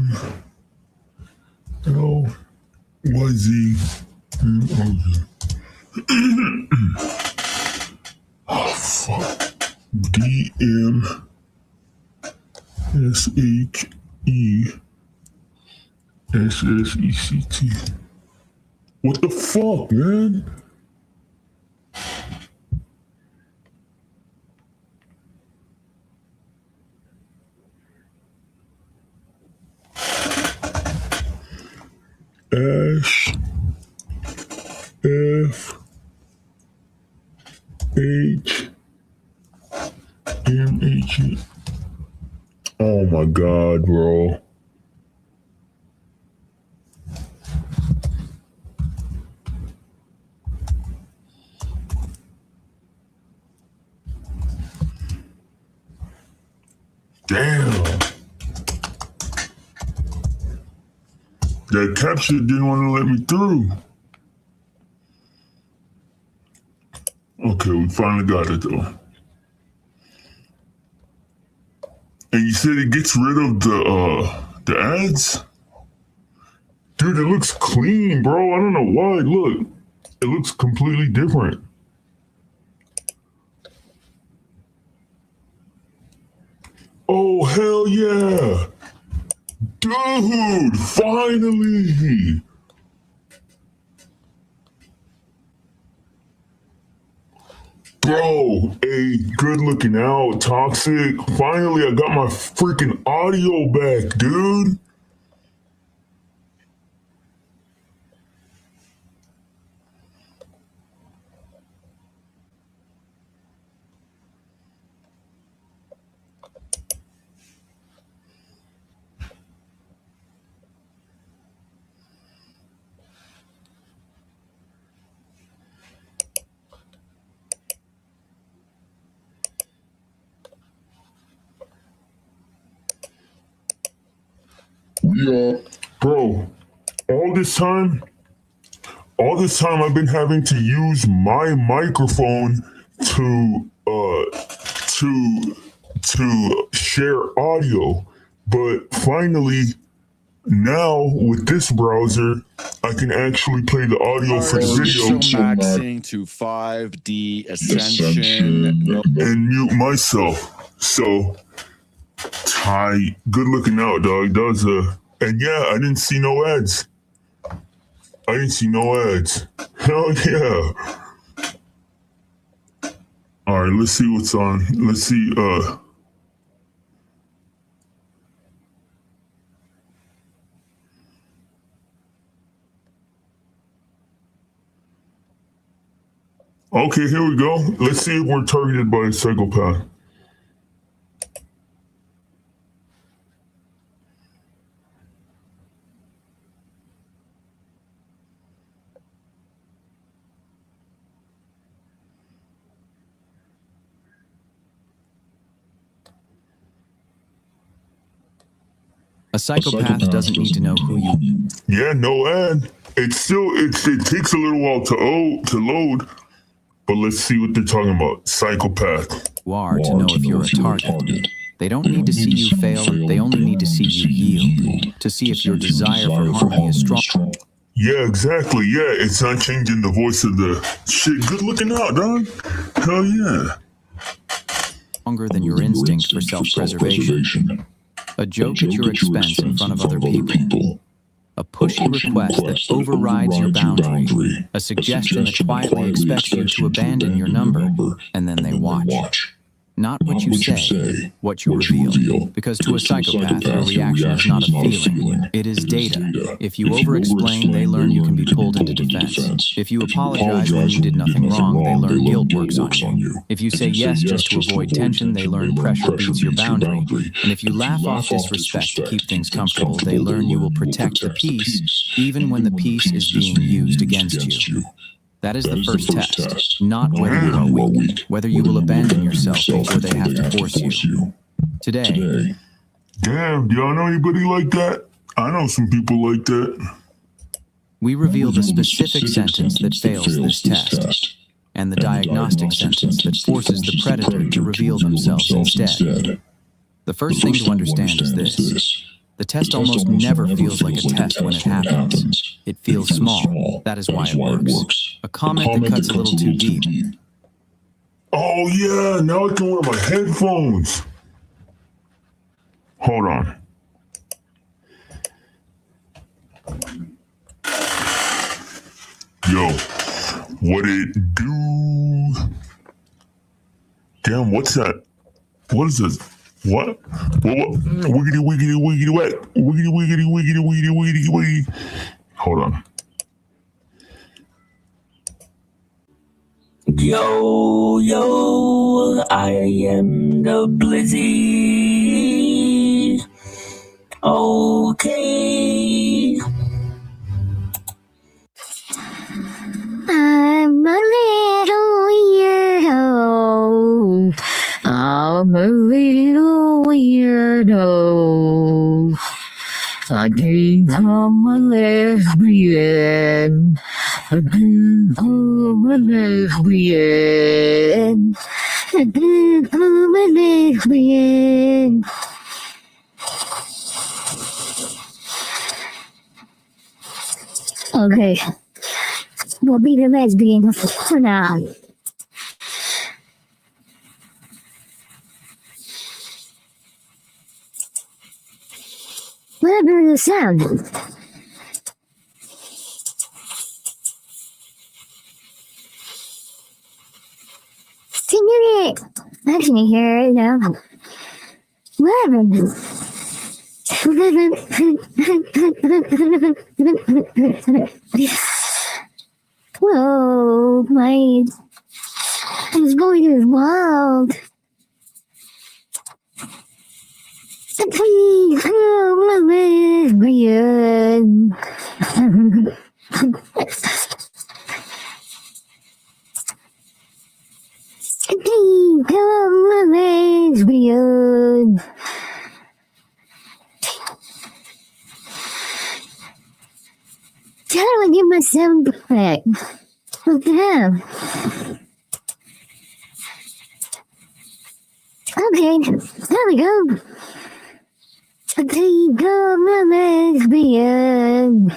Oh, fuck. D-M-S-H-E-S-S-E-C-T. What the fuck, man? Ash F H M H E. Oh my god, bro. Damn. That capture didn't want to let me through. Okay, we finally got it though. And you said it gets rid of the ads? Dude, it looks clean, bro. I don't know why. Look, it looks completely different. Oh, hell yeah. Dude, finally. Bro, hey, good looking out, Toxic. Finally, I got my freaking audio back, dude. Yeah. Bro, all this time I've been having to use my microphone to share audio. But finally, now with this browser, I can actually play the audio for the video Maxing to 5D Ascension and mute myself. So tight. Good looking out, dog. That was and yeah, I didn't see no ads. Hell yeah. All right, let's see what's on. Let's see. Okay, here we go. Let's see if we're targeted by a psychopath. A psychopath doesn't need to know who you. Yeah, no ad. It takes a little while to load, but let's see what they're talking about. Psychopath. You are to know if you're a target. They don't need to see you fail. They only need to see you yield. To see if your desire for harmony is strong. Yeah, exactly. Yeah, it's not changing the voice of the shit. Good looking out, dog. Hell yeah. Stronger than your instinct for self-preservation. A joke at your expense in front of other people. A pushy request that overrides your boundary. A suggestion that quietly expects you to abandon your number, and then they watch. Not what you say, what you reveal. Because to a psychopath, your reaction is not a feeling. It is data. If you over-explain, they learn you can be pulled into defense. If you apologize when you did nothing wrong, they learn guilt works on you. If you say yes just to avoid tension, they learn pressure beats your boundary. And if you laugh off disrespect to keep things comfortable, they learn you will protect the peace, even when the peace is being used against you. That is the first test, not whether you are weak, whether you will abandon yourself before they have to force you. Today. Damn, do y'all know anybody like that? I know some people like that. We reveal the specific sentence that fails this test, and the diagnostic sentence that forces the predator to reveal themselves instead. The first thing to understand is this. The test almost never feels like a test when it happens. It feels small. That is why it works. A comment that cuts a little too deep. Oh yeah, now I can wear my headphones. Hold on. Yo, what it do? Damn, what's that? What is this? What? Wiggity, wiggity, wiggity, whack. Wiggity, wiggity, wiggity, wiggity, wiggity, wiggity. Hold on. Yo, I am the Blizzy. Okay. I'm a little weirdo. I'm a little weirdo. I think I'm a lesbian. I think I'm a lesbian. I think I'm a lesbian. Okay, we'll be the lesbian for now. Whatever the sound. Can you hear it? I can hear it now. Whatever. Whoa, my voice is wild. Please, come away, Brian. Please, come away, Brian. How do I get my sound back? What the hell? Okay, there we go. Please come a lesbian.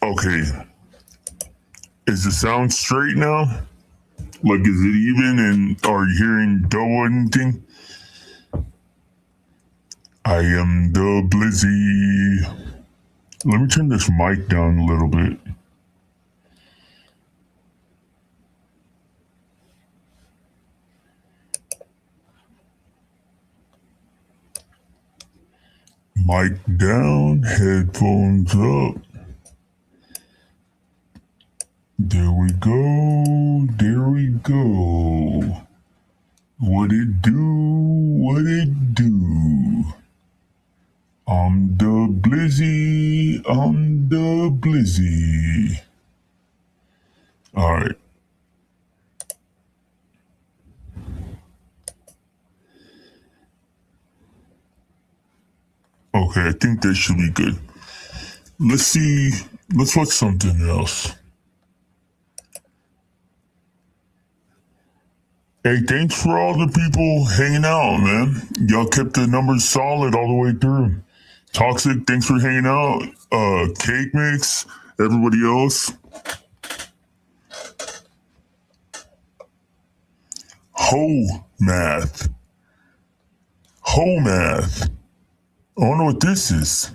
Okay. Is the sound straight now? Like, is it even, and are you hearing double anything? I am the Blizzy. Let me turn this mic down a little bit. Mic down, headphones up. There we go. There we go. What it do? What it do? I'm the Blizzy. I'm the Blizzy. All right. Okay, I think that should be good. Let's see. Let's watch something else. Hey, thanks for all the people hanging out, man. Y'all kept the numbers solid all the way through. Toxic, thanks for hanging out. Cake Mix, everybody else. Ho math. Ho math. I don't know what this is.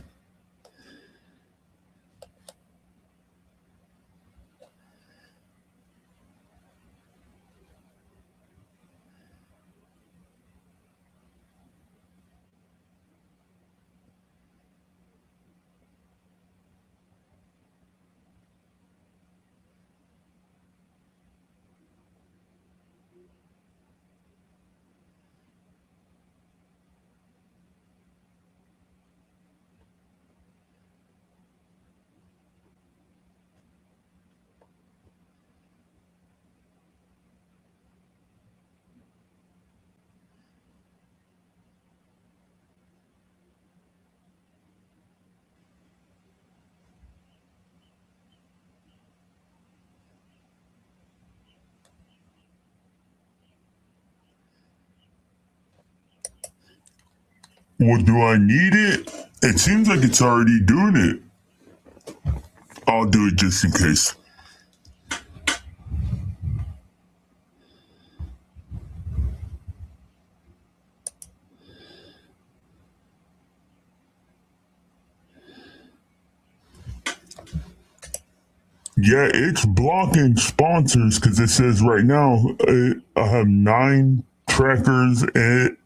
Well, do I need it? It seems like it's already doing it. I'll do it just in case. Yeah, it's blocking sponsors because it says right now I have 9 trackers and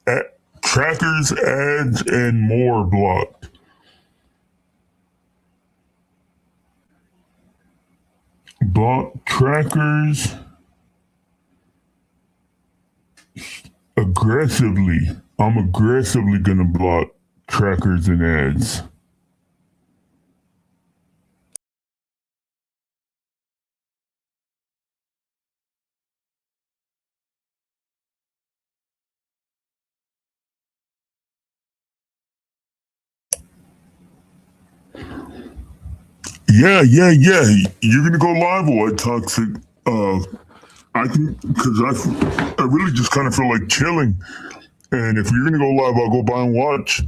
trackers, ads, and more blocked. Block trackers, I'm aggressively gonna block trackers and ads. Yeah. You're gonna go live or what, Toxic? I can, because I really just kind of feel like chilling. And if you're gonna go live, I'll go by and watch.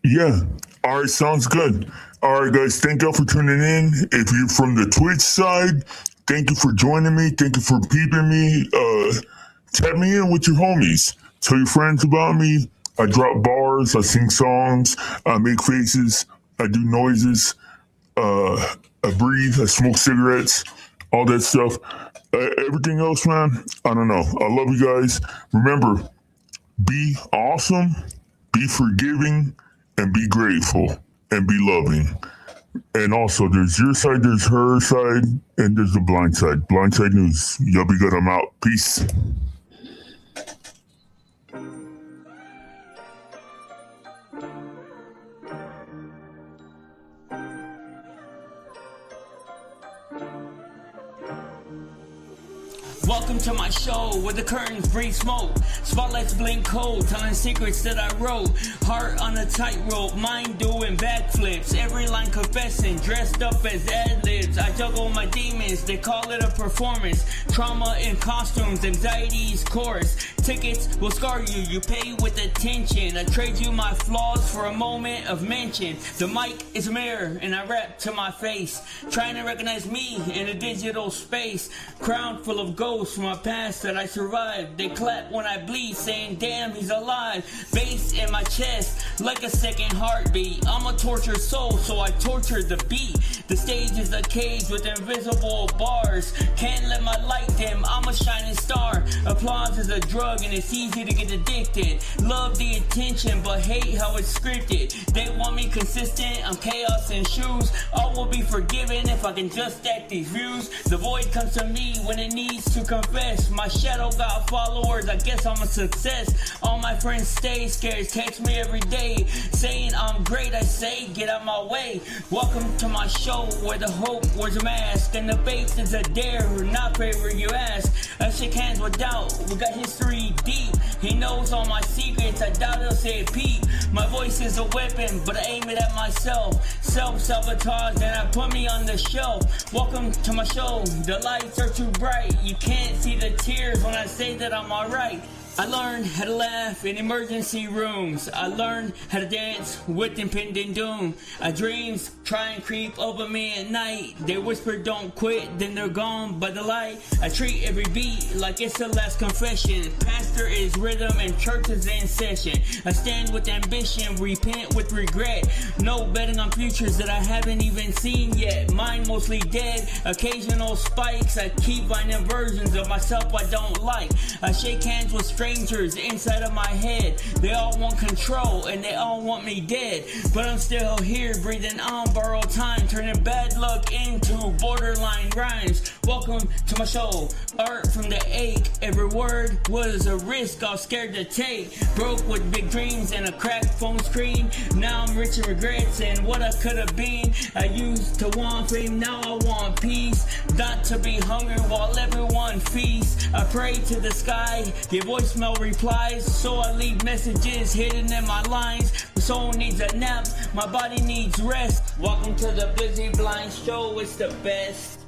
Yeah. All right, sounds good. All right, guys, thank y'all for tuning in. If you're from the Twitch side, thank you for joining me. Thank you for peeping me. Tap me in with your homies. Tell your friends about me. I drop bars. I sing songs. I make faces. I do noises. I breathe. I smoke cigarettes. All that stuff. Everything else, man, I don't know. I love you guys. Remember, be awesome, be forgiving, and be grateful, and be loving. And also, there's your side, there's her side, and there's the blind side. Blindside News. Y'all be good. I'm out. Peace. Welcome to my show where the curtains breathe smoke, spotlights blink cold, telling secrets that I wrote. Heart on a tightrope, mind doing backflips, every line confessing, dressed up as ad-libs. I juggle my demons, they call it a performance. Trauma in costumes, anxiety's chorus. Tickets will scar you, you pay with attention. I trade you my flaws for a moment of mention. The mic is a mirror and I rap to my face, trying to recognize me in a digital space. Crown full of gold from my past that I survived. They clap when I bleed, saying damn, he's alive. Bass in my chest like a second heartbeat. I'm a tortured soul, so I torture the beat. The stage is a cage with invisible bars. Can't let my light dim, I'm a shining star. Applause is a drug and it's easy to get addicted. Love the attention but hate how it's scripted. They want me consistent, I'm chaos in shoes. All will be forgiven if I can just stack these views. The void comes to me when it needs to confess. My shadow got followers, I guess I'm a success. All my friends stay scared, text me every day saying I'm great. I say get out my way. Welcome to my show where the hope wears a mask and the faith is a dare, not favor you ask. I shake hands with doubt, we got history deep. He knows all my secrets, I doubt he'll say it peep. My voice is a weapon, but I aim it at myself. Self-sabotage and I put me on the shelf. Welcome to my show, the lights are too bright. You can't see the tears when I say that I'm alright. I learned how to laugh in emergency rooms. I learned how to dance with impending doom. Dreams try and creep over me at night. They whisper don't quit, then they're gone by the light. I treat every beat like it's the last confession. Pastor is rhythm and church is in session. I stand with ambition, repent with regret. No betting on futures that I haven't even seen yet. Mine mostly dead, occasional spikes. I keep finding versions of myself I don't like. I shake hands with strangers inside of my head. They all want control and they all want me dead. But I'm still here breathing on borrowed time, turning bad luck into borderline rhymes. Welcome to my show, art from the ache. Every word was a risk I was scared to take. Broke with big dreams and a cracked phone screen. Now I'm rich in regrets and what I could have been. I used to want fame, now I want peace. Not to be hungry while everyone feasts. I pray to the sky, your voicemail replies, so I leave messages hidden in my lines. My soul needs a nap, my body needs rest. Welcome to the Blizzy Blind Show, it's the best.